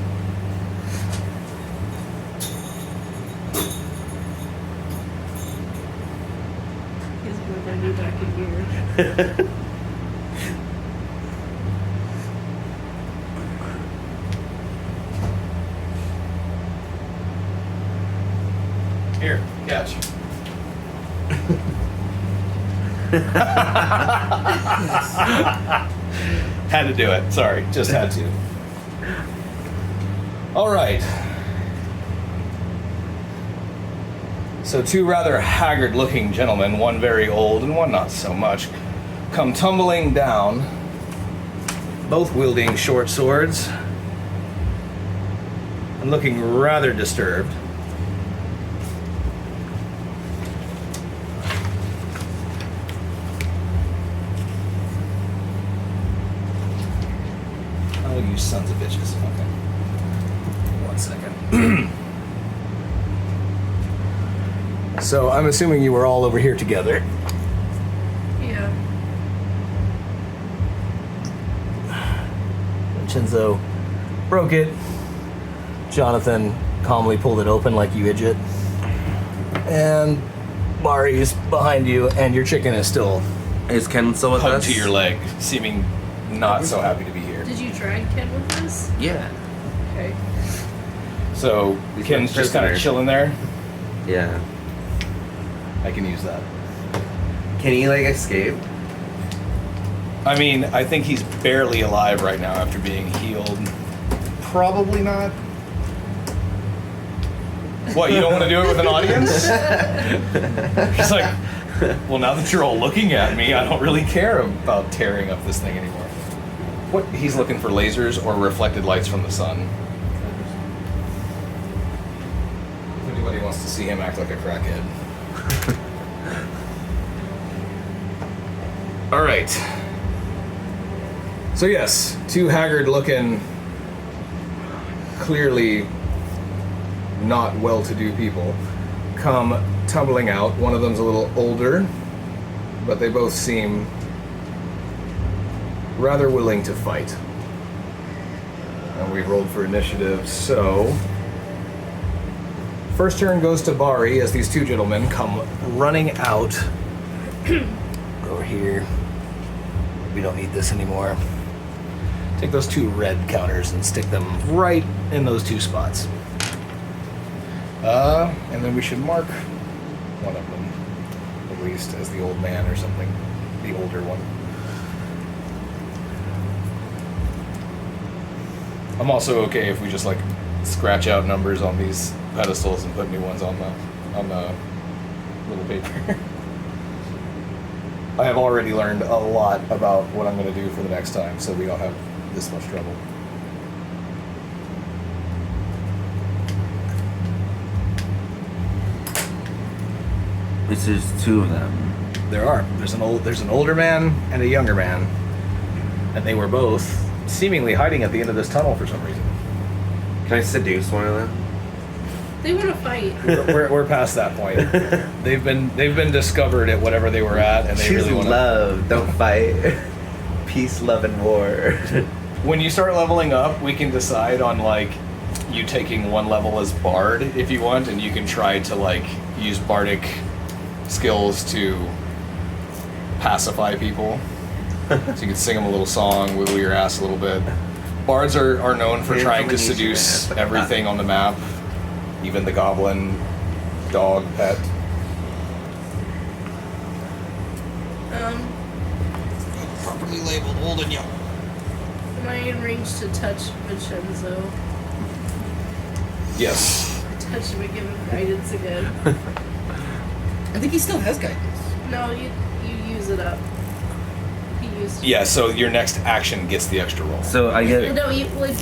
He's going my new back in gear. Here, catch. Had to do it. Sorry, just had to. All right. So two rather haggard-looking gentlemen, one very old and one not so much, come tumbling down, both wielding short swords and looking rather disturbed. Oh, you sons of bitches. Okay. 1 second. So I'm assuming you were all over here together. Yeah. Vincenzo broke it. Jonathan calmly pulled it open like you idiot. And Mari's behind you, and your chicken is still. Is Ken still with Hug us? to your leg, seeming not so happy to be here. Did you drag Ken with us? Yeah. Okay. So He's Ken's my just kind of prisoner. chilling there. Yeah. I can use that. Can he like escape? I mean, I think he's barely alive right now after being healed. Probably not. What, you don't want to do it with an audience? He's like, well, now that you're all looking at me, I don't really care about tearing up this thing anymore. What? He's looking for lasers or reflected lights from the sun. If anybody wants to see him act like a crackhead. All right. So yes, two haggard-looking, clearly not well-to-do people come tumbling out. One of them's a little older, but they both seem rather willing to fight. And we rolled for initiative, so first turn goes to Bari as these two gentlemen come running out. Over here. We don't need this anymore. Take those two red counters and stick them right in those two spots. And then we should mark one of them, at least, as the old man or something. The older one. I'm also okay if we just like scratch out numbers on these pedestals and put new ones on the little paper. I have already learned a lot about what I'm going to do for the next time, so we don't have this much trouble. There's two of them. There are. There's an older man and a younger man, and they were both seemingly hiding at the end of this tunnel for some reason. Can I seduce one of them? They want to fight. We're past that point. They've been discovered at whatever they were at, and they Choose really want to. love, don't fight. Peace, love, and war. When you start leveling up, we can decide on like you taking one level as bard if you want, and you can try to like use bardic skills to pacify people. So you can sing them a little song, wiggle your ass a little bit. Bards are known for trying to seduce everything on the map, even the goblin dog pet. Properly labeled old and young. Am I in range to touch Vincenzo? Yes. Touch him and give him guidance again. I think he still has guidance. No, you use it up. He used it. Yeah, so your next action gets the extra roll. So I get. No, you like.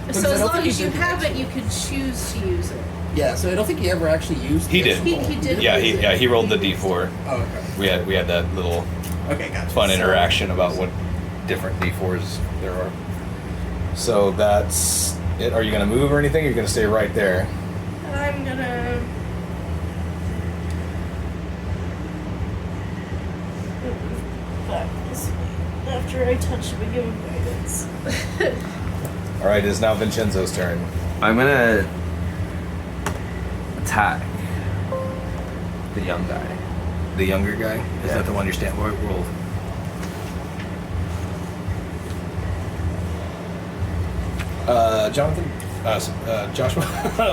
Because So I as don't long think as he you did have that. it, you can choose to use it. Yeah, so I don't think he ever actually used He the did. extra roll. He did. Yeah, use it. he rolled the d4. Oh, okay. We had that little Okay, gotcha. fun So- interaction about what different d4s there are. So that's it. Are you gonna move or anything? Or are you gonna stay right there? I'm gonna. Back this way after I touch him and give him guidance. All right, it is now Vincenzo's turn. I'm gonna attack the young guy. The younger guy? Is Yeah. that the one you're standing? Roll. Jonathan? Joshua?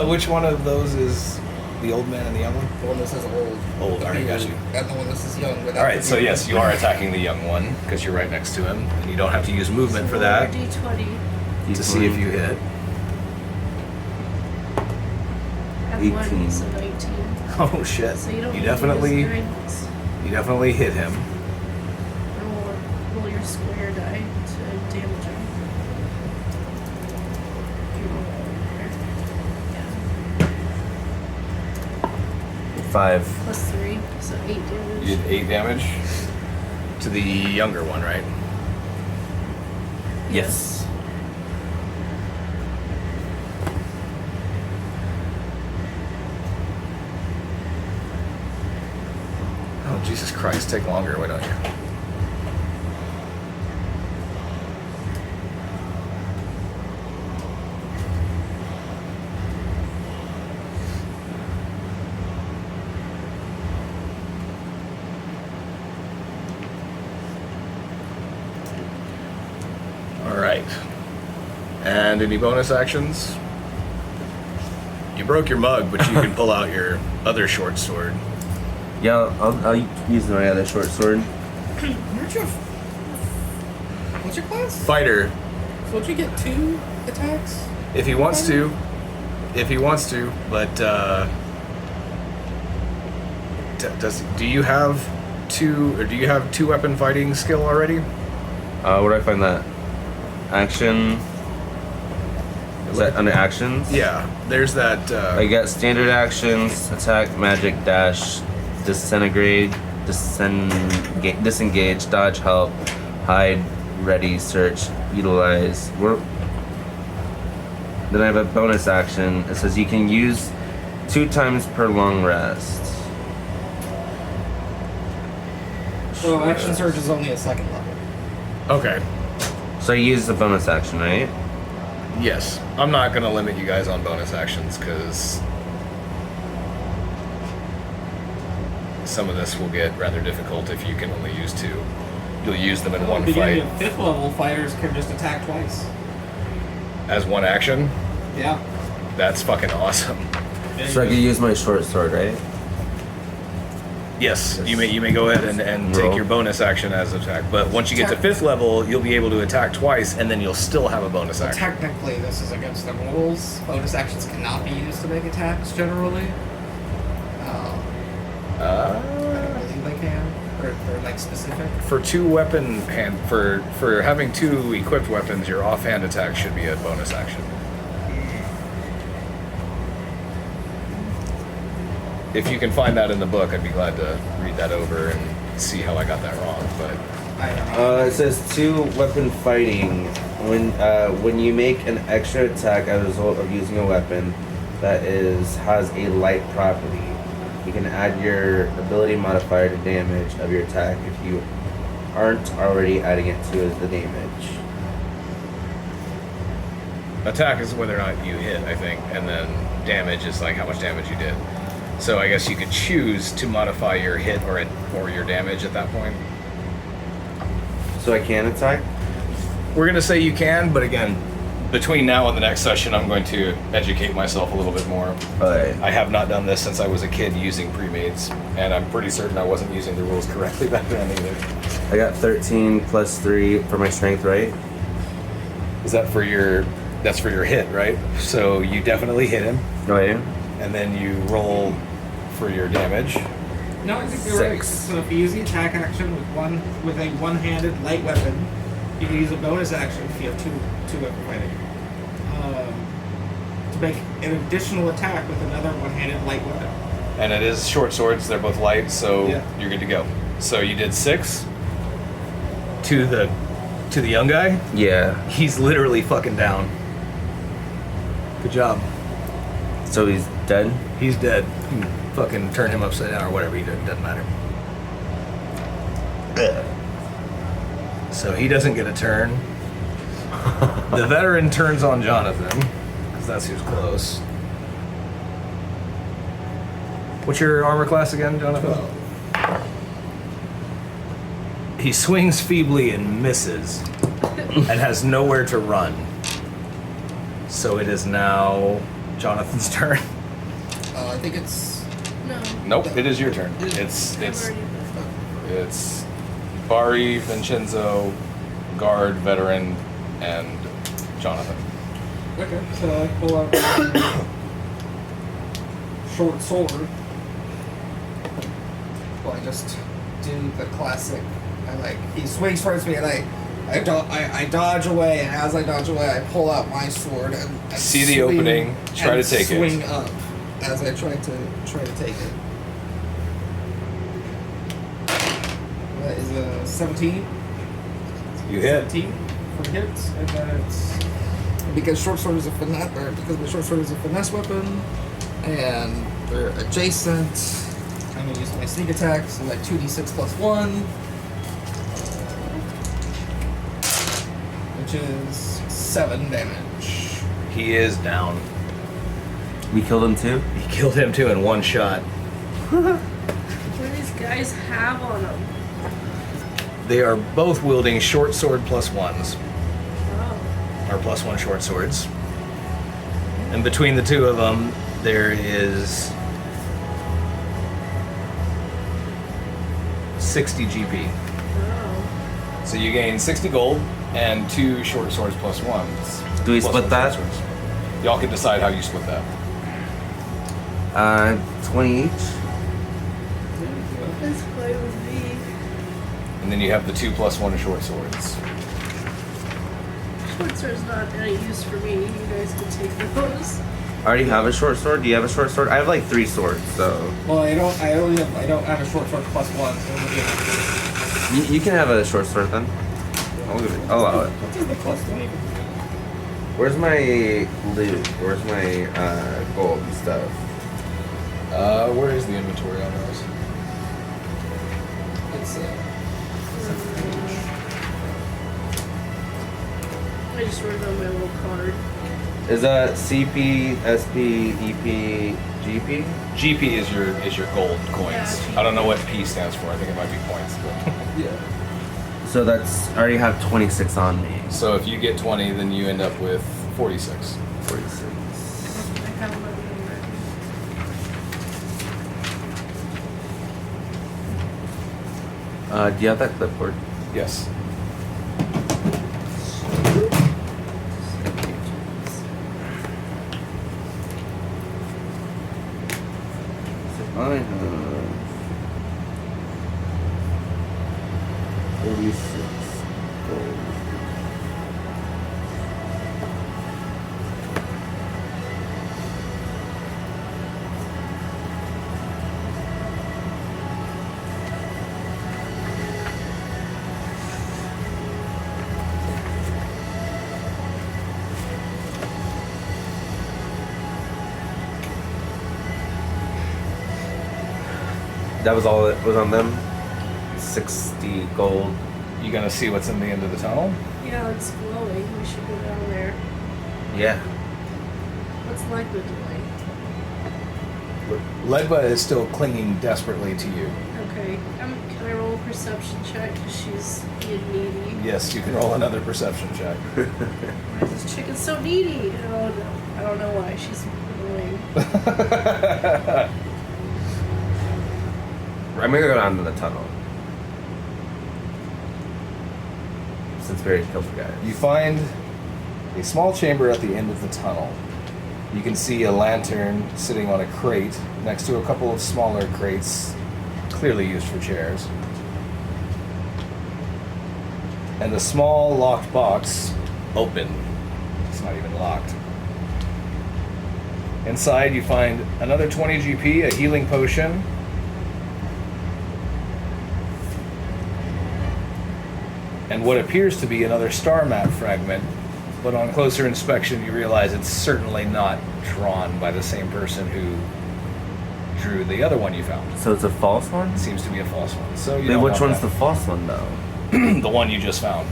Which one of those is the old man and the young one? The one that says old. Old, all right, got you. And the one that says young. All right, so yes, you are attacking the young one because you're right next to him, and you don't have to use movement for that D20. to see if you hit. At 18. 1, so 19. Oh shit! So you don't You need definitely, to use guidance. you definitely hit him. Roll your square die to damage him. You roll that over there. Yeah. 5. Plus 3, so 8 damage. You did 8 damage to the younger one, right? Yes. Oh Jesus Christ! Take longer, why don't you? All right. And any bonus actions? You broke your mug, but you can pull out your other short sword. Yeah, I'll use my other short sword. Aren't you? What's your class? Fighter, So don't you get 2 attacks? if he wants to. If he wants to, but do you have 2 weapon fighting skill already? Where do I find that? Action. Is that under actions? Yeah, there's that. I got standard actions, attack, magic, dash, disengage, dodge, help, hide, ready, search, utilize. Then I have a bonus action. It says you can use 2 times per long rest. So action surge is only a 2nd level. Okay. So I use the bonus action, right? Yes, I'm not gonna limit you guys on bonus actions because some of this will get rather difficult if you can only use 2. You'll use them in one fight Beginning of 5th level, fighters can just attack twice. as one action. Yeah. That's fucking awesome. So I can use my short sword, right? Yes, you may go ahead and take Roll. your bonus action as attack, but once you get to 5th level, you'll be able to attack twice, and then you'll still have a bonus Well, action. technically, this is against the rules. Bonus actions cannot be used to make attacks generally. I don't believe they can. Or like specific. For 2 weapon hand for having 2 equipped weapons, your offhand attack should be a bonus action. If you can find that in the book, I'd be glad to read that over and see how I got that wrong. But I don't know. It says 2 weapon fighting. When you make an extra attack as a result of using a weapon that has a light property, you can add your ability modifier to damage of your attack if you aren't already adding it to as the damage. attack is whether or not you hit, I think, and then damage is like how much damage you did. So I guess you could choose to modify your hit or your damage at that point. So I can attack? We're gonna say you can, but again, between now and the next session, I'm going to educate myself a little bit more. Alright. I have not done this since I was a kid using pre-mates, and I'm pretty certain I wasn't using the rules correctly back then either. I got 13 plus 3 for my strength, right? Is that for your? That's for your hit, right? So you definitely hit him, Oh, yeah? and then you roll for your damage. No, I think you're right. 6. So if you use the attack action with a one-handed light weapon, you can use a bonus action if you have two weapon fighting. To make an additional attack with another one-handed light weapon. And it is short swords, they're both light, so Yeah. you're good to go. So you did 6 to the young guy. Yeah. He's literally fucking down. Good job. So he's dead? He's dead. You can fucking turn him upside down or whatever you do. It doesn't matter. So he doesn't get a turn. The veteran turns on Jonathan, because that's who's close. What's your armor class again, Jonathan? He swings feebly and misses, and has nowhere to run. So it is now Jonathan's turn. I think it's. No. Nope, it is your turn. It's Bari, Vincenzo, guard, veteran, and Jonathan. Okay, so I pull out my short sword. Well, I just do the classic. He swings towards me, and I dodge away, and as I dodge away, I pull out my sword and See the opening, try to take it. Swing up as I try to take it. That is a 17. You hit. 17 for hits, and then it's because short sword is a finesse, or because my short sword is a finesse weapon, and they're adjacent. I'm gonna use my sneak attack, so like 2d6 plus 1, which is 7 damage. He is down. We killed him too? He killed him too in one shot. What do these guys have on them? They are both wielding short sword plus ones, Oh. or plus one short swords. And between the two of them, there is 60 GP. Oh. So you gain 60 gold and 2 short swords plus 1s. Do we Plus split one that? short swords. Y'all can decide how you split that. 20 each? That's fine with me. And then you have the 2 plus 1 short swords. Short sword's not any use for me. You guys can take those. I already have a short sword. Do you have a short sword? I have like 3 swords, so. Well, I don't have a short sword plus 1. So it'll be You can have a short sword then. I'll allow it. I'll take the plus 1. Where's my loot? Where's my gold and stuff? Where is the inventory on those? It's I just wrote it on my little card. Is that CP, SP, EP, GP? GP is your gold coins. Yeah, I don't know what P stands for. I think it might be points. But yeah. So that's, I already have 26 on me. so if you get 20, then you end up with 46. 46. I have my Do you have that clipboard? Yes. I have 46 gold. That was all that was on them? 60 gold. You gonna see what's in the end of the tunnel? Yeah, it's glowing. We should go down there. Yeah. What's Legba doing? Legba is still clinging desperately to you. Okay. Can I roll a perception check? Because she's being needy. Yes, you can roll another perception check. Why is this chicken so needy? Oh no. I don't know why. She's annoying. I'm gonna go down to the tunnel. Since we already killed the guy. You find a small chamber at the end of the tunnel. You can see a lantern sitting on a crate next to a couple of smaller crates, clearly used for chairs. And a small locked box, open. It's not even locked. Inside you find another 20 GP, a healing potion, and what appears to be another star map fragment but on closer inspection, you realize it's certainly not drawn by the same person who drew the other one you found. So it's a false one? It seems to be a false one. So you Wait, don't which want one's the that. false one though? The one you just found.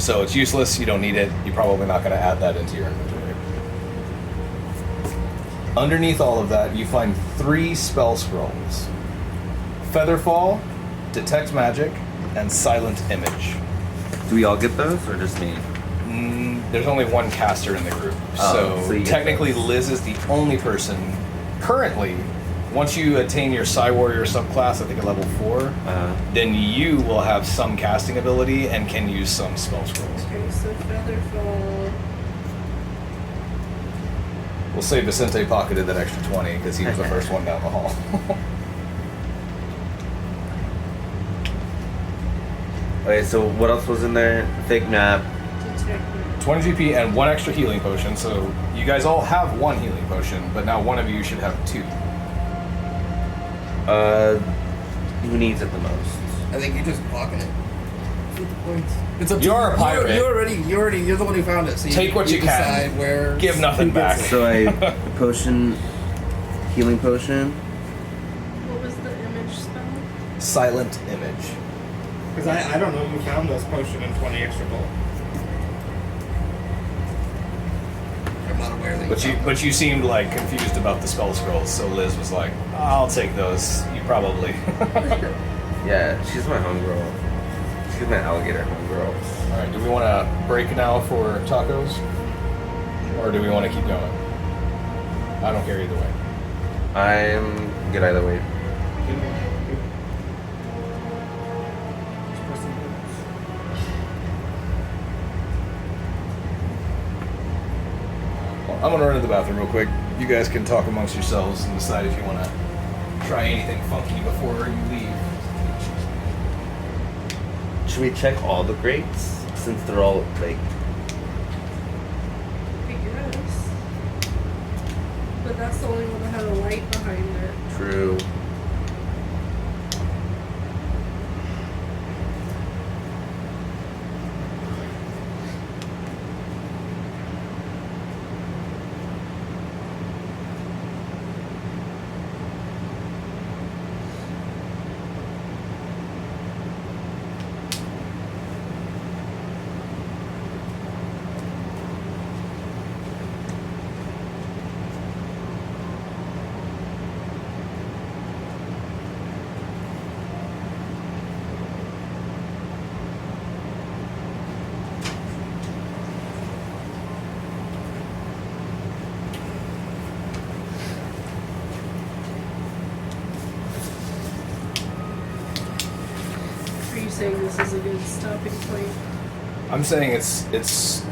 So it's useless. You don't need it. You're probably not going to add that into your inventory. Underneath all of that, you find 3 spell scrolls: Featherfall, Detect Magic, and Silent Image. Do we all get those, or just me? There's only one caster in the group, so so you get technically those. Liz is the only person currently. Once you attain your Psy Warrior subclass, I think at level 4, then you will have some casting ability and can use some spell scrolls. Okay, so Featherfall. We'll say Vicente pocketed that extra 20 because he was the first one down the hall. Okay, so what else was in there? Fake map. Detect. 20 GP and 1 extra healing potion, so you guys all have 1 healing potion, but now one of you should have 2. Who needs it the most? I think you just pocket it. Points. It's up to You are a pirate. You're the one who found it. So Take what you can. decide where. Give nothing who gets back. it. So I potion, healing potion. What was the image spell? Silent Image. Because I don't know who found this potion and 20 extra gold. I'm not aware that But you seemed like confused about the spell scrolls, so Liz was like, I'll take those. You probably. Yeah, she's my homegirl. She's my alligator homegirl. Alright, do we want to break now for tacos? Or do we want to keep going? I don't care either way. I'm good either way. Well, I'm gonna run to the bathroom real quick. You guys can talk amongst yourselves and decide if you want to try anything funky before you leave. Should we check all the grates since they're all like? I guess. But that's the only one that had a light behind it. True. Are you saying this is a good stopping point? I'm saying it's.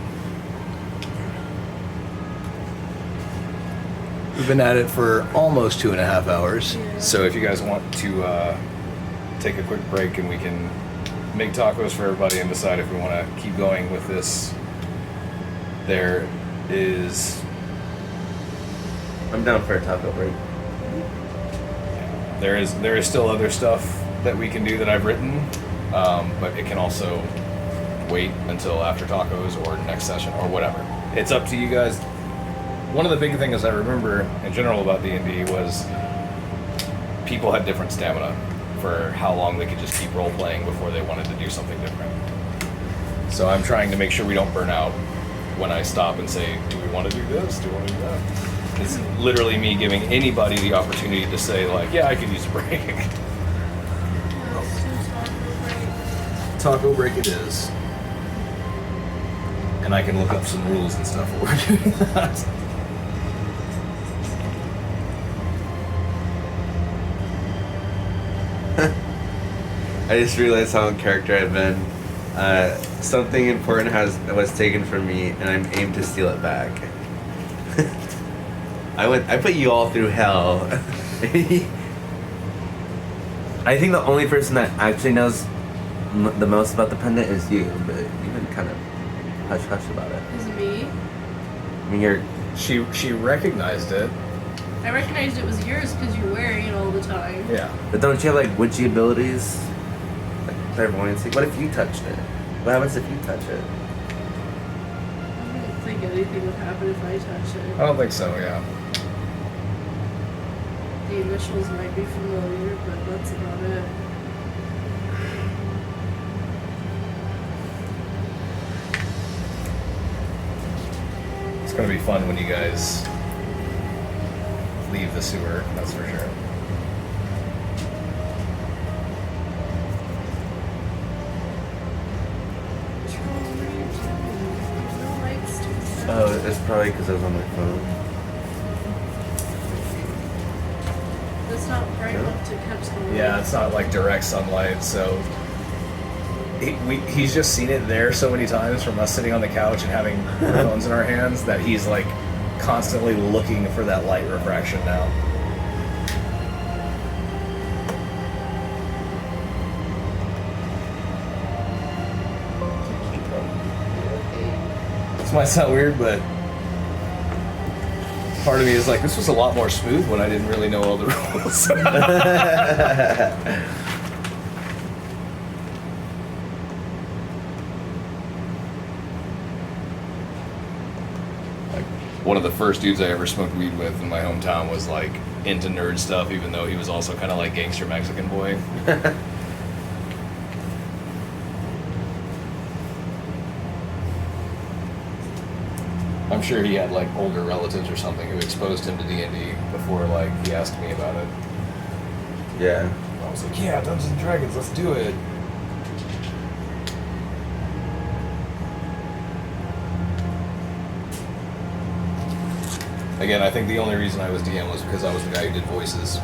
We've been at it for almost 2.5 hours. Yeah. So if you guys want to take a quick break and we can make tacos for everybody and decide if we want to keep going with this, there is. I'm down for a taco break. There is still other stuff that we can do that I've written, but it can also wait until after tacos or next session or whatever. It's up to you guys. One of the big things I remember in general about D&D was people had different stamina for how long they could just keep role playing before they wanted to do something different. So I'm trying to make sure we don't burn out when I stop and say, do we want to do this? Do we want to do that? It's literally me giving anybody the opportunity to say, like, yeah, I could use a break. Let's do taco break. Taco break it is. And I can look up some rules and stuff while we're doing that. I just realized how in character I've been. Something important was taken from me, and I'm aimed to steal it back. I put you all through hell. I think the only person that actually knows the most about the pendant is you, but you've been kind of hush hush about it. Is me? I mean, you're. She recognized it. I recognized it was yours because you're wearing it all the time. Yeah. But don't you have like witchy abilities? Like clairvoyancy? What if you touched it? What happens if you touch it? think anything would happen if I touch I it. don't think so. Yeah. The initials might be familiar, but that's about it. It's gonna be fun when you guys leave the sewer. That's for sure. No lights to set. Oh, it's probably because I was on my phone. It's not bright enough to catch the light. Yeah, it's not like direct sunlight, so he's just seen it there so many times from us sitting on the couch and having our phones in our hands that he's like constantly looking for that light refraction now. This might sound weird, but part of me is like, this was a lot more smooth when I didn't really know all the rules. Like, one of the first dudes I ever smoked weed with in my hometown was like into nerd stuff, even though he was also kind of like gangster Mexican boy. I'm sure he had like older relatives or something who exposed him to D&D before like he asked me about it. Yeah. I was like, yeah, Dungeons and Dragons, let's do it. Again, I think the only reason I was DM was because I was the guy who did voices.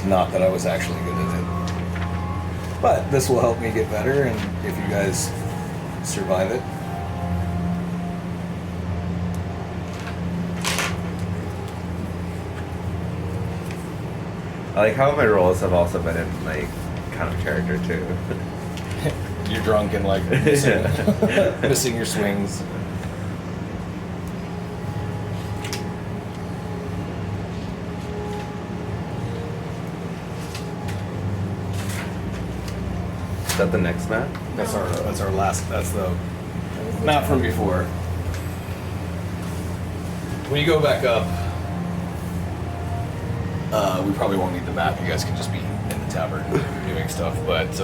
Not that I was actually good at it. But this will help me get better, and if you guys survive it. I like how my roles have also been in like kind of character too. You're drunk and like missing, missing your swings. Is that the next map? That's our last. That's the map from before. When you go back up, we probably won't need the map. You guys can just be in the tavern doing stuff. But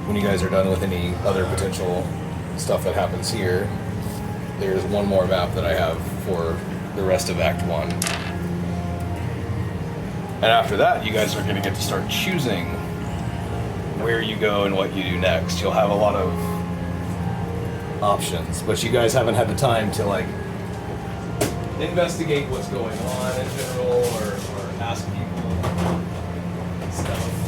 when you guys are done with any other potential stuff that happens here, there's one more map that I have for the rest of Act 1. And after that, you guys are going to get to start choosing where you go and what you do next. You'll have a lot of options, but you guys haven't had the time to like investigate what's going on in general or ask people stuff.